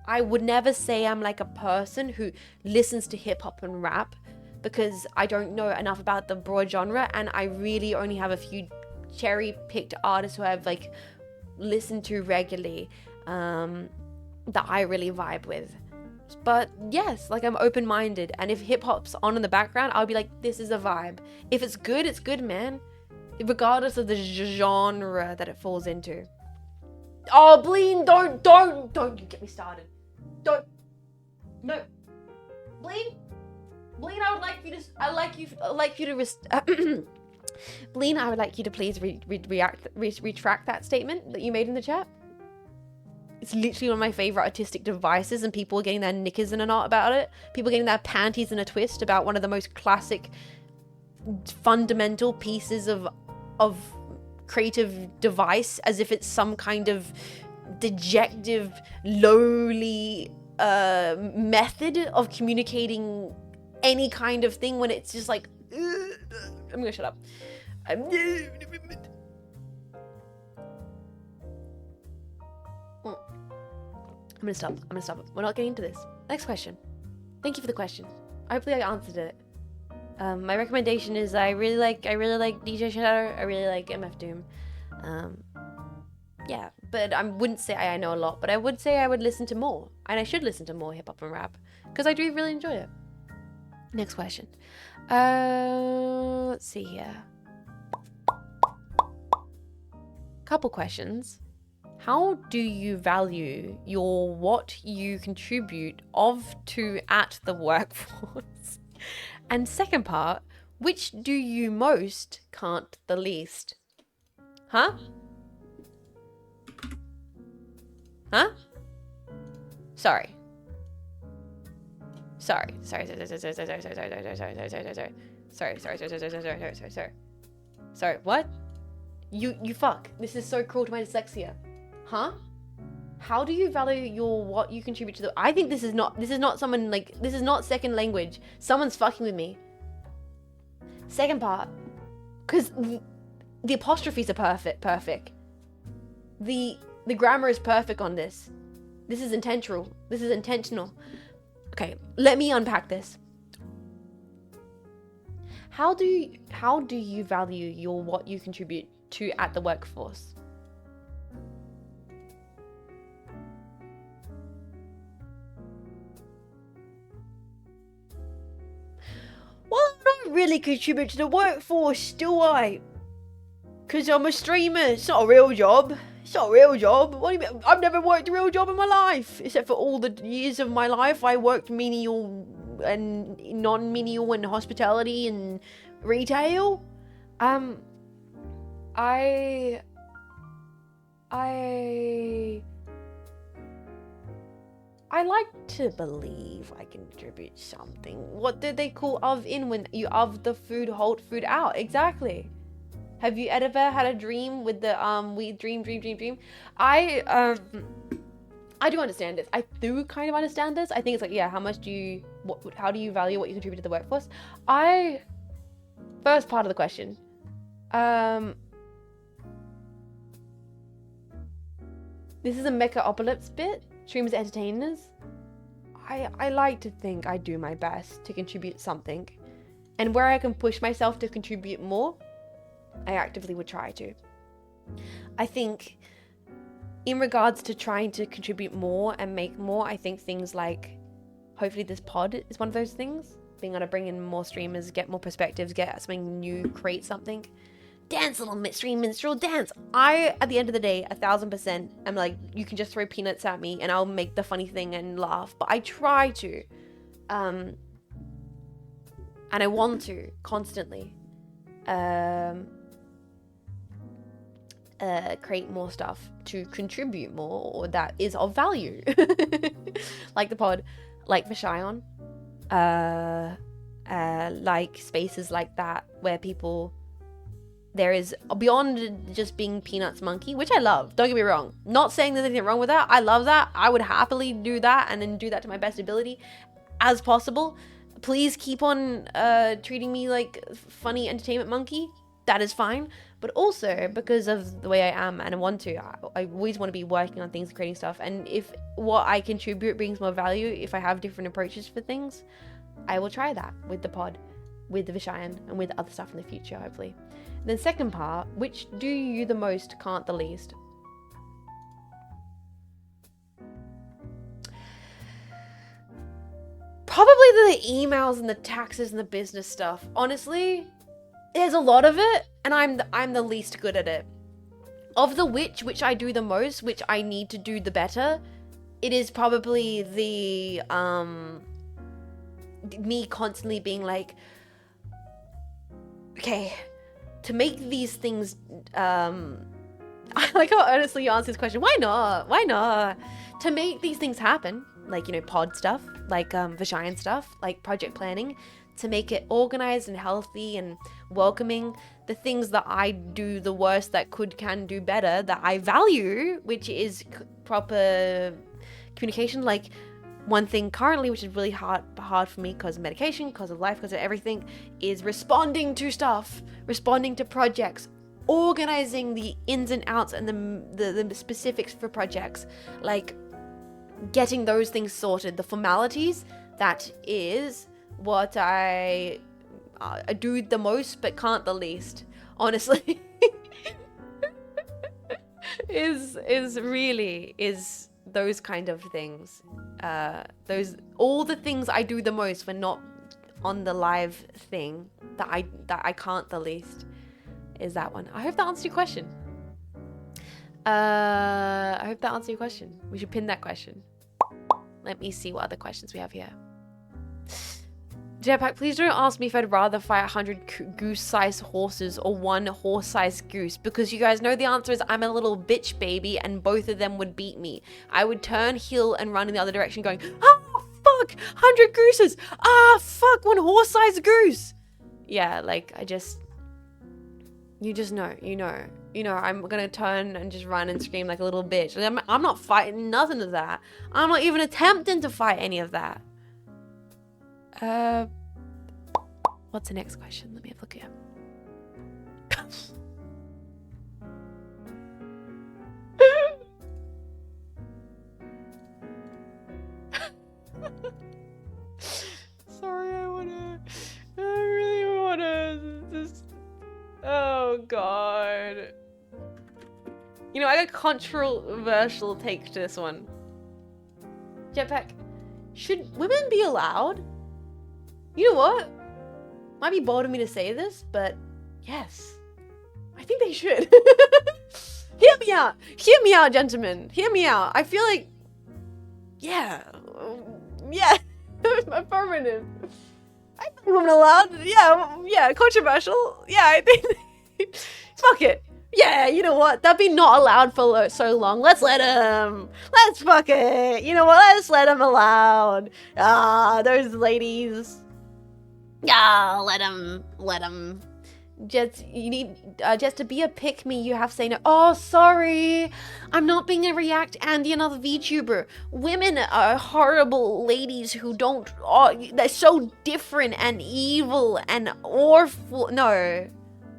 A: I would never say I'm like a person who listens to hip-hop and rap, because I don't know enough about the broad genre, and I really only have a few cherry-picked artists who I've like listened to regularly that I really vibe with. But yes, like I'm open-minded, and if hip-hop's on in the background, I'll be like, this is a vibe. If it's good, man, regardless of the genre that it falls into. Oh, Bleen, don't you get me started. No. Bleen, I would like you to Bleen, I would like you to please retract that statement that you made in the chat. It's literally one of my favorite artistic devices, and people are getting their knickers in a knot about it. People are getting their panties in a twist about one of the most classic, fundamental pieces of creative device, as if it's some kind of dejective, lowly method of communicating any kind of thing, when it's just like, I'm gonna shut up. I'm gonna stop. We're not getting into this. Next question. Thank you for the question. Hopefully I answered it. My recommendation is I really like DJ Shadow. I really like MF Doom. Yeah, but I wouldn't say I know a lot, but I would say I would listen to more, and I should listen to more hip hop and rap, because I do really enjoy it. Next question. Let's see here. Couple questions. How do you value what you contribute to at the workforce? And second part, which do you most, can't the least? Huh? Sorry. What? You fuck. This is so cruel to my dyslexia. Huh? How do you value what you contribute to the... I think this is not someone like... This is not second language. Someone's fucking with me. Second part. Because the apostrophes are perfect. The grammar is perfect on this. This is intentional. Okay, let me unpack this. How do you value what you contribute to at the workforce? Well, I don't really contribute to the workforce, do I? Because I'm a streamer. It's not a real job. What do you mean? I've never worked a real job in my life. Except for all the years of my life I worked menial and non-menial and hospitality and retail. I like to believe I contribute something. What did they call in when you the food, hold food out? Exactly. Have you ever had a dream with the we dream? I do understand this. I do kind of understand this. I think it's like, yeah, how do you value what you contribute to the workforce? First part of the question. This is a mecha-opocalypse bit. Streamers, entertainers. I like to think I do my best to contribute something. And where I can push myself to contribute more, I actively would try to. I think in regards to trying to contribute more and make more, I think things like, hopefully this pod is one of those things. Being able to bring in more streamers, get more perspectives, get something new, create something. Dance, little stream minstrel, dance. At the end of the day, 1000%, I'm like, you can just throw peanuts at me and I'll make the funny thing and laugh. But I try to. And I want to, constantly. Create more stuff to contribute more, or that is of value. Like the pod, like Vishayon. Like spaces like that where people there is beyond just being Peanuts monkey, which I love. Don't get me wrong. Not saying there's anything wrong with that. I love that. I would happily do that and then do that to my best ability as possible. Please keep on treating me like funny entertainment monkey. That is fine. But also because of the way I am and I always want to be working on things, creating stuff. And if what I contribute brings more value, if I have different approaches for things, I will try that with the pod, with the Vishayan, and with other stuff in the future, hopefully. And then second part, which do you the most, can't the least? Probably the emails and the taxes and the business stuff. Honestly, there's a lot of it, and I'm the least good at it. Of the which I do the most, which I need to do the better, it is probably the me constantly being like, okay, to make these things I like how honestly you answer this question. Why not to make these things happen, like, you know, pod stuff, like Vishayan stuff, like project planning, to make it organized and healthy and welcoming, the things that I do the worst that can do better, that I value, which is proper communication. Like, one thing currently, which is really hard for me because of medication, because of life, because of everything, is responding to stuff, responding to projects, organizing the ins and outs and the specifics for projects, like getting those things sorted, the formalities. That is what I do the most but can't the least, honestly. is those kind of things, all the things I do the most when not on the live thing, that I can't the least, is that one. I hope that answers your question. We should pin that question. Let me see what other questions we have here. Jetpack, please don't ask me if I'd rather fight 100 goose-sized horses or one horse-sized goose, because you guys know the answer is I'm a little bitch baby and both of them would beat me. I would turn heel and run in the other direction going, oh, fuck, 100 gooses. Ah, fuck, one horse-sized goose. Yeah, like, you just know, I'm gonna turn and just run and scream like a little bitch. I'm not fighting nothing of that. I'm not even attempting to fight any of that. What's the next question? Let me have a look here. Sorry, I really wanna just, oh god. You know, I got a controversial take to this one. Jetpack, should women be allowed? You know what? Might be bold of me to say this, but yes, I think they should. Hear me out, gentlemen. Hear me out. I feel like, yeah, affirmative. I think women allowed. Yeah, controversial. Yeah, I think. Fuck it. Yeah, you know what? They've been not allowed for so long. Let's let them. Let's fuck it. You know what? Let's let them allowed. Ah, those ladies. Yeah, let them. Just to be a pick me, you have to say no. Oh, sorry, I'm not being a React Andy, another VTuber. Women are horrible ladies who don't. Oh, they're so different and evil and awful. No,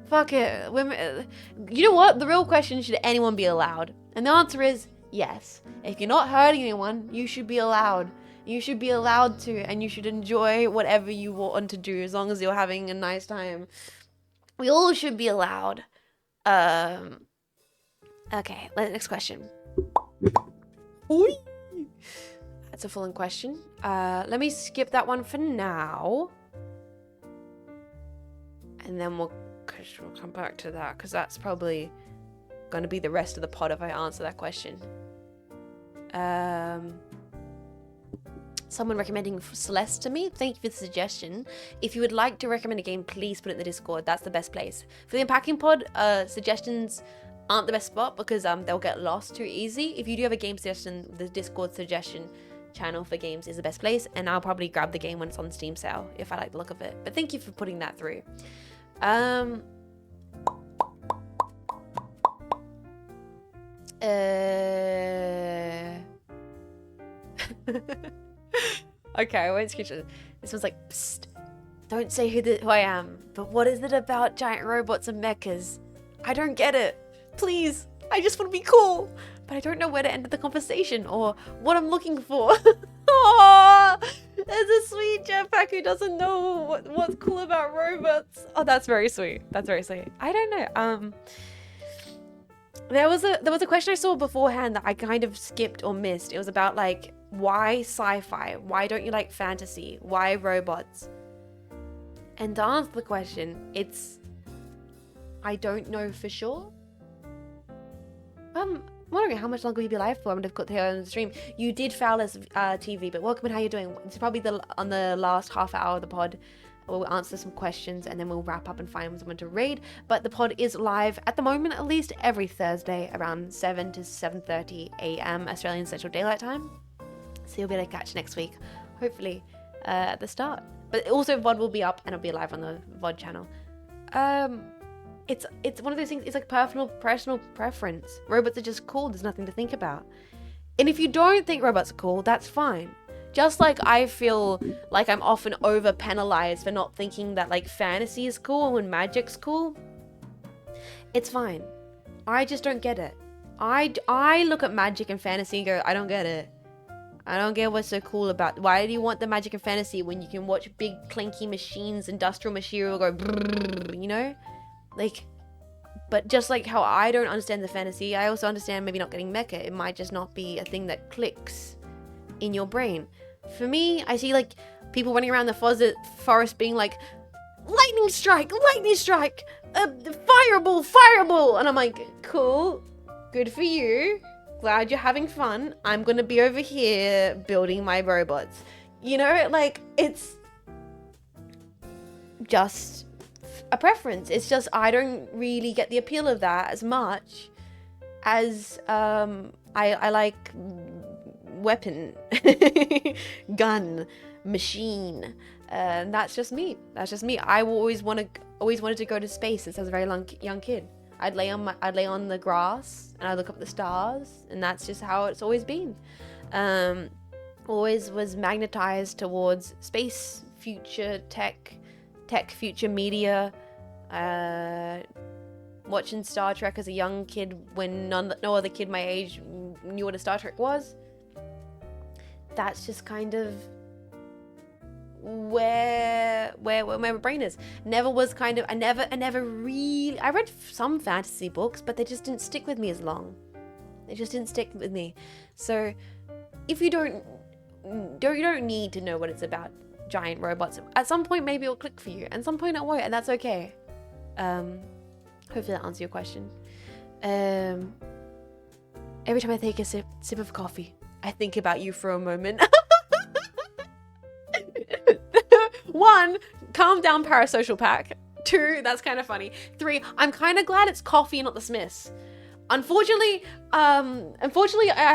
A: fuck it. Women. You know what? The real question: should anyone be allowed? And the answer is yes. If you're not hurting anyone, you should be allowed. You should be allowed to, and you should enjoy whatever you want to do as long as you're having a nice time. We all should be allowed. Okay, next question. That's a full-on question. Let me skip that one for now. And then we'll come back to that, because that's probably going to be the rest of the pod if I answer that question. Someone recommending Celeste to me. Thank you for the suggestion. If you would like to recommend a game, please put it in the Discord. That's the best place. For the Unpacking pod, suggestions aren't the best spot because they'll get lost too easy. If you do have a game suggestion, the Discord suggestion channel for games is the best place, and I'll probably grab the game when it's on Steam sale if I like the look of it. But thank you for putting that through. Okay, I won't screenshot it. This was like, psst, don't say who I am, but what is it about giant robots and mechas? I don't get it. Please, I just want to be cool, but I don't know where to end the conversation or what I'm looking for. Oh, there's a sweet jetpack who doesn't know what's cool about robots. Oh, that's very sweet. That's very sweet. I don't know. There was a question I saw beforehand that I kind of skipped or missed. It was about like, why sci-fi? Why don't you like fantasy? Why robots? And to answer the question, I don't know for sure. I'm wondering how much longer you'll be alive for. I'm gonna cut here on the stream. You did foul us TV, but welcome and how you doing? It's probably on the last half hour of the pod. We'll answer some questions and then we'll wrap up and find someone to raid. But the pod is live at the moment, at least every Thursday around 7 to 7:30 a.m. Australian Central Daylight Time. So you'll be able to catch next week, hopefully at the start. But also VOD will be up and it'll be live on the VOD channel. It's one of those things. It's like personal preference. Robots are just cool. There's nothing to think about. And if you don't think robots are cool, that's fine. Just like I feel like I'm often over penalized for not thinking that like fantasy is cool when magic's cool. It's fine. I just don't get it. I look at magic and fantasy and go, I don't get it. I don't get what's so cool about. Why do you want the magic and fantasy when you can watch big clinky machines, industrial material go brrr, you know? Like, but just like how I don't understand the fantasy, I also understand maybe not getting mecha. It might just not be a thing that clicks in your brain. For me, I see like people running around the forest being like, lightning strike, fireball, and I'm like, cool, good for you, glad you're having fun. I'm gonna be over here building my robots. You know, like it's just a preference. It's just I don't really get the appeal of that as much as I like weapon, gun, machine. That's just me. I always wanted to go to space since I was a very young kid. I'd lay on the grass and I'd look up the stars, and that's just how it's always been. Always was magnetized towards space, future tech, future media. Watching Star Trek as a young kid when no other kid my age knew what a Star Trek was. That's just kind of where my brain is. Never was kind of, I never really, I read some fantasy books, but they just didn't stick with me as long. They just didn't stick with me. So if you don't need to know what it's about, giant robots. At some point maybe it'll click for you, and at some point it won't, and that's okay. Hopefully that answers your question. Every time I take a sip of coffee, I think about you for a moment. 1, calm down, parasocial pack. 2, that's kind of funny. 3, I'm kind of glad it's coffee, not the Smiths. Unfortunately, I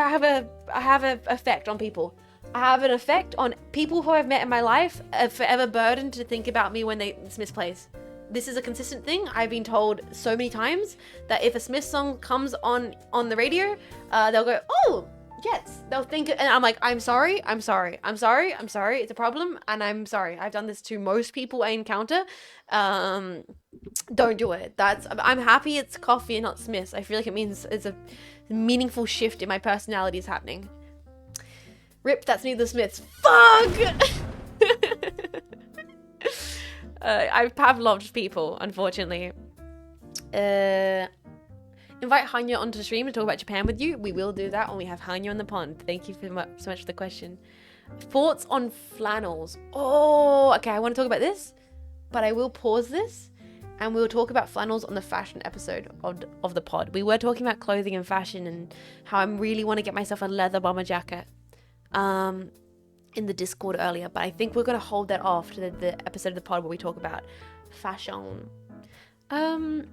A: have a effect on people. I have an effect on people who I've met in my life, forever burdened to think about me when they Smiths plays. This is a consistent thing. I've been told so many times that if a Smith song comes on the radio, they'll go, oh, yes. They'll think, and I'm like, I'm sorry. It's a problem, and I'm sorry. I've done this to most people I encounter. Don't do it. I'm happy it's coffee and not Smiths. I feel like it means it's a meaningful shift in my personality is happening. Rip, that's neither Smiths. Fuck! I have loved people, unfortunately. Invite Hanya onto the stream to talk about Japan with you. We will do that when we have Hanya on the pond. Thank you so much for the question. Thoughts on flannels. Oh, okay, I want to talk about this, but I will pause this and we'll talk about flannels on the fashion episode of the pod. We were talking about clothing and fashion and how I really want to get myself a leather bomber jacket. In the Discord earlier, but I think we're gonna hold that off to the episode of the pod where we talk about fashion. Here,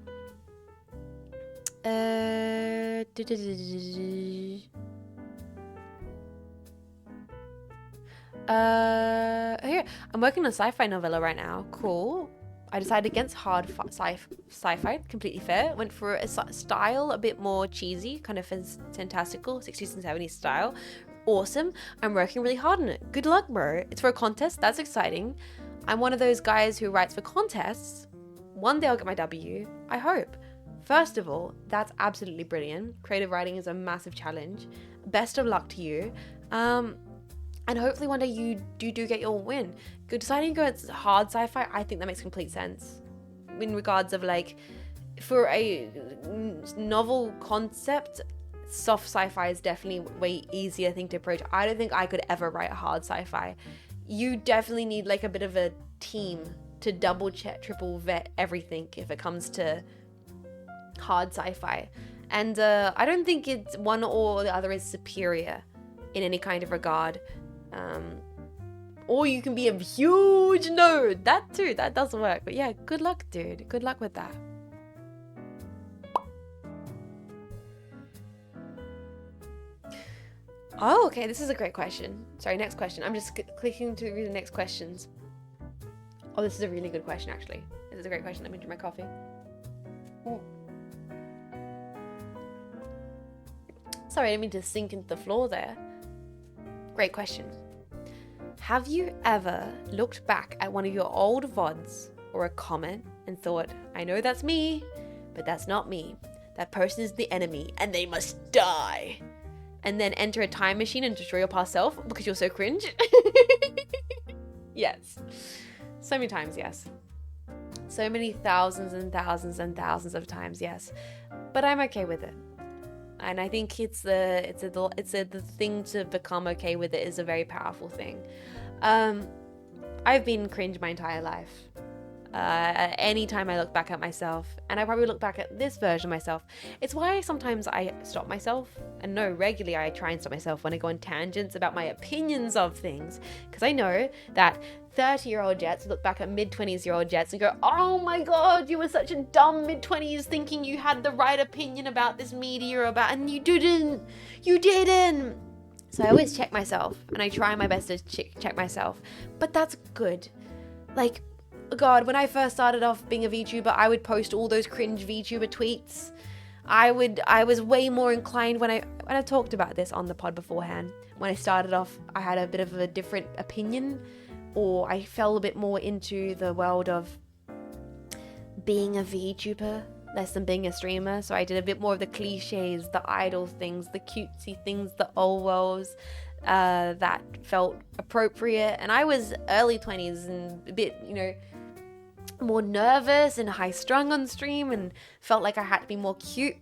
A: I'm working on a sci-fi novella right now. Cool. I decided against hard sci-fi, completely fair. Went for a style a bit more cheesy, kind of fantastical, 60s and 70s style. Awesome. I'm working really hard on it. Good luck, bro. It's for a contest. That's exciting. I'm one of those guys who writes for contests. One day I'll get my W. I hope. First of all, that's absolutely brilliant. Creative writing is a massive challenge. Best of luck to you. And hopefully one day you do get your win. Deciding to go with hard sci-fi, I think that makes complete sense. In regards of like, for a novel concept, soft sci-fi is definitely a way easier thing to approach. I don't think I could ever write hard sci-fi. You definitely need like a bit of a team to double check, triple vet everything if it comes to hard sci-fi. And I don't think it's one or the other is superior in any kind of regard. Or you can be a huge nerd. That too, that does work. But yeah, good luck, dude. Good luck with that. Oh, okay, this is a great question. Sorry, next question. I'm just clicking to read the next questions. Oh, this is a really good question, actually. This is a great question. Let me drink my coffee. Sorry, I didn't mean to sink into the floor there. Great question. Have you ever looked back at one of your old VODs or a comment and thought, I know that's me, but that's not me. That person is the enemy and they must die. And then enter a time machine and destroy your past self because you're so cringe? Yes. So many times, yes. So many thousands and thousands and thousands of times, yes. But I'm okay with it. And I think it's the thing to become okay with it is a very powerful thing. I've been cringe my entire life. Anytime I look back at myself, and I probably look back at this version of myself, it's why sometimes I stop myself, and no, regularly I try and stop myself when I go on tangents about my opinions of things, because I know that 30-year-old Jets look back at mid-20s-year-old Jets and go, oh my god, you were such a dumb mid-20s thinking you had the right opinion about this media and you didn't. So I always check myself, and I try my best to check myself, but that's good. Like, God, when I first started off being a VTuber, I would post all those cringe VTuber tweets. I was way more inclined when I talked about this on the pod beforehand. When I started off, I had a bit of a different opinion, or I fell a bit more into the world of being a VTuber, less than being a streamer. So I did a bit more of the cliches, the idol things, the cutesy things, the old worlds that felt appropriate. And I was early 20s and a bit, more nervous and high strung on stream and felt like I had to be more cute.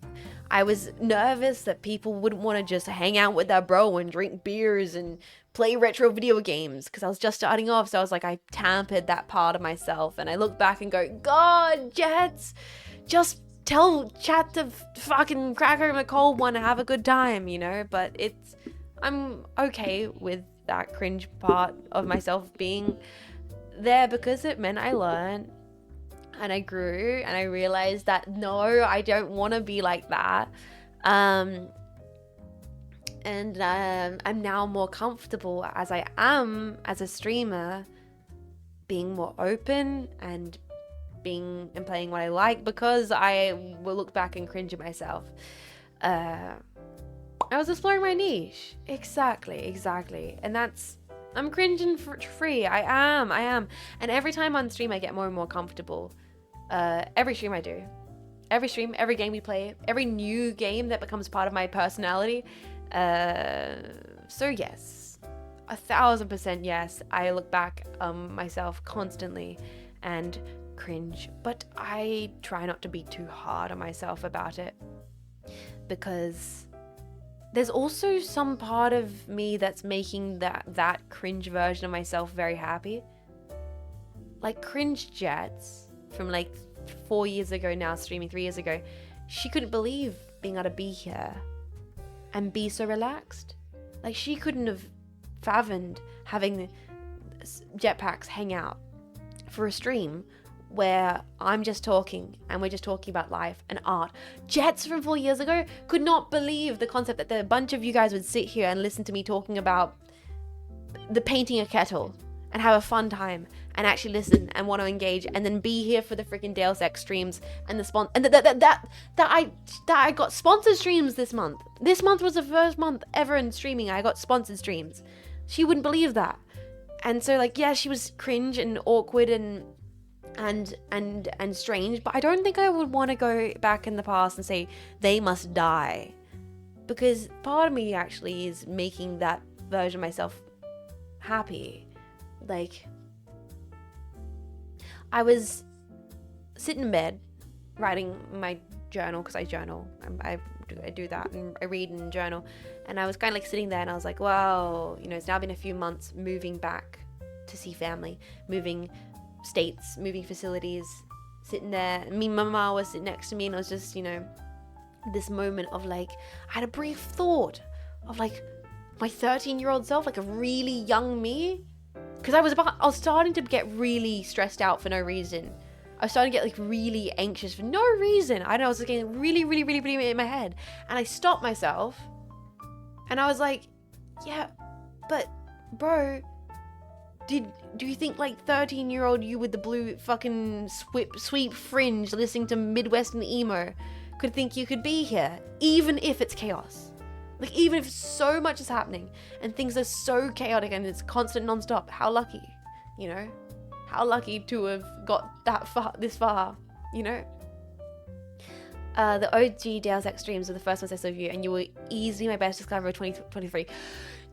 A: I was nervous that people wouldn't want to just hang out with their bro and drink beers and play retro video games because I was just starting off. So I was like, I tampered that part of myself, and I look back and go, God, Jets, just tell chat to fucking Cracker McCall one, have a good time, but I'm okay with that cringe part of myself being there because it meant I learned and I grew and I realized that no, I don't want to be like that. And I'm now more comfortable as I am as a streamer, being more open and playing what I like, because I will look back and cringe at myself. I was exploring my niche. Exactly. And I'm cringing free. I am. And every time on stream, I get more and more comfortable. Every stream I do. Every stream, every game we play, every new game that becomes part of my personality. So yes, 1000% yes. I look back myself constantly and cringe, but I try not to be too hard on myself about it, because there's also some part of me that's making that cringe version of myself very happy. Like Cringe Jets from like 4 years ago now, streaming 3 years ago, she couldn't believe being able to be here and be so relaxed. Like, she couldn't have fathomed having jetpacks hang out for a stream where I'm just talking and we're just talking about life and art. Jets from 4 years ago could not believe the concept that a bunch of you guys would sit here and listen to me talking about the painting a kettle and have a fun time and actually listen and want to engage, and then be here for the freaking Deus Ex streams and the that I got sponsored streams this month. This month was the first month ever in streaming I got sponsored streams. She wouldn't believe that. And so, like, yeah, she was cringe and awkward and strange, but I don't think I would want to go back in the past and say they must die, because part of me actually is making that version of myself happy. Like, I was sitting in bed writing my journal, because I journal. I do that, and I read and journal, and I was kind of like sitting there, and I was like, wow, you know, it's now been a few months moving back to see family, moving states, moving facilities, sitting there. Me and my mama was sitting next to me, and I was just, you know, this moment of like, I had a brief thought of like my 13-year-old self, like a really young me, because I was starting to get really stressed out for no reason. I was starting to get like really anxious for no reason. I don't know, I was like getting really in my head, and I stopped myself, and I was like, yeah, but bro, do you think like 13-year-old you with the blue fucking sweep fringe listening to Midwestern emo could think you could be here, even if it's chaos? Like, even if so much is happening and things are so chaotic and it's constant non-stop, how lucky, you know? How lucky to have got this far, you know? The OG Deus Ex streams were the first ones I saw of you, and you were easily my best discoverer of 2023.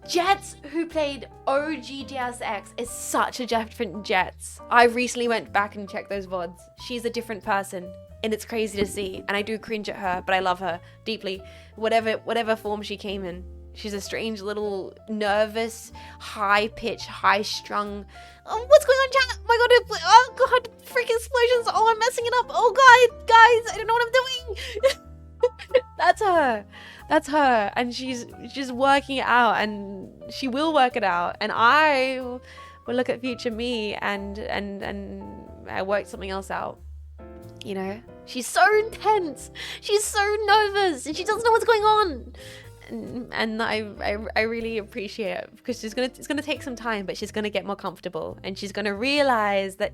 A: Jets, who played OG Deus Ex, is such a different Jets. I recently went back and checked those VODs. She's a different person, and it's crazy to see. And I do cringe at her, but I love her deeply. Whatever form she came in. She's a strange little nervous, high-pitched, high-strung... Oh, what's going on, chat? Oh my god, freaking explosions. Oh, I'm messing it up. Oh god, guys, I don't know what I'm doing. That's her. And she's working it out, and she will work it out. And I will look at future me and I work something else out. You know? She's so intense. She's so nervous, and she doesn't know what's going on. And I really appreciate it, because it's gonna take some time, but she's gonna get more comfortable, and she's gonna realize that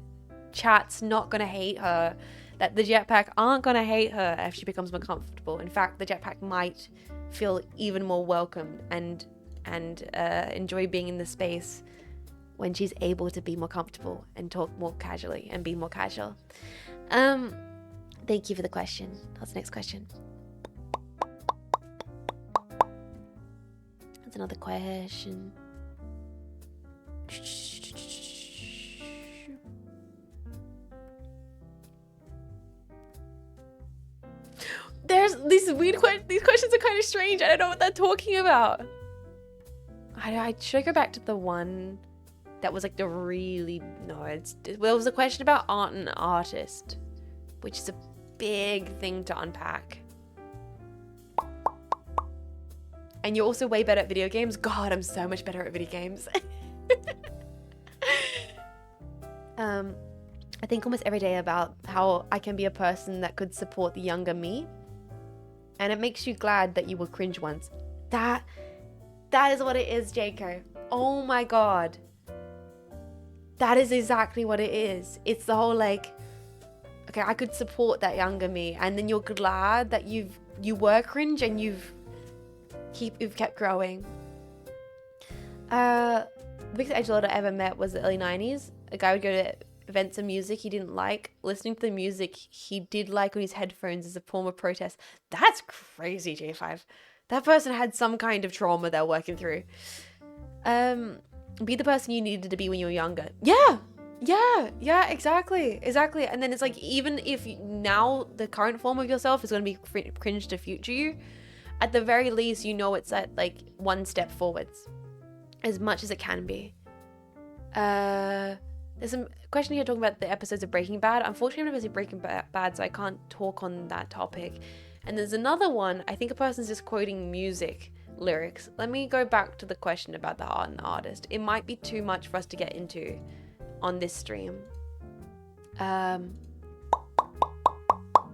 A: chat's not gonna hate her, that the jetpack aren't gonna hate her if she becomes more comfortable. In fact, the jetpack might feel even more welcome and enjoy being in the space when she's able to be more comfortable and talk more casually and be more casual. Thank you for the question. That's the next question. That's another question. There's these weird questions. These questions are kind of strange. I don't know what they're talking about. Should I go back to the one that was like the really... No, it was a question about art and artist, which is a big thing to unpack. And you're also way better at video games. God, I'm so much better at video games. I think almost every day about how I can be a person that could support the younger me. And it makes you glad that you were cringe once. That is what it is, Jaco. Oh my god. That is exactly what it is. It's the whole like, okay, I could support that younger me. And then you're glad that you were cringe and you've kept growing. The biggest edgelord I ever met was the early 90s. A guy would go to events of music he didn't like. Listening to the music he did like on his headphones as a form of protest. That's crazy, J5. That person had some kind of trauma they're working through. Be the person you needed to be when you were younger. Yeah, exactly. And then it's like, even if now the current form of yourself is going to be cringe to future you, at the very least, you know it's at like one step forwards, as much as it can be. There's some question here talking about the episodes of Breaking Bad. Unfortunately, I've never seen Breaking Bad, so I can't talk on that topic. And there's another one, I think a person's just quoting music lyrics. Let me go back to the question about the art and the artist. It might be too much for us to get into on this stream.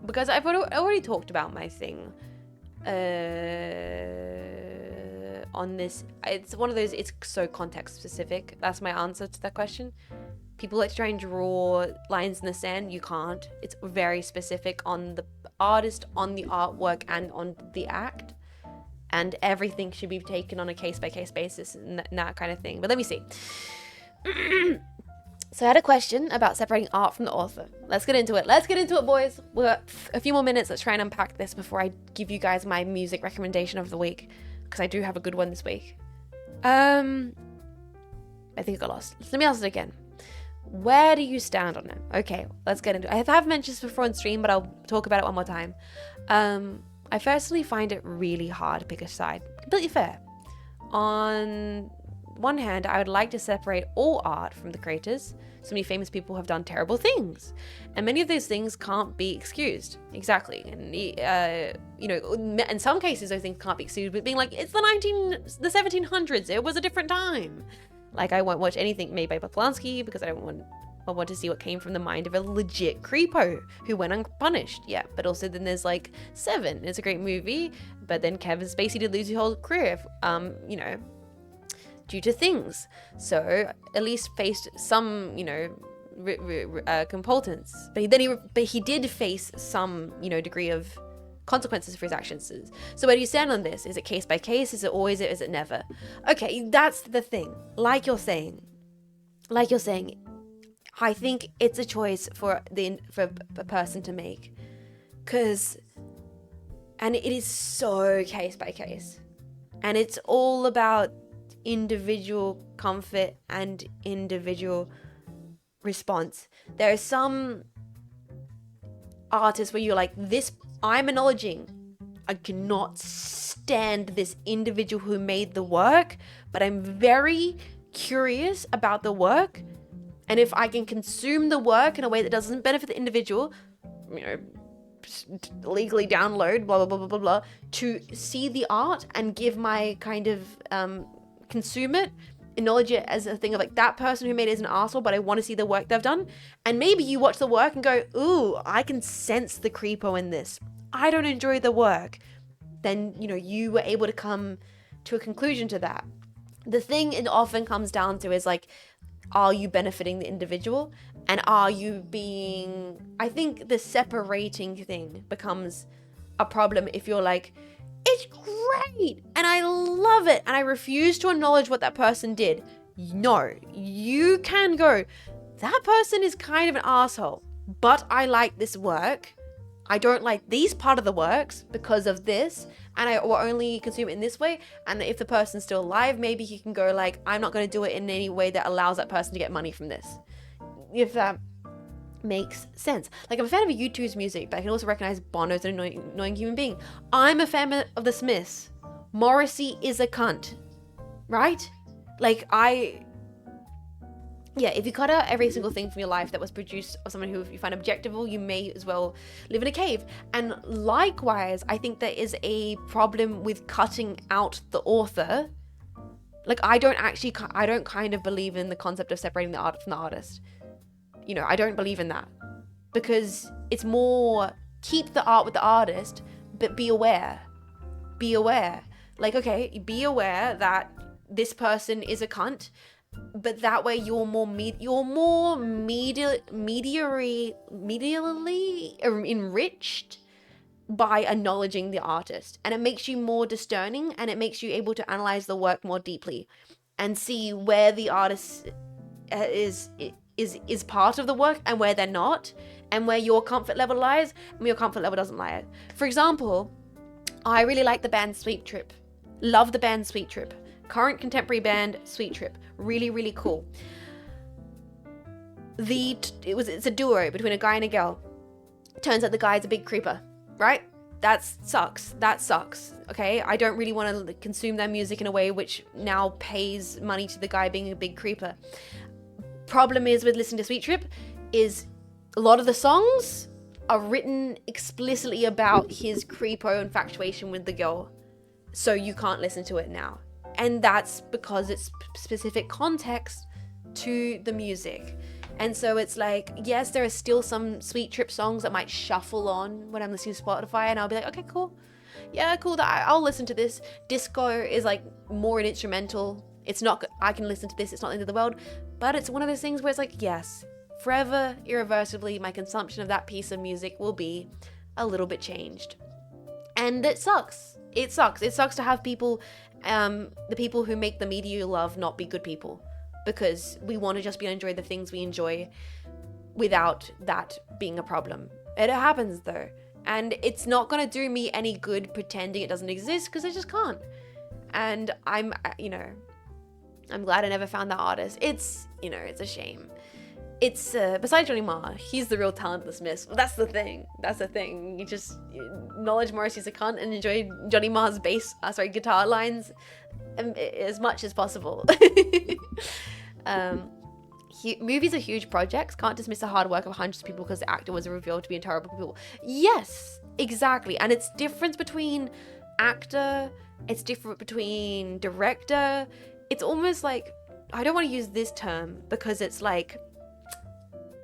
A: Because I've already talked about my thing on this. It's one of those, it's so context specific. That's my answer to that question. People like to try and draw lines in the sand. You can't. It's very specific on the artist, on the artwork, and on the act. And everything should be taken on a case-by-case basis and that kind of thing. But let me see. So I had a question about separating art from the author. Let's get into it. Let's get into it, boys. We've got a few more minutes. Let's try and unpack this before I give you guys my music recommendation of the week, because I do have a good one this week. I think I got lost. Let me ask it again. Where do you stand on it? Okay, let's get into it. I have mentioned this before on stream, but I'll talk about it one more time. I personally find it really hard to pick a side. Completely fair. On one hand, I would like to separate all art from the creators. So many famous people have done terrible things, and many of those things can't be excused. Exactly. And in some cases those things can't be excused, but being like, it's the 1700s, it was a different time. Like, I won't watch anything made by Polanski because I want to see what came from the mind of a legit creepo who went unpunished. Yeah, but also then there's like Seven. It's a great movie, but then Kevin Spacey did lose his whole career, due to things. So at least faced some, compulsions. But he did face some, degree of consequences for his actions. So where do you stand on this? Is it case by case? Is it always? Is it never? Okay, that's the thing. Like you're saying, I think it's a choice for a person to make, and it is so case by case, and it's all about individual comfort and individual response. There are some artists where you're like, this, I'm acknowledging, I cannot stand this individual who made the work, but I'm very curious about the work, and if I can consume the work in a way that doesn't benefit the individual, legally download, blah, blah, blah, blah, blah, blah, to see the art and give my kind of, consume it, acknowledge it as a thing of like, that person who made it is an arsehole, but I want to see the work they've done. And maybe you watch the work and go, ooh, I can sense the creepo in this. I don't enjoy the work. Then, you were able to come to a conclusion to that. The thing it often comes down to is like, are you benefiting the individual? And are you being, I think the separating thing becomes a problem if you're like, it's great and I love it and I refuse to acknowledge what that person did. No, you can go, that person is kind of an asshole, but I like this work. I don't like these part of the works because of this, and I will only consume it in this way. And if the person's still alive, maybe he can go like, I'm not going to do it in any way that allows that person to get money from this. If that makes sense. Like, I'm a fan of U2's music, but I can also recognize Bono's an annoying human being. I'm a fan of the Smiths. Morrissey is a cunt, right? Like, if you cut out every single thing from your life that was produced or someone who you find objectable, you may as well live in a cave. And likewise, I think there is a problem with cutting out the author. Like, I don't kind of believe in the concept of separating the art from the artist. I don't believe in that, because it's more keep the art with the artist, but be aware. Like, okay, be aware that this person is a cunt, but that way you're more medially enriched by acknowledging the artist, and it makes you more discerning, and it makes you able to analyze the work more deeply and see where the artist is part of the work and where they're not, and where your comfort level lies and where your comfort level doesn't lie. For example, I really like the band Sweet Trip. Love the band Sweet Trip. Current contemporary band Sweet Trip. Really, really cool. It's a duo between a guy and a girl. Turns out the guy's a big creeper, right? That sucks. Okay, I don't really want to consume their music in a way which now pays money to the guy being a big creeper. Problem is with listening to Sweet Trip is a lot of the songs are written explicitly about his creepo infatuation with the girl, so you can't listen to it now. And that's because it's specific context to the music. And so it's like, yes, there are still some Sweet Trip songs that might shuffle on when I'm listening to Spotify, and I'll be like, okay, cool. Yeah, cool, I'll listen to this. Disco is like more an instrumental It's not, I can listen to this, it's not the end of the world, but it's one of those things where it's like, yes, forever, irreversibly, my consumption of that piece of music will be a little bit changed. And it sucks. It sucks. It sucks to have people, the people who make the media you love, not be good people, because we want to just be enjoy the things we enjoy without that being a problem. It happens though. And it's not going to do me any good pretending it doesn't exist, because I just can't. And I'm glad I never found that artist. It's a shame. It's, besides Johnny Marr, he's the real talentless miss. Well, that's the thing. You just acknowledge Morrissey's a cunt and enjoy Johnny Marr's guitar lines as much as possible. Movies are huge projects. Can't dismiss the hard work of hundreds of people because the actor was revealed to be terrible people. Yes, exactly. And it's difference between actor, it's different between director. It's almost like, I don't want to use this term because it's like,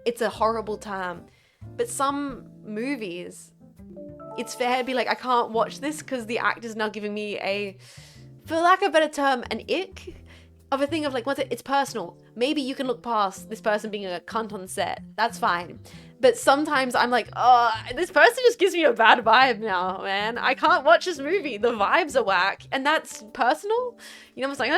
A: it's a horrible term, but some movies, it's fair to be like, I can't watch this because the actor's now giving me a, for lack of a better term, an ick of a thing of like, once it's personal. Maybe you can look past this person being a cunt on set. That's fine. But sometimes I'm like, oh, this person just gives me a bad vibe now, man. I can't watch this movie. The vibes are whack. And that's personal. You know, I'm like,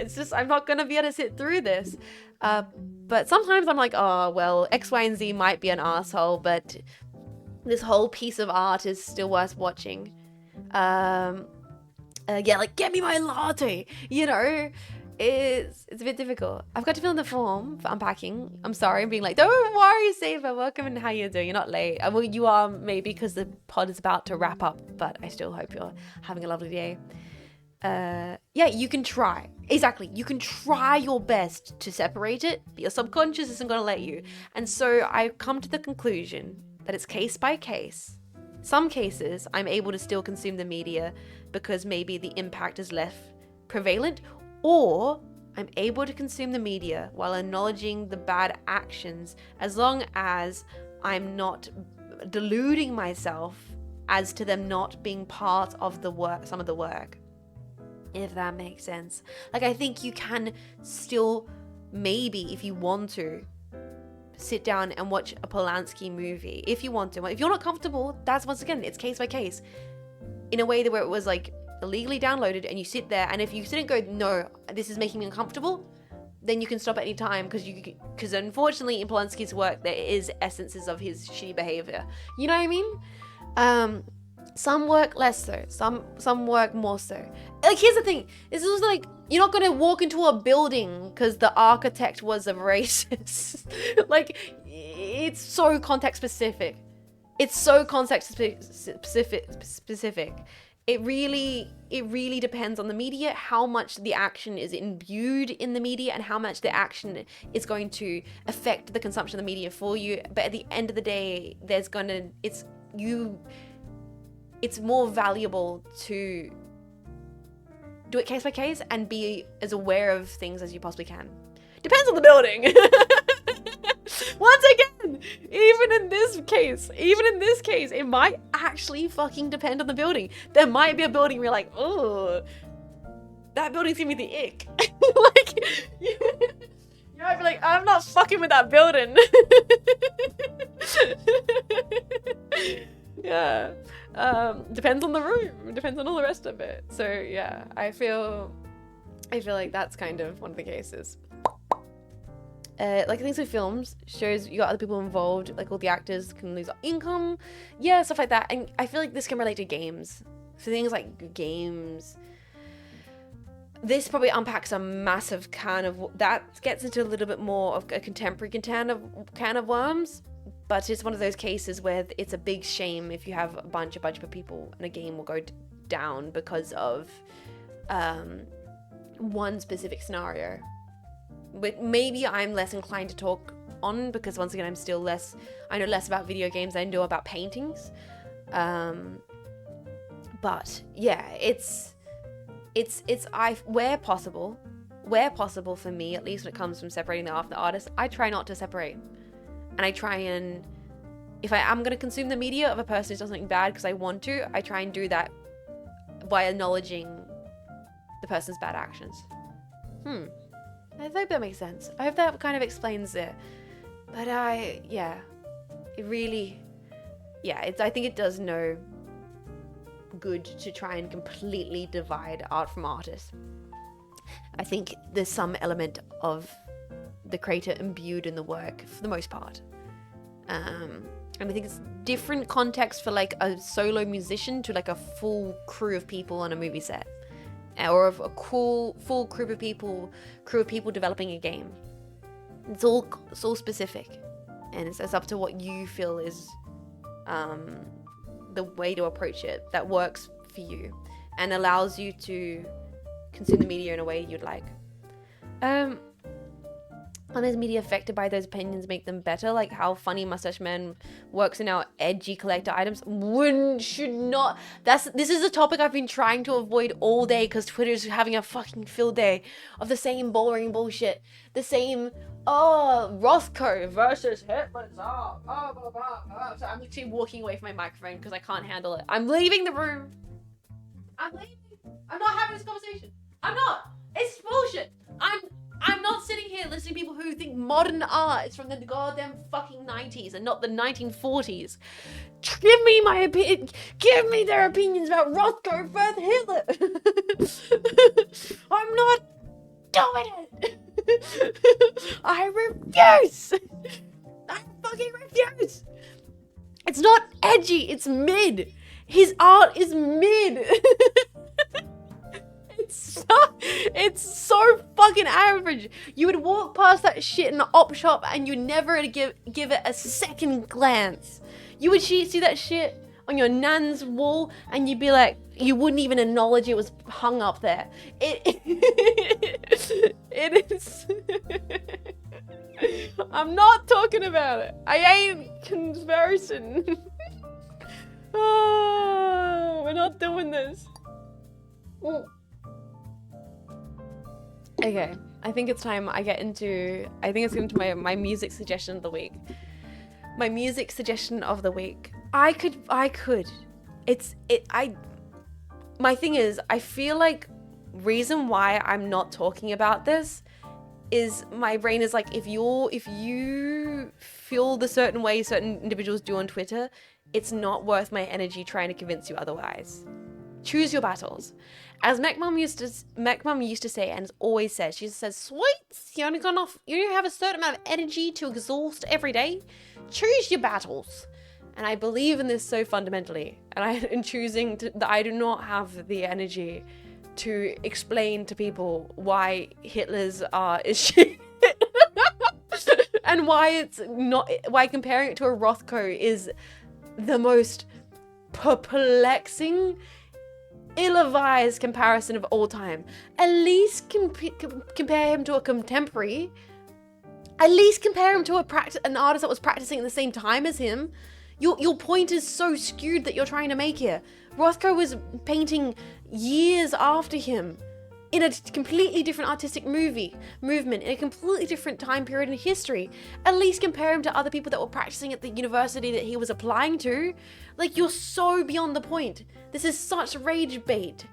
A: it's just, I'm not going to be able to sit through this. But sometimes I'm like, oh, well, X, Y, and Z might be an asshole, but this whole piece of art is still worth watching. Like, get me my latte, it's a bit difficult. I've got to fill in the form for unpacking. I'm sorry, I'm being like, don't worry, Saber, welcome and how you doing? You're not late. Well, you are maybe because the pod is about to wrap up, but I still hope you're having a lovely day. You can try. Exactly. You can try your best to separate it, but your subconscious isn't going to let you. And so I've come to the conclusion that it's case by case. Some cases, I'm able to still consume the media because maybe the impact is less prevalent, or I'm able to consume the media while acknowledging the bad actions as long as I'm not deluding myself as to them not being part of the work, some of the work. If that makes sense. Like, I think you can still, maybe if you want to, sit down and watch a Polanski movie. If you want to. If you're not comfortable, that's, once again, it's case by case. In a way that where it was like illegally downloaded and you sit there, and if you sit and go, no, this is making me uncomfortable, then you can stop at any time, because unfortunately in Polanski's work there is essences of his shitty behavior. You know what I mean? Some work less so, some work more so. Like, here's the thing, this is like, you're not gonna walk into a building because the architect was a racist. Like, it's so context specific. It's so context specific. It really depends on the media, how much the action is imbued in the media and how much the action is going to affect the consumption of the media for you. But at the end of the day, it's more valuable to do it case by case and be as aware of things as you possibly can. Depends on the building. Once again, even in this case, it might actually fucking depend on the building. There might be a building where you're like, oh, that building's giving me the ick. Like, you might be like, I'm not fucking with that building. Yeah. Depends on the room. Depends on all the rest of it. So yeah, I feel like that's kind of one of the cases. Like things with films, shows, you got other people involved, like all the actors can lose income, yeah, stuff like that. And I feel like this can relate to games. So things like games, this probably unpacks a massive that gets into a little bit more of a contemporary can of worms. But it's one of those cases where it's a big shame if you have a bunch of people and a game will go down because of one specific scenario. But maybe I'm less inclined to talk on because, once again, I know less about video games than I know about paintings. But yeah, where possible for me, at least when it comes from separating the art from the artist, I try not to separate. And I try and, if I am going to consume the media of a person who's done something bad because I want to, I try and do that by acknowledging the person's bad actions. I hope that makes sense. I hope that kind of explains it. But I think it does no good to try and completely divide art from artist. I think there's some element of the creator imbued in the work for the most part. And I think it's different context for like a solo musician to like a full crew of people on a movie set, or of a full crew of people developing a game. It's all specific, and it's up to what you feel is the way to approach it that works for you and allows you to consume the media in a way you'd like. Are those media affected by those opinions make them better? Like how Funny Mustache Man works in our edgy collector items? Should not. This is a topic I've been trying to avoid all day because Twitter's having a fucking field day of the same boring bullshit. The same, Rothko versus Hitler's art. So I'm literally walking away from my microphone because I can't handle it. I'm leaving the room. I'm leaving. I'm not having this conversation. I'm not. It's bullshit. I'm not sitting here listening to people who think modern art is from the goddamn fucking 90s and not the 1940s. Give me my opinion. Give me their opinions about Rothko versus Hitler. I'm not doing it. I refuse. I fucking refuse. It's not edgy. It's mid. His art is mid. It's so fucking average. You would walk past that shit in the op shop and you'd never give it a second glance. You would see that shit on your nan's wall and you'd be like, you wouldn't even acknowledge it was hung up there. It is. I'm not talking about it. I ain't conversing. Oh, we're not doing this. Okay, I think it's time I get into my music suggestion of the week. My music suggestion of the week. My thing is, I feel like reason why I'm not talking about this is my brain is like, if you feel the certain way certain individuals do on Twitter, it's not worth my energy trying to convince you otherwise. Choose your battles. As Mech Mum used to say, and always says, she says, "Sweets, you only have a certain amount of energy to exhaust every day. Choose your battles." And I believe in this so fundamentally. And in choosing that I do not have the energy to explain to people why Hitler's art is shit. And why comparing it to a Rothko is the most perplexing, ill-advised comparison of all time. At least compare him to a contemporary. At least compare him to an artist that was practicing at the same time as him. Your point is so skewed that you're trying to make here. Rothko was painting years after him in a completely different artistic movement, in a completely different time period in history. At least compare him to other people that were practicing at the university that he was applying to. Like, you're so beyond the point. This is such rage bait.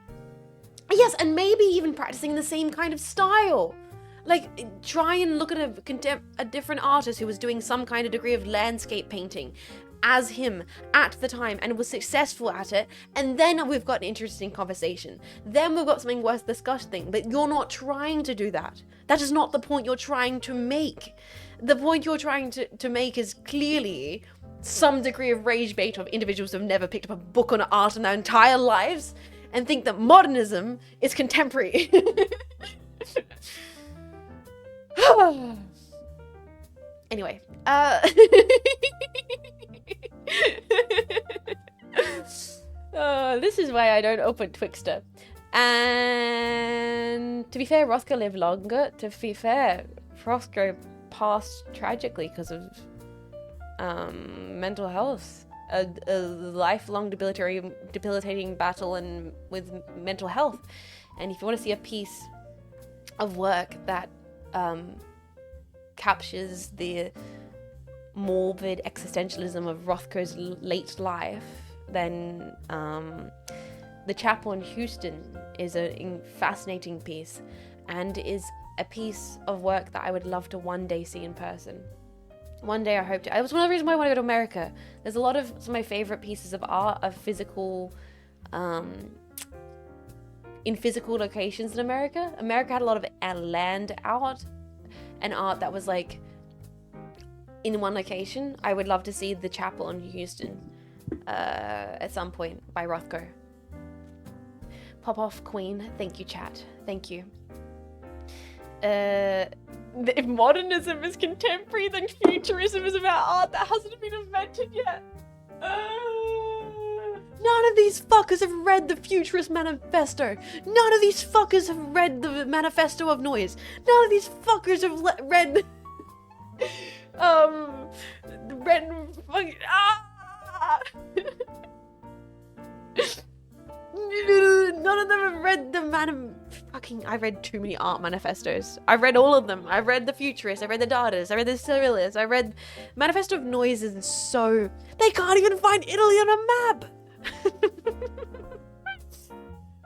A: Yes, and maybe even practicing the same kind of style. Like, try and look at a different artist who was doing some kind of degree of landscape painting as him at the time and was successful at it, and then we've got an interesting conversation. Then we've got something worth discussing, but you're not trying to do that. That is not the point you're trying to make. The point you're trying to make is clearly some degree of rage bait of individuals who have never picked up a book on art in their entire lives and think that modernism is contemporary. Anyway, this is why I don't open Twixter. And to be fair, Rothko lived longer. To be fair, Rothko passed tragically because of mental health, a lifelong debilitating battle with mental health. And if you want to see a piece of work that captures the morbid existentialism of Rothko's late life, then The Chapel in Houston is a fascinating piece. and is a piece of work that I would love to one day see in person. One day I hope to. It was one of the reasons why I want to go to America. There's a lot of some of my favorite pieces of art of physical, in physical locations in America. America had a lot of land art and art that was like in one location. I would love to see the chapel in Houston at some point by Rothko. Pop off Queen. Thank you, chat. Thank you. If modernism is contemporary, then futurism is about art that hasn't been invented yet. None of these fuckers have read the Futurist Manifesto. None of these fuckers have read the Manifesto of Noise. None of these fuckers have read None of them have read the I read too many art manifestos. I've read all of them. I've read the Futurists, I read the Dadaist, I read the Surrealists, I read Manifesto of Noise is so... They can't even find Italy on a map!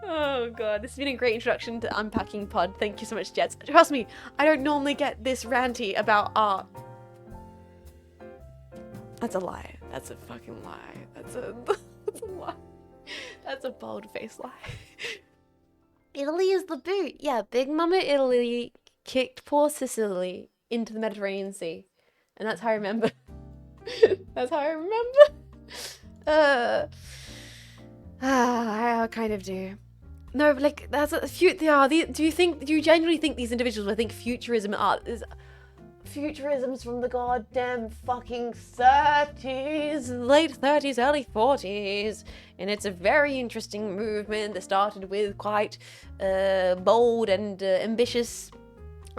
A: Oh god, this has been a great introduction to Unpacking Pod. Thank you so much, Jets. Trust me, I don't normally get this ranty about art. That's a lie. That's a fucking lie. That's a lie. That's a bold-faced lie. Italy is the boot. Yeah, Big Mama Italy kicked poor Sicily into the Mediterranean Sea. And that's how I remember. That's how I remember. I kind of do. No, but like, that's a few. Do you genuinely think these individuals would think futurism art is... Futurism's from the goddamn fucking 30s, late 30s, early 40s, and it's a very interesting movement that started with quite bold and ambitious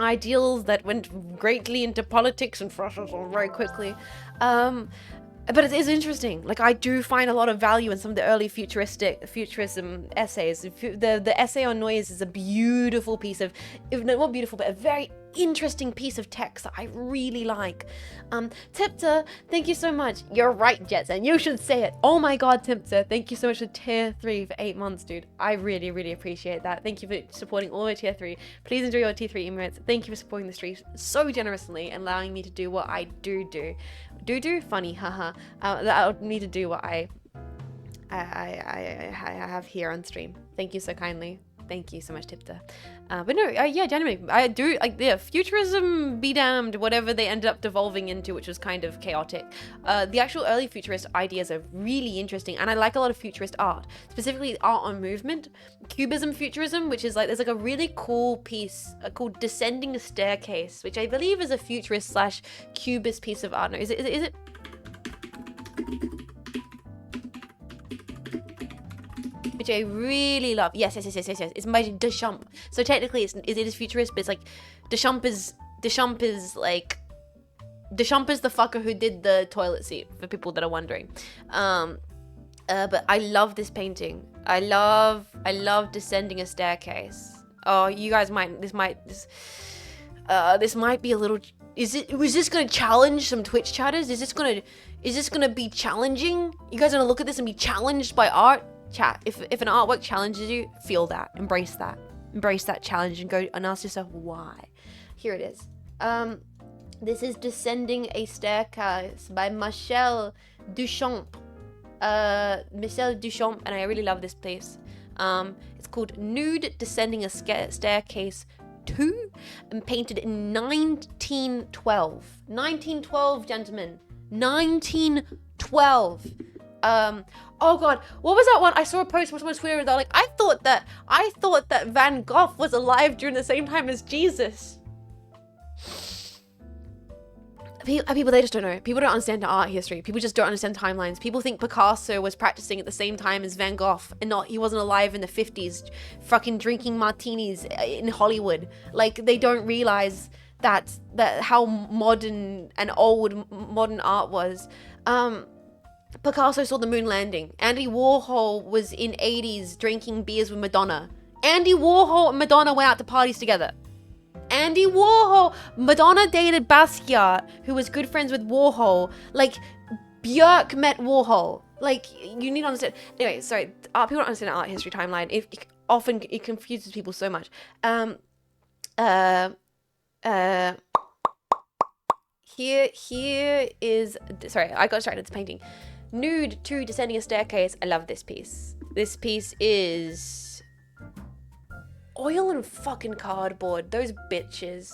A: ideals that went greatly into politics and fascism very quickly. But it is interesting. Like, I do find a lot of value in some of the early futurism essays. The essay on noise is a beautiful piece of, not beautiful, but a very interesting piece of text that I really like. Tipta, thank you so much. You're right, Jetson. You should say it. Oh my god, Tipta, thank you so much for tier 3 for 8 months, dude. I really, really appreciate that. Thank you for supporting all my tier 3. Please enjoy your tier 3 emotes. Thank you for supporting the stream so generously and allowing me to do what I do. Funny, haha. Allow me to do what I have here on stream. Thank you so kindly. Thank you so much, Tipta. But no, yeah, genuinely, I do, like, yeah, futurism be damned, whatever they ended up devolving into, which was kind of chaotic. The actual early futurist ideas are really interesting, and I like a lot of futurist art, specifically art on movement. Cubism futurism, which is like, there's like a really cool piece called Descending a Staircase, which I believe is a futurist slash cubist piece of art. No, is it? Which I really love. Yes. It's by Deschamps. So technically, it is futurist, but it's like Deschamps is the fucker who did the toilet seat, for people that are wondering. But I love this painting. I love Descending a Staircase. Oh, you guys this might be a little. Was this gonna challenge some Twitch chatters? Is this gonna be challenging? You guys gonna look at this and be challenged by art? Chat, if an artwork challenges you, feel that, embrace that challenge, and go and ask yourself why. Here it is. This is Descending a Staircase by Michel Duchamp. Michel Duchamp, and I really love this piece. It's called Nude Descending a Staircase 2, and painted in 1912. 1912, gentlemen. 1912. Oh god, what was that one? I saw a post on someone's Twitter that like, I thought that Van Gogh was alive during the same time as Jesus. People, they just don't know. People don't understand art history. People just don't understand timelines. People think Picasso was practicing at the same time as Van Gogh, and he wasn't alive in the 50s, fucking drinking martinis in Hollywood. Like, they don't realize that how modern and old modern art was. Picasso saw the moon landing. Andy Warhol was in 80s drinking beers with Madonna. Andy Warhol and Madonna went out to parties together. Andy Warhol, Madonna dated Basquiat, who was good friends with Warhol. Like, Björk met Warhol. Like, you need to understand. Anyway, sorry, people don't understand art history timeline. It confuses people so much. Uh, uh, here is, sorry, I got distracted. It's painting. Nude 2 descending a staircase. I love this piece. This piece is oil and fucking cardboard. Those bitches.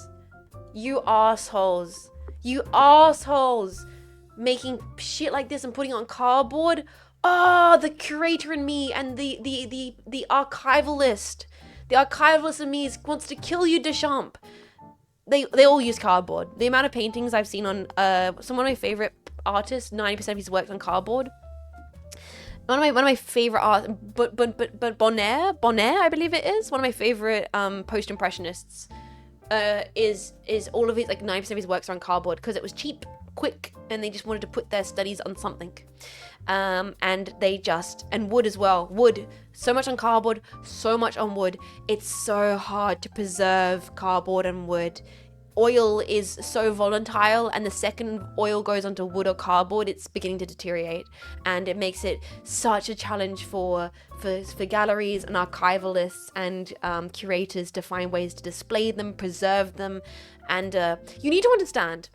A: You assholes. You assholes. Making shit like this and putting it on cardboard. Oh, the curator in me and the archivalist. The archivalist in me wants to kill you, Deschamps. They all use cardboard. The amount of paintings I've seen on one of my favorite artists, 90% of his work's on cardboard. One of my favorite art, but Bonner, I believe it is one of my favorite post-impressionists. Is all of his, like 90% of his works are on cardboard because it was cheap, quick, and they just wanted to put their studies on something. And wood as well. Wood, so much on cardboard, so much on wood. It's so hard to preserve cardboard and wood. Oil is so volatile, and the second oil goes onto wood or cardboard, it's beginning to deteriorate, and it makes it such a challenge for galleries and archivalists and curators to find ways to display them, preserve them, and you need to understand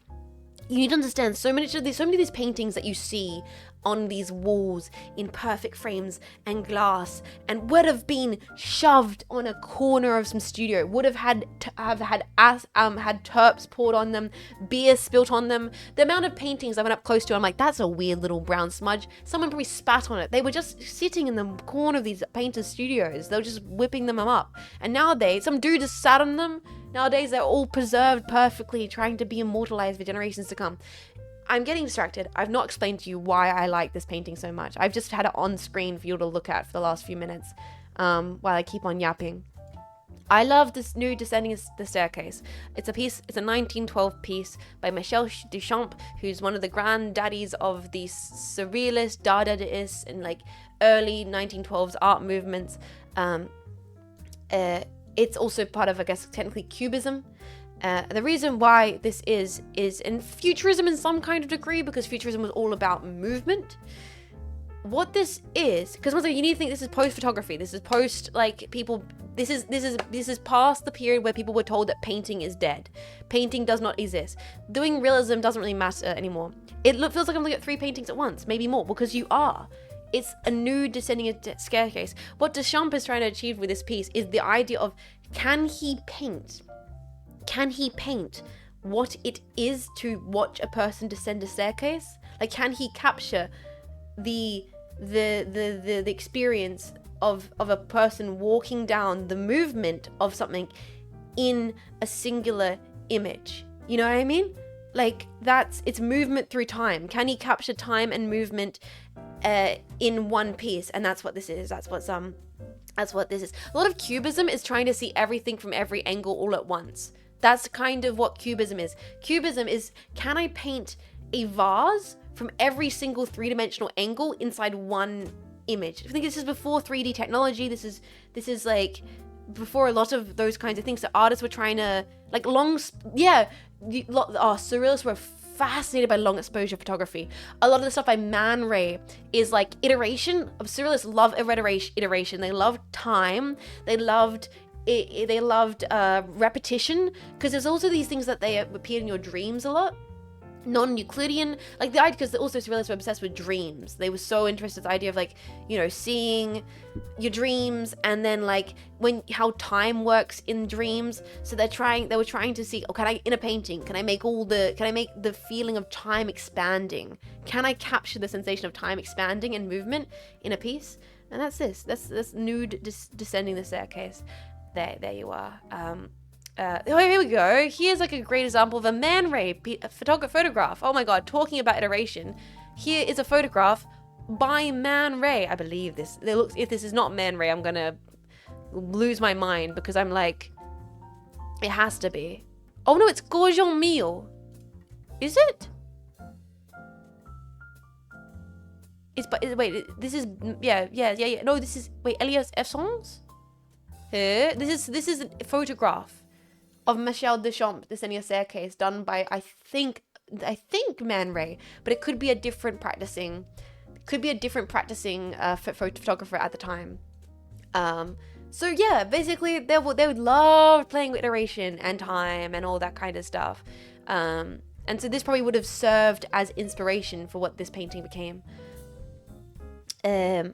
A: so many of these paintings that you see on these walls in perfect frames and glass and would have been shoved on a corner of some studio, would have had terps poured on them, beer spilt on them. The amount of paintings I went up close to, I'm like, that's a weird little brown smudge. Someone probably spat on it. They were just sitting in the corner of these painters' studios. They were just whipping them up. And nowadays, some dude just sat on them. Nowadays, they're all preserved perfectly, trying to be immortalized for generations to come. I'm getting distracted. I've not explained to you why I like this painting so much. I've just had it on screen for you to look at for the last few minutes while I keep on yapping. I love this new Descending the Staircase. It's a 1912 piece by Michel Duchamp, who's one of the granddaddies of the surrealist, Dadaist, and like early 1912s art movements. It's also part of, I guess, technically Cubism. The reason why this is in futurism in some kind of degree, because futurism was all about movement. What this is, because you need to think this is post photography. This is post, like, people. This is past the period where people were told that painting is dead. Painting does not exist. Doing realism doesn't really matter anymore. It feels like I'm looking at 3 paintings at once, maybe more, because you are. It's a new descending a staircase. What Duchamp is trying to achieve with this piece is the idea of, can he paint what it is to watch a person descend a staircase? Like, can he capture the experience of a person walking down, the movement of something in a singular image? You know what I mean? Like, it's movement through time. Can he capture time and movement in one piece? And that's what this is. That's what this is. A lot of Cubism is trying to see everything from every angle all at once. That's kind of what Cubism is. Cubism is, can I paint a vase from every single 3-dimensional angle inside one image? I think this is before 3D technology. This is like before a lot of those kinds of things. So artists were trying to, like, surrealists were fascinated by long exposure photography. A lot of the stuff by Man Ray is like iteration. Surrealists love iteration. They loved time. They loved repetition, because there's also these things that they appear in your dreams a lot. Non-Euclidean, like the idea, because also surrealists were obsessed with dreams. They were so interested in the idea of, like, you know, seeing your dreams, and then like how time works in dreams. So they were trying to see, in a painting, can I make the feeling of time expanding? Can I capture the sensation of time expanding and movement in a piece? And that's this nude descending the staircase. There you are. Here we go. Here's like a great example of a Man Ray photograph. Oh my god, talking about iteration. Here is a photograph by Man Ray. I believe this. If this is not Man Ray, I'm gonna lose my mind, because I'm like, it has to be. Oh no, it's Gauguin Mille. Is it? Wait, this is yeah. No, this is Elias Essence. This is a photograph of Michel Duchamp descending a staircase, done by I think Man Ray, but it could be a different practicing photographer at the time. So yeah, basically they would love playing with iteration and time and all that kind of stuff. And so this probably would have served as inspiration for what this painting became. I'm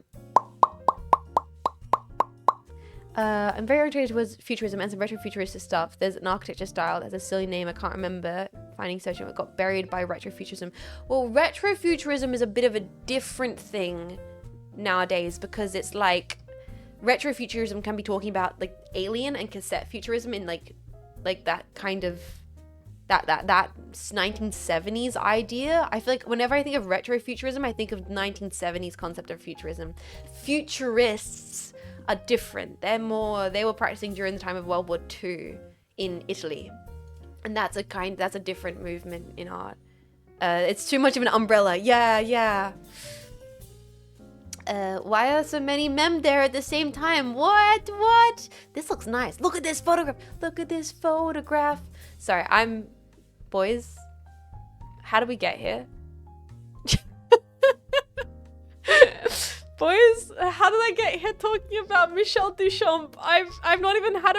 A: very oriented towards futurism and some retrofuturistic stuff. There's an architecture style that's a silly name I can't remember. Finding searching it got buried by retrofuturism. Well, retrofuturism is a bit of a different thing nowadays because it's like retrofuturism can be talking about like alien and cassette futurism in like that kind of that 1970s idea. I feel like whenever I think of retrofuturism, I think of 1970s concept of futurism. Futurists are different. They were practicing during the time of World War II in Italy, and that's a different movement in art. It's too much of an umbrella. Yeah. Why are so many mem there at the same time? What? This looks nice. Look at this photograph. Sorry, boys, how did we get here? Boys, how did I get here talking about Michel Duchamp? I've not even had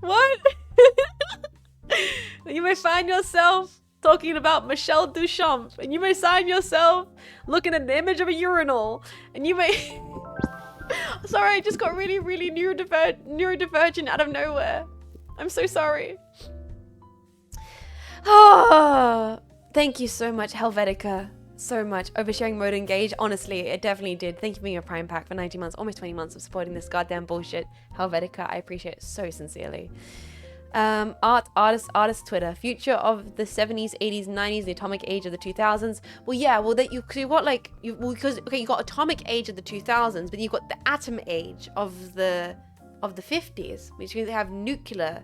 A: what? You may find yourself talking about Michel Duchamp, and you may find yourself looking at the image of a urinal, and you may... Sorry, I just got really, really neurodivergent out of nowhere. I'm so sorry. Thank you so much, Helvetica. So much. Oversharing mode engage. Honestly, it definitely did. Thank you for being a Prime Pack for 19 months, almost 20 months of supporting this goddamn bullshit. Helvetica, I appreciate it so sincerely. Artist Twitter. Future of the 70s, 80s, 90s, the atomic age of the 2000s. Well, yeah, well, that you got atomic age of the 2000s, but you've got the atom age of the 50s, which means they have nuclear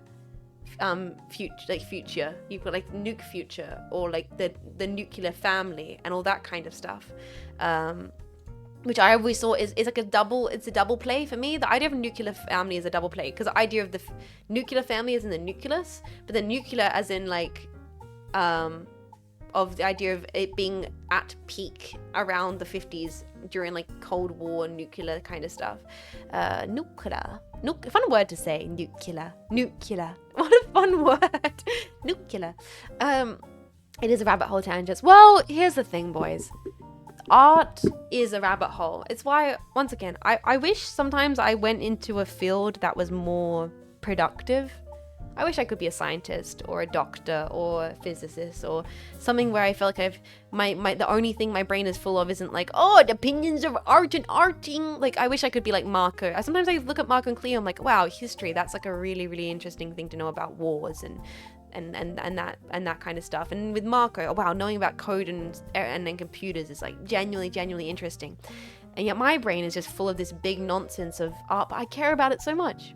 A: future. You've got like nuke future, or like the nuclear family and all that kind of stuff, which I always thought is like a double play for me. The idea of a nuclear family is a double play, because the idea of the nuclear family is in the nucleus, but the nuclear as in like of the idea of it being at peak around the 50s during like Cold War nuclear kind of stuff. Nuclear. Fun word to say. Nuclear. What a fun word. Nuclear. It is a rabbit hole tangent. Well, here's the thing, boys. Art is a rabbit hole. It's why, once again, I wish sometimes I went into a field that was more productive. I wish I could be a scientist or a doctor or a physicist or something where I feel like the only thing my brain is full of isn't like, oh, the opinions of art and arting. Like, I wish I could be like Marco. Sometimes I look at Marco and Cleo, I'm like, wow, history, that's like a really, really interesting thing to know about wars and that kind of stuff. And with Marco, oh, wow, knowing about code and then computers is like genuinely interesting. And yet my brain is just full of this big nonsense of art, but I care about it so much.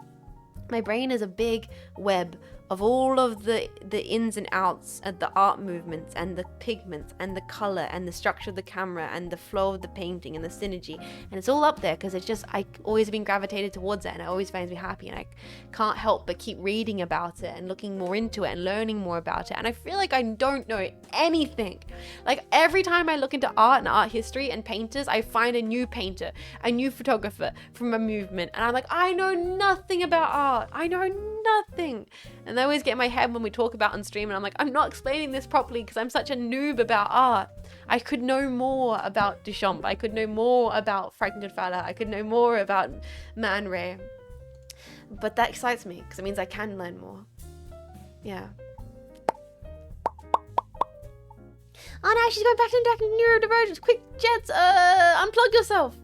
A: My brain is a big web of all of the ins and outs of the art movements and the pigments and the color and the structure of the camera and the flow of the painting and the synergy, and it's all up there because it's just, I always been gravitated towards it, and it always finds me happy, and I can't help but keep reading about it and looking more into it and learning more about it. And I feel like I don't know anything. Like, every time I look into art and art history and painters, I find a new painter, a new photographer from a movement, and I'm like, I know nothing about art. I know nothing. And I always get in my head when we talk about on stream, and I'm like, I'm not explaining this properly because I'm such a noob about art. I could know more about Duchamp. I could know more about Frankenfurter. I could know more about Man Ray. But that excites me because it means I can learn more. Yeah. Oh no, she's going back to neurodivergence. Quick, Jets, unplug yourself.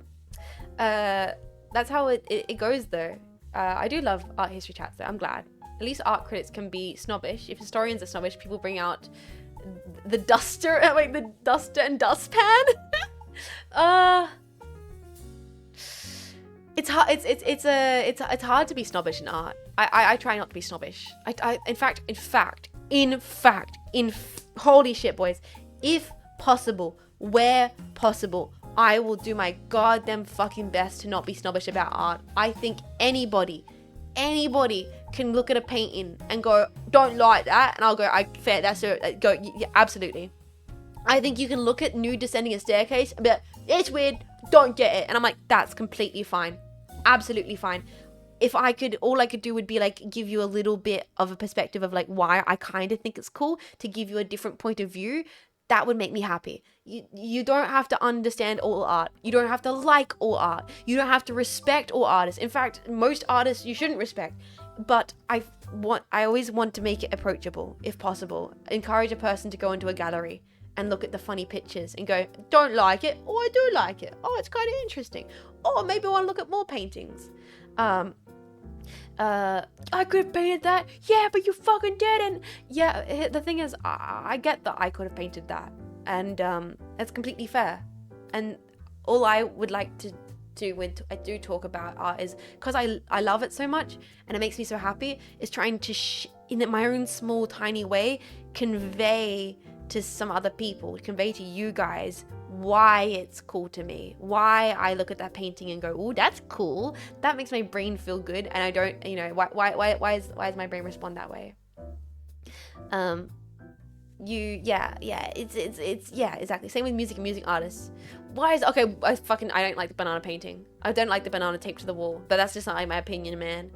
A: That's how it goes though. I do love art history chats though, I'm glad. At least art critics can be snobbish. If historians are snobbish, people bring out the duster, the duster and dustpan. It's hard. It's hard to be snobbish in art. I try not to be snobbish. In fact, holy shit, boys. If possible, where possible, I will do my goddamn fucking best to not be snobbish about art. I think anybody can look at a painting and go, don't like that, and I'll go, fair, that's it. Go, yeah, absolutely. I think you can look at Nude Descending a Staircase and be like, it's weird, don't get it, and I'm like, that's completely fine, absolutely fine. if I could, all I could do would be like give you a little bit of a perspective of like why I kind of think it's cool, to give you a different point of view, that would make me happy. You don't have to understand all art. You don't have to like all art. You don't have to respect all artists. In fact, most artists you shouldn't respect. But I always want to make it approachable, if possible. Encourage a person to go into a gallery and look at the funny pictures and go, don't like it, or I do like it. Oh, it's kind of interesting. Or maybe I want to look at more paintings. I could have painted that. Yeah, but you fucking didn't. Yeah, the thing is, I get that I could have painted that. And that's completely fair. And all I would like to do when I do talk about art is, because I love it so much and it makes me so happy, is trying to, in my own small, tiny way, convey to some other people, convey to you guys why it's cool to me, why I look at that painting and go, oh, that's cool, that makes my brain feel good, and I don't, why is my brain respond that way? It's exactly same with music and music artists. Why is, okay, I don't like the banana painting, I don't like the banana taped to the wall, but that's just not like my opinion, man.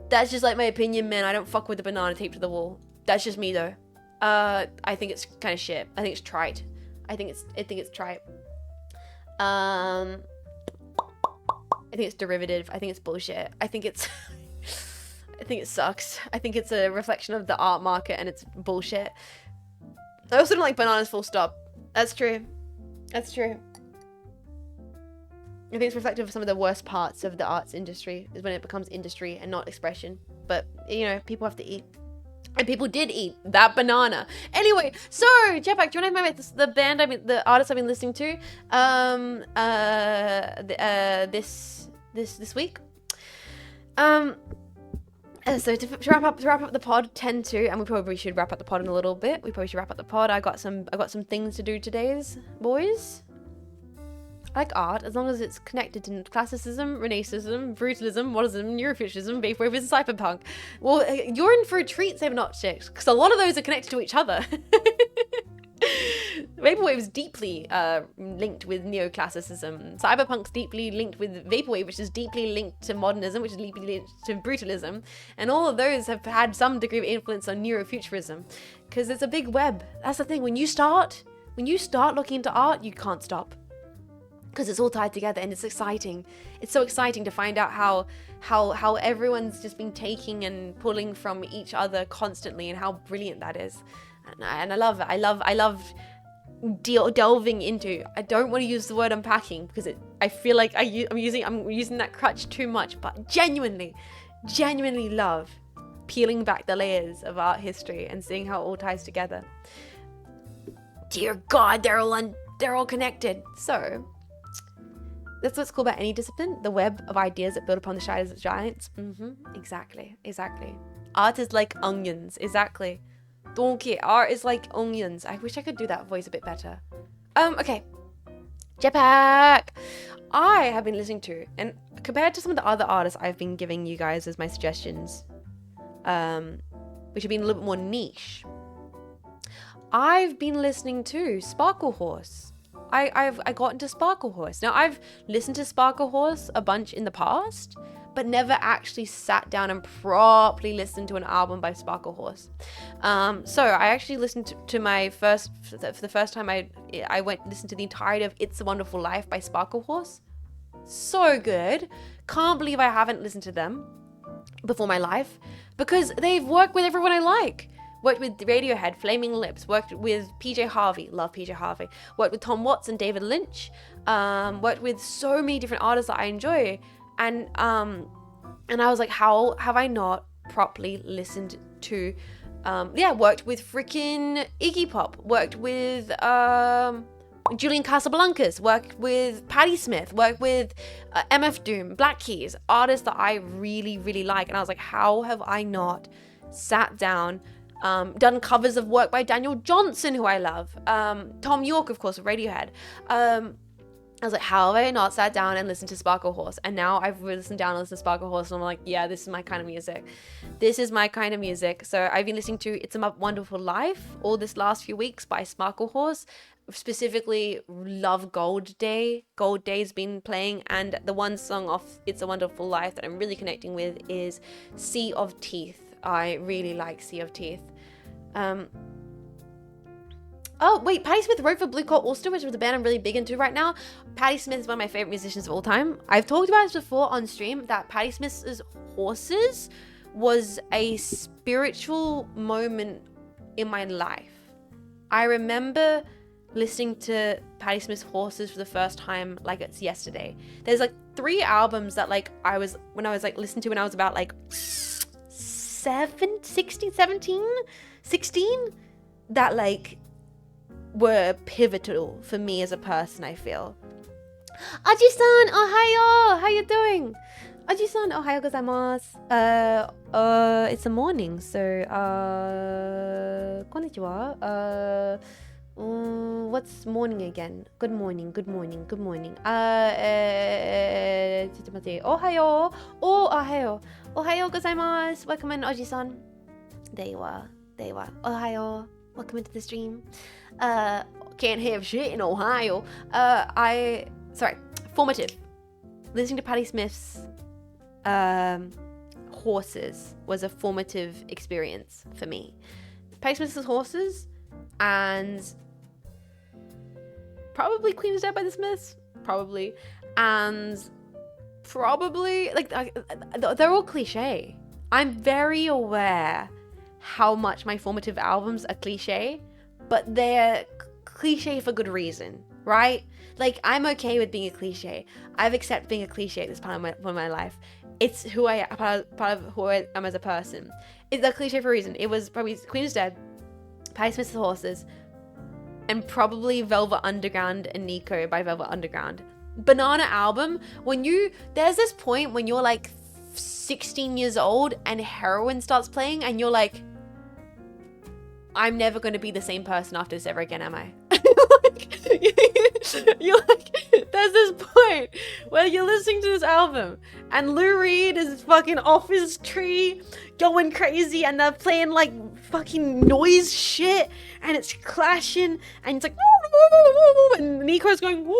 A: That's just like my opinion, man. I don't fuck with the banana taped to the wall. That's just me though. I think it's kind of shit. I think it's trite. I think it's trite. I think it's derivative. I think it's bullshit. I think it sucks. I think it's a reflection of the art market and it's bullshit. I also don't like bananas, full stop. That's true. That's true. I think it's reflective of some of the worst parts of the arts industry, is when it becomes industry and not expression. But, people have to eat. And people did eat that banana. Anyway, so, Jetpack, do you want to know the artist I've been listening to this week? So to wrap up the pod, 10-2, and we probably should wrap up the pod in a little bit. I got some things to do today, boys. I like art as long as it's connected to classicism, renaissancism, brutalism, modernism, Eurofuturism, vaporwave, and cyberpunk. Well, you're in for a treat, 706, because a lot of those are connected to each other. Vaporwave is deeply linked with neoclassicism. Cyberpunk's deeply linked with vaporwave, which is deeply linked to modernism, which is deeply linked to brutalism. And all of those have had some degree of influence on Neurofuturism, because it's a big web. That's the thing. When you start looking into art, you can't stop, because it's all tied together, and it's exciting. It's so exciting to find out how everyone's just been taking and pulling from each other constantly, and how brilliant that is. And I love it. I love delving into. I don't want to use the word unpacking, because I feel like I'm using that crutch too much. But genuinely love peeling back the layers of art history and seeing how it all ties together. Dear God, they're all connected. So that's what's cool about any discipline, the web of ideas that build upon the shadows of giants. Exactly. Art is like onions. Exactly. Donkey. Art is like onions. I wish I could do that voice a bit better. Okay. Jetpack. I have been listening to, and compared to some of the other artists I've been giving you guys as my suggestions, which have been a little bit more niche, I've been listening to Sparkle Horse. I got into Sparkle Horse. Now, I've listened to Sparkle Horse a bunch in the past, but never actually sat down and properly listened to an album by Sparkle Horse. So I actually listened to for the first time I went and listened to the entirety of It's a Wonderful Life by Sparkle Horse. So good. Can't believe I haven't listened to them before my life, because they've worked with everyone I like. Worked with Radiohead, Flaming Lips, worked with PJ Harvey, love PJ Harvey, worked with Tom Watts and David Lynch, worked with so many different artists that I enjoy, and I was like, how have I not properly listened to, worked with freaking Iggy Pop, worked with Julian Casablancas, worked with Patti Smith, worked with MF Doom, Black Keys, artists that I really, really like, and I was like, how have I not sat down, done covers of work by Daniel Johnson, who I love, Tom York, of course, of Radiohead, I was like, how have I not sat down and listened to Sparkle Horse? And now I've listened down and listened to Sparkle Horse, and I'm like, yeah, this is my kind of music. This is my kind of music. So I've been listening to It's a Wonderful Life all this last few weeks by Sparkle Horse. Specifically, love Gold Day. Gold Day's been playing, and the one song off It's a Wonderful Life that I'm really connecting with is Sea of Teeth. I really like Sea of Teeth. Oh, wait, Patti Smith wrote for Blue Coat Ulster, which is the band I'm really big into right now. Patti Smith is one of my favorite musicians of all time. I've talked about this before on stream, that Patti Smith's Horses was a spiritual moment in my life. I remember listening to Patti Smith's Horses for the first time like it's yesterday. There's like 3 albums that like I was listening to when I was about like 16 that like were pivotal for me as a person, I feel. Aji-san, ohayo! How you doing? Aji-san, ohayo gozaimasu. It's a morning, so, konnichiwa. What's morning again? Good morning. Ohayo! Oh, ohayo. Ohayo gozaimasu. Welcome in, Aji-san. There you are. Ohayo. Welcome into the stream. Can't have shit in Ohio. Formative. Listening to Patti Smith's Horses was a formative experience for me. Patti Smith's Horses and probably Queen is Dead by the Smiths. Probably. And probably, like, they're all cliche. I'm very aware how much my formative albums are cliche, but they're cliche for good reason, right? Like, I'm okay with being a cliche. I've accepted being a cliche at this part of my life. It's who I am, part of who I am as a person. It's a cliche for a reason. It was probably Queen is Dead, Patti Smith's Horses, and probably Velvet Underground and Nico by Velvet Underground. Banana album, there's this point when you're like 16 years old and Heroin starts playing and you're like, I'm never going to be the same person after this ever again, am I? You're like, there's this point where you're listening to this album and Lou Reed is fucking off his tree going crazy and they're playing like fucking noise shit and it's clashing and it's like, and Nico's going, woo!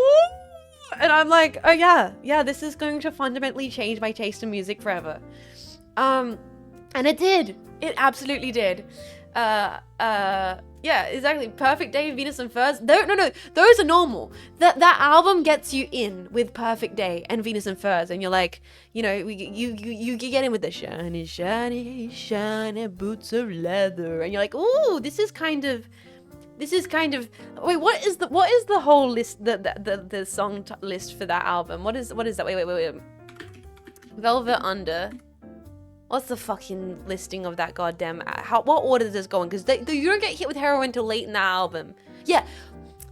A: And I'm like, oh yeah, this is going to fundamentally change my taste in music forever. And it did. It absolutely did. Yeah, exactly. Perfect Day, Venus and Furs. No, those are normal. That album gets you in with Perfect Day and Venus and Furs, and you're like, you get in with the shiny, shiny, shiny boots of leather, and you're like, ooh, this is kind of. Wait, what is the whole list? The song list for that album? What is that? Wait. Velvet Under. What's the fucking listing of that goddamn... what order does this go in? Because you don't get hit with Heroin till late in the album. Yeah.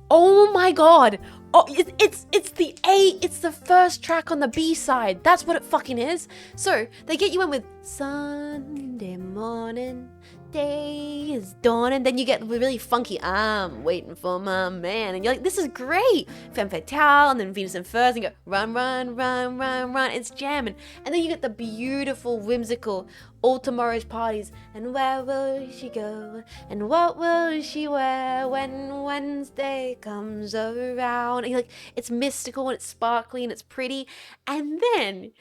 A: Oh my god. Oh, it's the first track on the B-side. That's what it fucking is. So, they get you in with Sunday morning, day is dawning. Then you get really funky, I'm waiting for my man. And you're like, this is great. Femme Fatale, and then Venus and Furs, and you go, run, run, run, run, run. It's jamming. And then you get the beautiful, whimsical, all tomorrow's parties. And where will she go? And what will she wear when Wednesday comes around? And you're like, it's mystical and it's sparkly and it's pretty. And then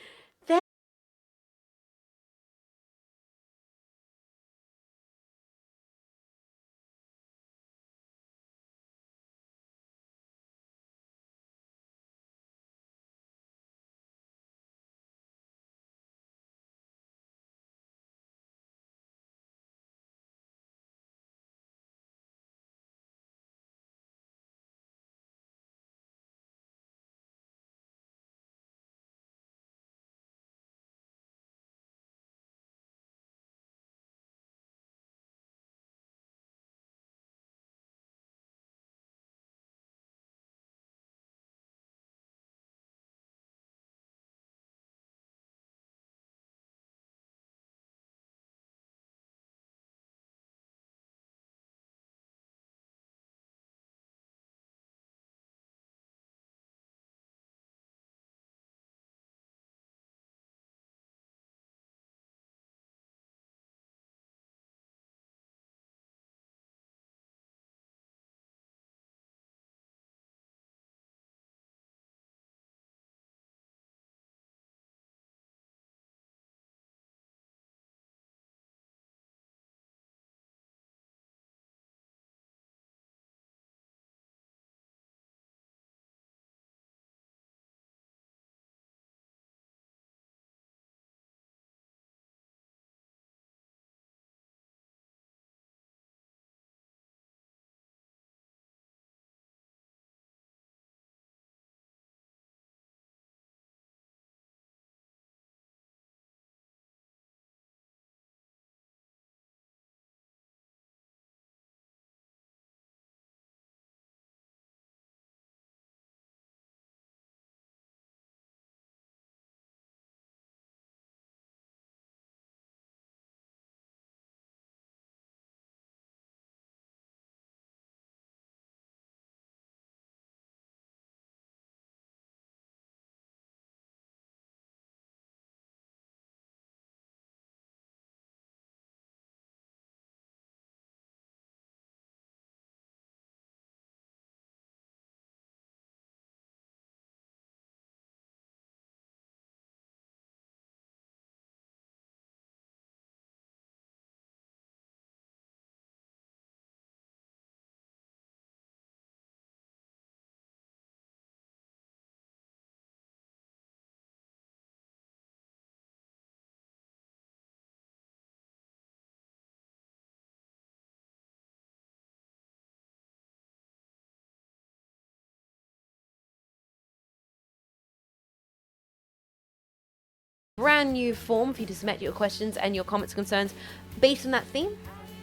A: brand new form for you to submit your questions and your comments and concerns based on that theme.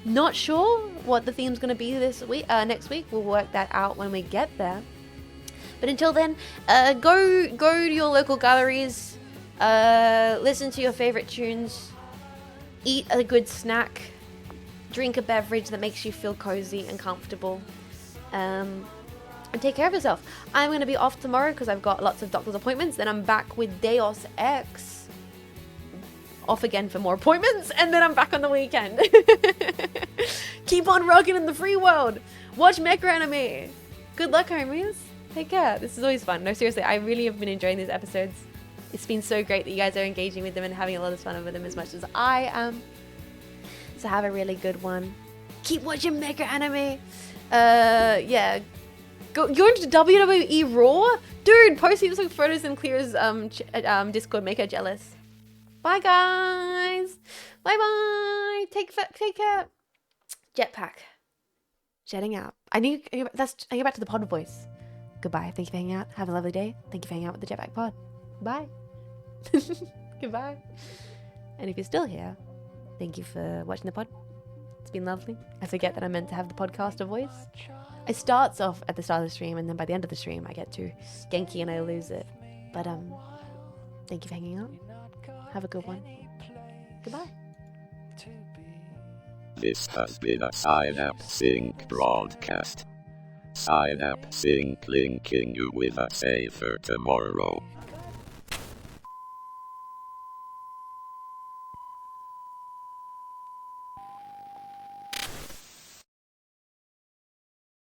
A: Not sure what the theme's going to be this week, next week. We'll work that out when we get there. But until then, go to your local galleries, listen to your favorite tunes, eat a good snack, drink a beverage that makes you feel cozy and comfortable, and take care of yourself. I'm going to be off tomorrow because I've got lots of doctor's appointments. Then I'm back with Deus Ex. Off again for more appointments, and then I'm back on the weekend. Keep on rocking in the free world. Watch mecha anime. Good luck, homies. Take care. This is always fun. No, seriously, I really have been enjoying these episodes. It's been so great that you guys are engaging with them and having a lot of fun with them as much as I am. So have a really good one. Keep watching mecha anime. Yeah. You're into WWE Raw? Dude, post some photos in Clear's Discord. Make her jealous. Bye, guys. Bye-bye. Take care. Jetpack. Jetting out. I get back to the pod voice. Goodbye. Thank you for hanging out. Have a lovely day. Thank you for hanging out with the Jetpack pod. Bye. Goodbye. And if you're still here, thank you for watching the pod. It's been lovely. I forget that I'm meant to have the podcaster voice. It starts off at the start of the stream, and then by the end of the stream, I get too Genki and I lose it. But thank you for hanging out. Have a good one. Goodbye.
B: This has been a Cynapse Inc. broadcast. Cynapse Inc. linking you with a safer tomorrow.